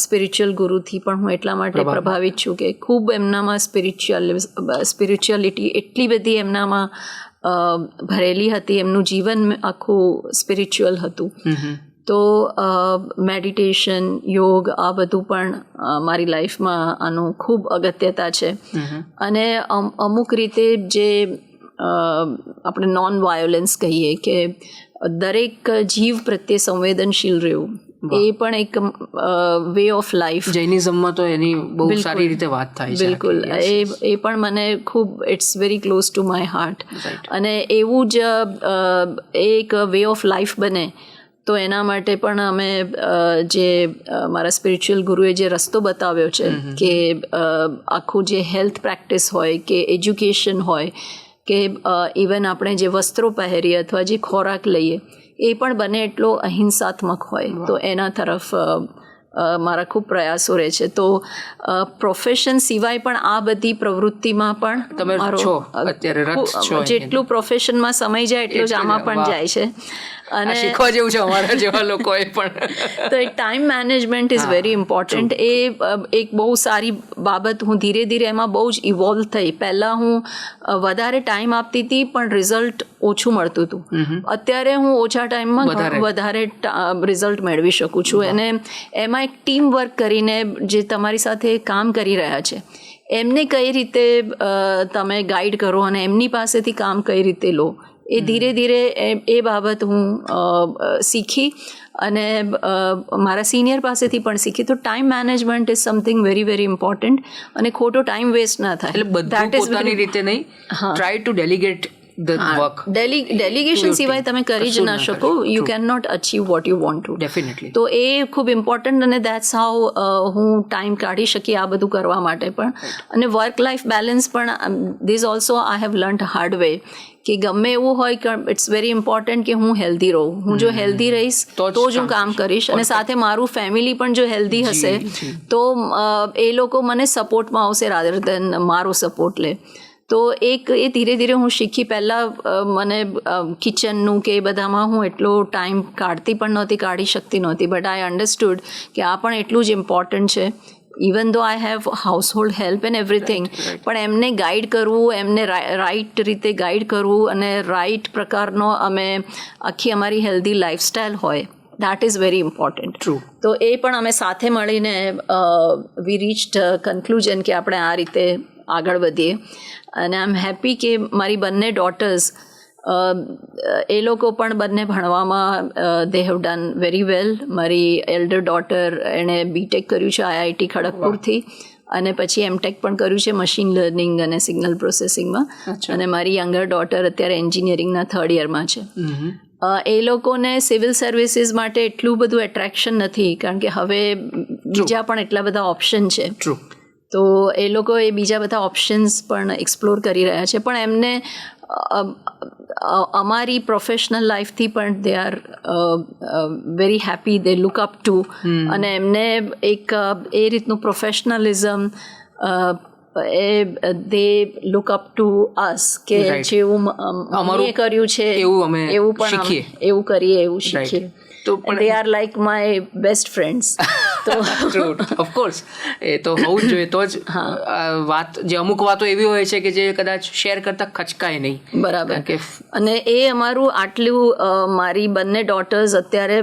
સ્પિરિચ્યુઅલ ગુરુથી પણ હું એટલા માટે પ્રભાવિત છું કે ખૂબ એમનામાં સ્પિરિચ્યુઅલિટી એટલી બધી એમનામાં ભરેલી હતી. એમનું જીવન આખું સ્પિરિચ્યુઅલ હતું. તો મેડિટેશન, યોગ આ બધું પણ મારી લાઈફમાં આનું ખૂબ અગત્યતા છે. અને અમુક રીતે જે આપણે નોન વાયોલન્સ કહીએ કે દરેક જીવ પ્રત્યે સંવેદનશીલ રહેવું એ પણ એક વે ઓફ લાઈફ. જૈનિઝમમાં તો એની બહુ સારી રીતે વાત થાય છે. બિલકુલ. એ પણ મને ખૂબ it's very close to my heart. અને એવું જ એક વે ઓફ લાઈફ બને તો એના માટે પણ અમે જે મારા સ્પિરિચ્યુઅલ ગુરુએ જે રસ્તો બતાવ્યો છે કે આખું જે હેલ્થ પ્રેક્ટિસ હોય કે એજ્યુકેશન હોય કે ઇવન આપણે જે વસ્ત્રો પહેરીએ અથવા જે ખોરાક લઈએ એ પણ બને એટલો અહિંસાત્મક હોય. તો એના તરફ મારા ખૂબ પ્રયાસો રહે છે. તો પ્રોફેશન સિવાય પણ આ બધી પ્રવૃત્તિમાં પણ તમે છો અત્યારે રત છો. જેટલું પ્રોફેશનમાં સમય જાય એટલું જ આમાં પણ જાય છે. અને શીખવા જેવું છે અમારા જેવા લોકોએ પણ. તો એક time management is very important. એ એક બહુ સારી બાબત. હું ધીરે ધીરે એમાં બહુ જ ઇવોલ્વ થઈ. પહેલાં હું વધારે ટાઈમ આપતી હતી પણ રિઝલ્ટ ઓછું મળતું હતું. અત્યારે હું ઓછા ટાઈમમાં વધારે રિઝલ્ટ મેળવી શકું છું. અને એમાં એક ટીમ વર્ક કરીને જે તમારી સાથે કામ કરી રહ્યા છે એમને કઈ રીતે તમે ગાઈડ કરો અને એમની પાસેથી કામ કઈ રીતે લો એ ધીરે ધીરે એ બાબત હું શીખી અને મારા સિનિયર પાસેથી પણ શીખી. તો time management is something very very important અને ખોટો ટાઈમ વેસ્ટ ના થાય. એટલે બધું પોતાની રીતે નહીં, ટ્રાય ટુ ડેલિગેટ ડેલિગેશન સિવાય તમે કરી જ ના શકો. You can not achieve what you want to. Definitely. તો એ ખૂબ ઇમ્પોર્ટન્ટ અને દેટ્સ હાઉ હું ટાઈમ કાઢી શકી આ બધું કરવા માટે પણ. અને વર્ક લાઈફ બેલેન્સ પણ these also I have learnt hard way કે ગમે એવું હોય કે ઇટ્સ વેરી ઇમ્પોર્ટન્ટ કે હું હેલ્ધી રહું. હું જો હેલ્ધી રહીશ તો જ હું કામ કરીશ અને સાથે મારું ફેમિલી પણ જો હેલ્ધી હશે તો એ લોકો મને સપોર્ટમાં આવશે રાધર દેન મારો સપોર્ટ લે. તો એ ધીરે ધીરે હું શીખી. પહેલાં મને કિચનનું કે એ બધામાં હું એટલો ટાઈમ કાઢી શકતી નહોતી બટ આઈ અન્ડરસ્ટુડ કે આ પણ એટલું જ ઇમ્પોર્ટન્ટ છે ઇવન ધો I have household help and everything, પણ એમને ગાઈડ કરવું, એમને રાઈટ રીતે ગાઈડ કરવું અને રાઈટ પ્રકારનો અમે આખી અમારી હેલ્ધી લાઈફસ્ટાઈલ હોય, દેટ ઇઝ વેરી ઇમ્પોર્ટન્ટ. તો એ પણ અમે સાથે મળીને વી રીચ્ડ કન્ક્લુઝન કે આપણે આ રીતે આગળ વધીએ. અને આઈ એમ હેપી કે મારી બંને ડોટર્સ એ લોકો પણ બંને ભણવામાં they have done very well. મારી એલ્ડર ડોટર એણે બીટેક કર્યું છે IIT ખડગપુરથી અને પછી એમટેક પણ કર્યું છે મશીન લર્નિંગ અને સિગ્નલ પ્રોસેસિંગમાં. અને મારી યંગર ડોટર અત્યારે એન્જિનિયરિંગના 3rd યરમાં છે. એ લોકોને સિવિલ સર્વિસીસ માટે એટલું બધું એટ્રેક્શન નથી કારણ કે હવે બીજા પણ એટલા બધા ઓપ્શન છે. તો એ લોકો એ બીજા બધા ઓપ્શન્સ પણ એક્સપ્લોર કરી રહ્યા છે, પણ એમને અમારી પ્રોફેશનલ લાઈફથી પણ they are very happy, they look up to, અને એમને એક એ રીતનું professionalism they look up to અસ કે જેવું અમે કર્યું છે એવું પણ એવું કરીએ, એવું શીખીએ. They are like my best friends. તો ઓફકોર્સ એ તો હોવું જ જોઈએ. તો જ વાત, જે અમુક વાતો એવી હોય છે કે જે કદાચ શેર કરતા ખચકાય નહીં. બરાબર. અને એ અમારું આટલું, મારી બંને ડોટર્સ અત્યારે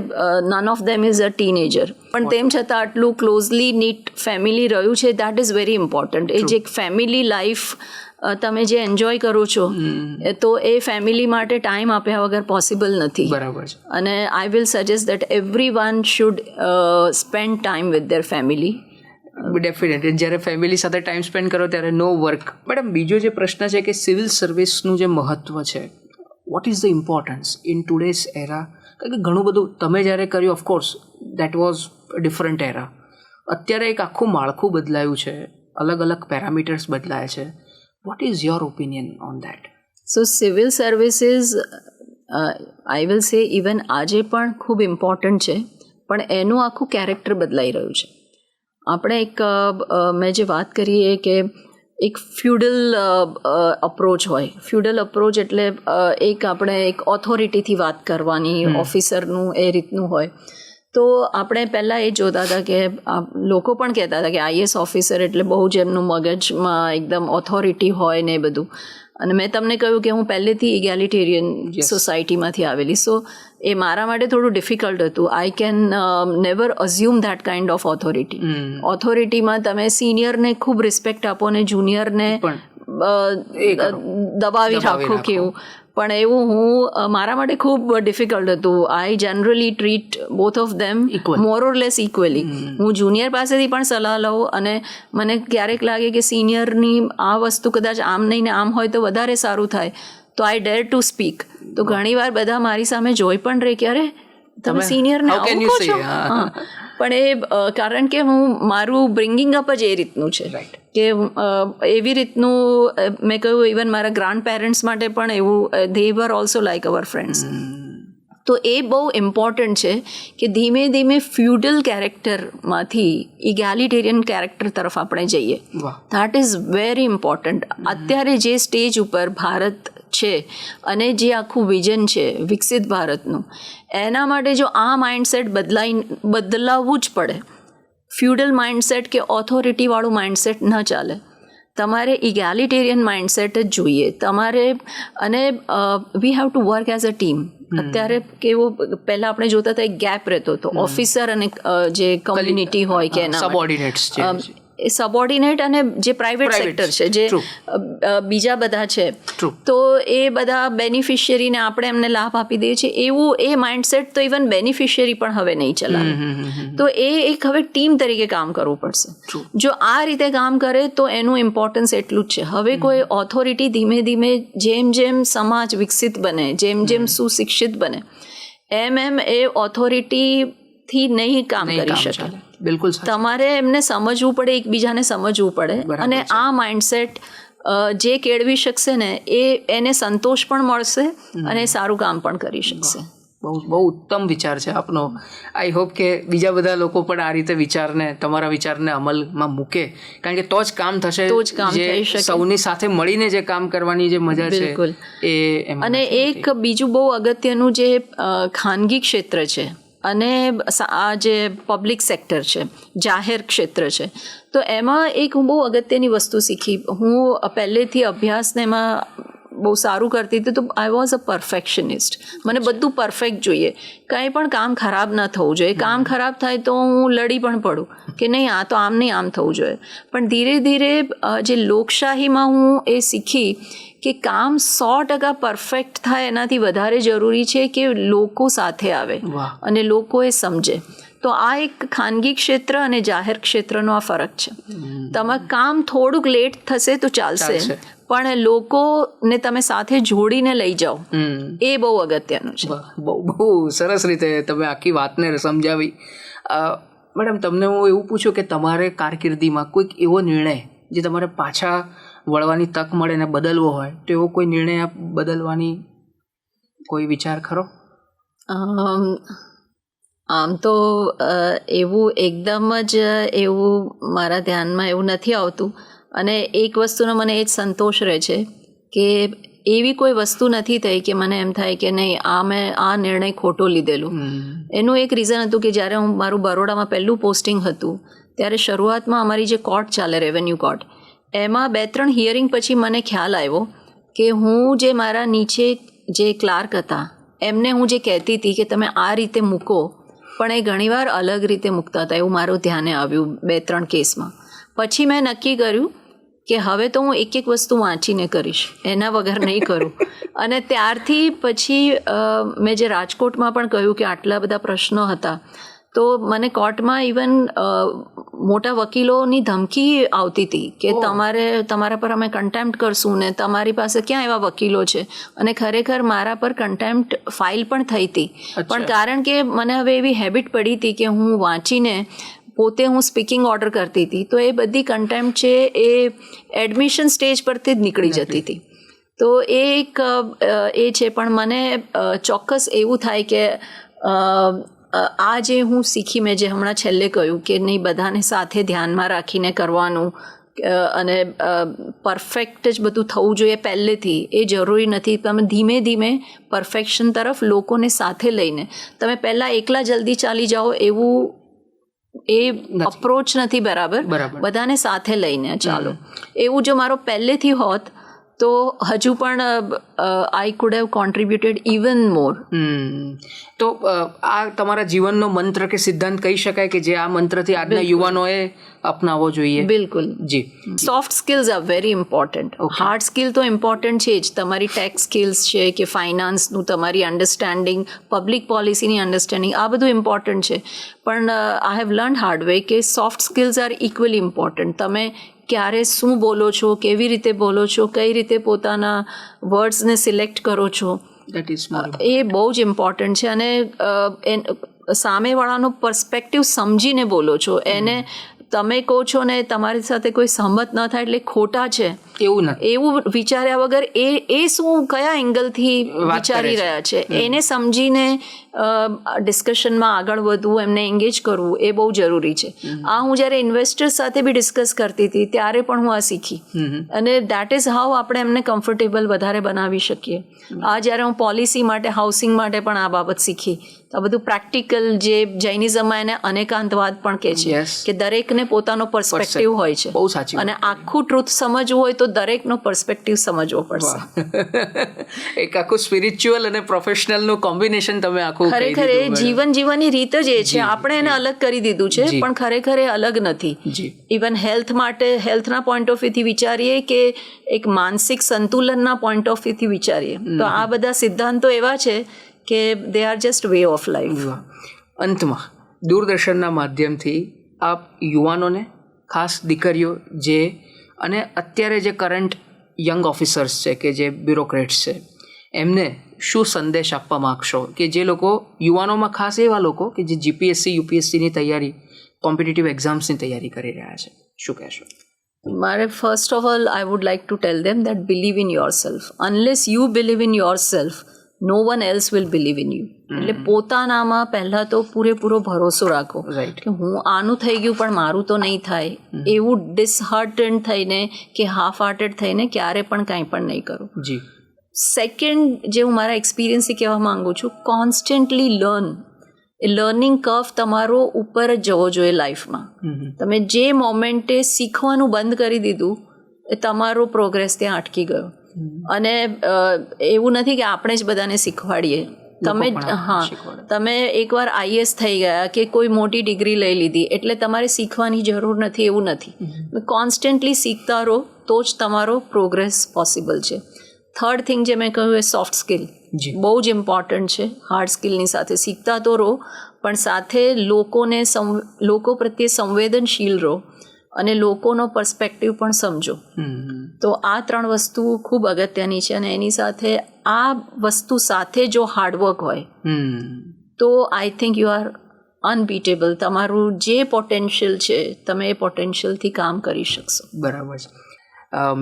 none of them is a teenager, પણ તેમ છતાં આટલું ક્લોઝલી નીટ ફેમિલી રહ્યું છે, દેટ ઇઝ વેરી ઇમ્પોર્ટન્ટ. એ જે ફેમિલી લાઈફ તમે જે એન્જોય કરો છો તો એ ફેમિલી માટે ટાઈમ આપ્યા વગર પોસિબલ નથી. બરાબર છે. અને I will suggest that everyone should spend time with their family. Definitely જ્યારે ફેમિલી સાથે ટાઈમ સ્પેન્ડ કરો ત્યારે નો વર્ક. મેડમ, બીજો જે પ્રશ્ન છે કે સિવિલ સર્વિસનું જે મહત્વ છે, what is the importance in today's era? કારણ કે ઘણું બધું તમે જ્યારે કર્યું, of course that was different era. અત્યારે એક આખું માળખું બદલાયું છે, અલગ અલગ પેરામીટર્સ બદલાયા છે. What is your opinion on that? So civil services, I will say even આજે પણ ખૂબ ઇમ્પોર્ટન્ટ છે, પણ એનું આખું કેરેક્ટર બદલાઈ રહ્યું છે. આપણે એક મેં જે વાત કરીએ કે એક ફ્યુડલ અપ્રોચ હોય. ફ્યુડલ અપ્રોચ એટલે એક આપણે એક ઓથોરિટીથી વાત કરવાની, ઓફિસરનું એ રીતનું હોય. તો આપણે પહેલાં એ જોતા હતા કે લોકો પણ કહેતા હતા કે IAS ઓફિસર એટલે બહુ જ એમનું મગજમાં એકદમ ઓથોરિટી હોય ને એ બધું. અને મેં તમને કહ્યું કે હું પહેલેથી ઇગેલિટેરિયન સોસાયટીમાંથી આવેલી, સો એ મારા માટે થોડું ડિફિકલ્ટ હતું. I can never assume that kind of authority. ઓથોરિટીમાં તમે સિનિયરને ખૂબ રિસ્પેક્ટ આપો ને જુનિયરને દબાવી રાખો કેવું, પણ એવું મારા માટે ખૂબ ડિફિકલ્ટ હતું. I generally treat both of them more or less equally. હું જુનિયર પાસેથી પણ સલાહ લઉં, અને મને ક્યારેક લાગે કે સિનિયરની આ વસ્તુ કદાચ આમ નહીં ને આમ હોય તો વધારે સારું થાય, તો આઈ ડેર ટુ સ્પીક. તો ઘણીવાર બધા મારી સામે જોઈ પણ રહે કે અરે તમે સિનિયરને આવું કહો છો. પણ એ કારણ કે મારું બ્રિંગિંગ અપ જ એ રીતનું છે કે એવી રીતનું મેં કહ્યું, ઇવન મારા ગ્રાન્ડ પેરેન્ટ્સ માટે પણ એવું, they var also like hour friends. તો એ બહુ ઇમ્પોર્ટન્ટ છે કે ધીમે ધીમે ફ્યુડલ કેરેક્ટરમાંથી ઇગેલિટેરિયન કેરેક્ટર તરફ આપણે જઈએ. That is very important. અત્યારે જે સ્ટેજ ઉપર ભારત છે અને જે આખું વિઝન છે વિકસિત ભારતનું, એના માટે જો આ માઇન્ડસેટ બદલાવવું જ પડે. ફ્યુડલ માઇન્ડસેટ કે ઓથોરિટીવાળું માઇન્ડસેટ ન ચાલે. તમારે ઇગેલિટેરિયન માઇન્ડસેટ જ જોઈએ તમારે. અને we have to work as a team. અત્યારે કેવો, પહેલાં આપણે જોતા હતા એક ગેપ રહેતો હતો ઓફિસર અને જે કમ્યુનિટી હોય કે એના સબઓર્ડિનેટ્સ છે, એ સબઓર્ડિનેટ અને જે પ્રાઇવેટ સેક્ટર છે, જે બીજા બધા છે, તો એ બધા બેનિફિશિયરીને આપણે એમને લાભ આપી દઈએ છીએ. એવું એ માઇન્ડસેટ તો ઇવન બેનિફિશિયરી પણ હવે નહીં ચલાવે. તો એ એક હવે ટીમ તરીકે કામ કરવું પડશે. જો આ રીતે કામ કરે તો એનું ઇમ્પોર્ટન્સ એટલું જ છે. હવે કોઈ ઓથોરિટી ધીમે ધીમે જેમ જેમ સમાજ વિકસિત બને, જેમ જેમ સુશિક્ષિત બને, એમ એ ઓથોરિટીથી નહીં કામ કરી શકે. બિલકુલ. તમારે એમને સમજવું પડે, એકબીજાને સમજવું પડે. અને આ માઇન્ડસેટ જે કેળવી શકશે ને એને સંતોષ પણ મળશે અને સારું કામ પણ કરી શકશે. બહુ ઉત્તમ વિચાર છે આપનો. આઈ હોપ કે બીજા બધા લોકો પણ આ રીતે વિચારને, તમારા વિચારને અમલમાં મૂકે, કારણ કે તો જ કામ થશે. તો જ કામ થઈ શકે. સૌની સાથે મળીને જે કામ કરવાની જે મજા છે એ. અને એક બીજું બહુ અગત્યનું જે ખાનગી ક્ષેત્ર છે, અને આ જે પબ્લિક સેક્ટર છે, જાહેર ક્ષેત્ર છે, તો એમાં એક હું બહુ અગત્યની વસ્તુ શીખી. હું પહેલેથી અભ્યાસને એમાં બહુ સારું કરતી હતી, તો આઈ વોઝ અ પરફેક્શનિસ્ટ. મને બધું પરફેક્ટ જોઈએ, કંઈ પણ કામ ખરાબ ન થવું જોઈએ. કામ ખરાબ થાય તો હું લડી પણ પડું કે નહીં, આ તો આમ નહીં, આમ થવું જોઈએ. પણ ધીરે ધીરે જે લોકશાહીમાં હું એ શીખી કે કામ 100% પરફેક્ટ થાય એનાથી વધારે જરૂરી છે કે લોકો સાથે આવે અને લોકો એ સમજે. તો આ એક ખાનગી ક્ષેત્ર અને જાહેર ક્ષેત્રનો આ ફરક છે. તમારું કામ થોડુંક લેટ થશે તો ચાલશે, પણ લોકોને તમે સાથે જોડીને લઈ જાઓ, એ બહુ અગત્યનું છે. બહુ સરસ રીતે તમે આખી વાતને સમજાવી. મેડમ, તમને હું એવું પૂછું કે તમારે કારકિર્દીમાં કોઈક એવો નિર્ણય જે તમારે પાછા વળવાની તક મળે ને બદલવો હોય, તો એવો કોઈ નિર્ણય બદલવાની કોઈ વિચાર ખરો? આમ તો એવું એકદમ જ એવું મારા ધ્યાનમાં એવું નથી આવતું. અને એક વસ્તુનો મને એ જ સંતોષ રહે છે કે એવી કોઈ વસ્તુ નથી થઈ કે મને એમ થાય કે નહીં, મેં આ નિર્ણય ખોટો લીધેલું. એનું એક રીઝન હતું કે જ્યારે હું મારું બરોડામાં પહેલું પોસ્ટિંગ હતું, ત્યારે શરૂઆતમાં અમારી જે કોર્ટ ચાલે, રેવન્યુ કોર્ટ, એમાં 2-3 હિયરિંગ પછી મને ખ્યાલ આવ્યો કે હું જે મારા નીચે જે ક્લાર્ક હતા એમને હું જે કહેતી હતી કે તમે આ રીતે મૂકો, પણ એ ઘણીવાર અલગ રીતે મૂકતા હતા. એવું મારું ધ્યાને આવ્યું 2-3 કેસમાં. પછી મેં નક્કી કર્યું કે હવે તો હું એક વસ્તુ વાંચીને કરીશ, એના વગર નહીં કરું. અને ત્યારથી પછી મેં જે રાજકોટમાં પણ કહ્યું કે આટલા બધા પ્રશ્નો હતા, તો મને કોર્ટમાં ઇવન મોટા વકીલોની ધમકી આવતી હતી કે તમારા પર અમે કન્ટેમ્પ્ટ કરશું ને તમારી પાસે ક્યાં એવા વકીલો છે. અને ખરેખર મારા પર કન્ટેમ્પ્ટ ફાઇલ પણ થઈ હતી, પણ કારણ કે મને હવે એવી હેબિટ પડી હતી કે હું વાંચીને પોતે હું સ્પીકિંગ ઓર્ડર કરતી હતી, તો એ બધી કન્ટેમ્પ્ટ છે એ એડમિશન સ્ટેજ પરથી જ નીકળી જતી હતી. તો એ એક એ છે. પણ મને ચોક્કસ એવું થાય કે આ જે હું શીખી, મેં જે હમણાં છેલ્લે કહ્યું કે નહીં, બધાને સાથે ધ્યાનમાં રાખીને કરવાનું અને પરફેક્ટ જ બધું થવું જોઈએ પહેલેથી, એ જરૂરી નથી. તમે ધીમે ધીમે પરફેક્શન તરફ લોકોને સાથે લઈને, તમે પહેલાં એકલા જલ્દી ચાલી જાઓ એવું એ અપ્રોચ નથી બરાબર. બધાને સાથે લઈને ચાલો, એવું જો મારો પહેલેથી હોત તો હજુ પણ I could have contributed even more. તો આ તમારા જીવનનો મંત્ર કે સિદ્ધાંત કહી શકાય કે જે આ મંત્રથી આજના યુવાનોએ અપનાવવો જોઈએ? બિલકુલ જી. Soft skills are very important. Hard skill તો ઇમ્પોર્ટન્ટ છે જ. તમારી ટેક્સ સ્કિલ્સ છે કે ફાઇનાન્સનું તમારી અન્ડરસ્ટેન્ડિંગ, પબ્લિક પોલિસીની અન્ડરસ્ટેન્ડિંગ, આ બધું ઇમ્પોર્ટન્ટ છે. પણ I have learn hard way કે soft skills are equally important. તમે ક્યારે શું બોલો છો, કેવી રીતે બોલો છો, કઈ રીતે પોતાના વર્ડ્સને સિલેક્ટ કરો છો, એ બહુ જ ઇમ્પોર્ટન્ટ છે. અને સામેવાળાનો પર્સપેક્ટિવ સમજીને બોલો છો. એને તમે કહો છો ને તમારી સાથે કોઈ સહમત ન થાય એટલે ખોટા છે એવું વિચાર્યા વગર એ શું કયા એંગલથી વિચારી રહ્યા છે એને સમજીને ડિસ્કશનમાં આગળ વધવું, એમને એન્ગેજ કરવું, એ બહુ જરૂરી છે. આ હું જ્યારે ઇન્વેસ્ટર્સ સાથે બી ડિસ્કસ કરતી હતી ત્યારે પણ હું આ શીખી. અને દેટ ઇઝ હાઉ આપણે એમને કમ્ફર્ટેબલ વધારે બનાવી શકીએ. આ જ્યારે હું પોલિસી માટે, હાઉસિંગ માટે પણ આ બાબત શીખી. તો આ બધું પ્રેક્ટિકલ, જે જૈનિઝમમાં એને અનેકાંતવાદ પણ કહે છે કે દરેકને પોતાનો પર્સપેક્ટિવ હોય છે. બહુ સાચી. અને આખું ટ્રુથ સમજવું હોય તો દરેકનો પર્સપેક્ટિવ સમજવો પડશે. એક આખું સ્પિરિચ્યુઅલ અને પ્રોફેશનલનું કોમ્બિનેશન તમે આખું ખરેખર એ જીવન જીવવાની રીત જ એ છે. આપણે એને અલગ કરી દીધું છે, પણ ખરેખર એ અલગ નથી. ઇવન હેલ્થ માટે, હેલ્થના પોઈન્ટ ઓફ વ્યૂથી વિચારીએ કે એક માનસિક સંતુલનના પોઈન્ટ ઓફ વ્યૂથી વિચારીએ તો આ બધા સિદ્ધાંતો એવા છે કે they are just way of life. અંતમાં દૂરદર્શનના માધ્યમથી આપ યુવાનોને, ખાસ દીકરીઓ જે અને અત્યારે જે કરંટ યંગ ઓફિસર્સ છે કે જે બ્યુરોક્રેટ્સ છે, એમને શું સંદેશ આપવા માગશો કે જે લોકો, યુવાનોમાં ખાસ એવા લોકો કે જે જીપીએસસી, યુપીએસસીની તૈયારી, કોમ્પિટિટિવ એક્ઝામ્સની તૈયારી કરી રહ્યા છે, શું કહેશો? મારે first of all I would like to tell them that believe in yourself. Unless you believe in yourself, no one else will believe in you. એટલે પોતાનામાં પહેલાં તો પૂરેપૂરો ભરોસો રાખો કે હું આનું થઈ ગયું પણ મારું તો નહીં થાય, એવું ડિસહાર્ટન્ડ થઈને કે હાફ હાર્ટેડ થઈને ક્યારે પણ કાંઈ પણ નહીં કરું. જી. સેકન્ડ, જે હું મારા એક્સપિરિયન્સથી કહેવા માગું છું, કોન્સ્ટન્ટલી લર્ન. એ લર્નિંગ કર્વ તમારો ઉપર જ જવો જોઈએ લાઈફમાં. તમે જે મોમેન્ટે શીખવાનું બંધ કરી દીધું એ તમારો પ્રોગ્રેસ ત્યાં અટકી ગયો. અને એવું નથી કે આપણે જ બધાને શીખવાડીએ. તમે એકવાર IAS થઈ ગયા કે કોઈ મોટી ડિગ્રી લઈ લીધી એટલે તમારે શીખવાની જરૂર નથી એવું નથી. કોન્સ્ટન્ટલી શીખતા રહો તો જ તમારો પ્રોગ્રેસ પોસિબલ છે. થર્ડ થિંગ જે મેં કહ્યું એ સોફ્ટ સ્કિલ બહુ જ ઇમ્પોર્ટન્ટ છે. હાર્ડ સ્કિલની સાથે શીખતા તો રહો પણ સાથે લોકો પ્રત્યે સંવેદનશીલ રહો અને લોકોનો પર્સ્પેક્ટિવ પણ સમજો. તો આ 3 વસ્તુ ખૂબ અગત્યની છે. અને એની સાથે આ વસ્તુ સાથે જો હાર્ડવર્ક હોય તો I think you are unbeatable. તમારું જે પોટેન્શિયલ છે તમે એ પોટેન્શિયલથી કામ કરી શકશો. બરાબર છે.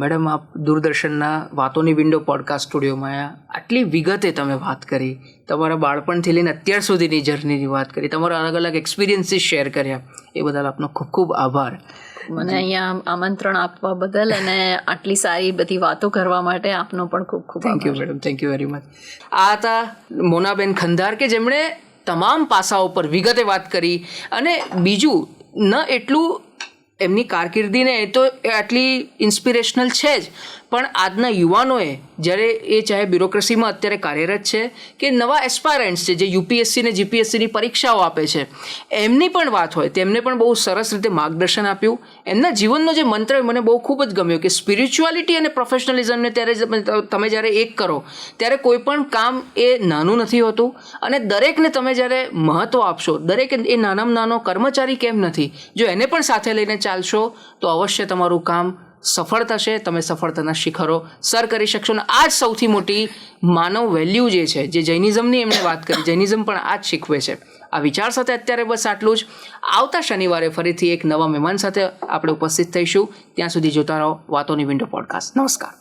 મેડમ, આપ દૂરદર્શનના વાતોની વિન્ડો પોડકાસ્ટ સ્ટુડિયોમાં આટલી વિગતે તમે વાત કરી, તમારા બાળપણથી લઈને અત્યાર સુધીની જર્નીની વાત કરી, તમારા અલગ અલગ એક્સપિરિયન્સીસ શેર કર્યા, એ બદલ આપનો ખૂબ ખૂબ આભાર. મને અહીંયા આમંત્રણ આપવા બદલ અને આટલી સારી બધી વાતો કરવા માટે આપનો પણ ખૂબ ખૂબ thank you madam, thank you very much. આ હતા મોનાબેન ખંધાર કે જેમણે તમામ પાસાઓ પર વિગતે વાત કરી. અને બીજું ન એટલું એમની કારકિર્દીને એ તો આટલી ઇન્સ્પિરેશનલ છે જ, પણ આજના યુવાનોએ જ્યારે એ ચાહે બ્યુરોક્રેસીમાં અત્યારે કાર્યરત છે કે નવા એસ્પાયરન્ટ્સ છે જે UPSC ને GPSCની પરીક્ષાઓ આપે છે, એમની પણ વાત હોય તેમને પણ બહુ સરસ રીતે માર્ગદર્શન આપ્યું. એમના જીવનનો જે મંત્ર મને બહુ ખૂબ જ ગમ્યો કે સ્પિરિચ્યુઆલિટી અને પ્રોફેશનલિઝમને ત્યારે તમે જ્યારે એક કરો ત્યારે કોઈ પણ કામ એ નાનું નથી હોતું. અને દરેકને તમે જ્યારે મહત્ત્વ આપશો, દરેક એ નાનામાં નાનો કર્મચારી કેમ નથી, જો એને પણ સાથે લઈને ચાલશો તો અવશ્ય તમારું કામ સફળ થશે. તમે સફળતાના શિખરો સર કરી શકશો. અને આ જ સૌથી મોટી માનવ વેલ્યુ જે છે, જે જૈનિઝમની એમણે વાત કરી, જૈનિઝમ પણ આ જ શીખવે છે. આ વિચાર સાથે અત્યારે બસ આટલું જ. આવતા શનિવારે ફરીથી એક નવા મહેમાન સાથે આપણે ઉપસ્થિત થઈશું. ત્યાં સુધી જોતા રહો વાતોની વિન્ડો પોડકાસ્ટ. નમસ્કાર.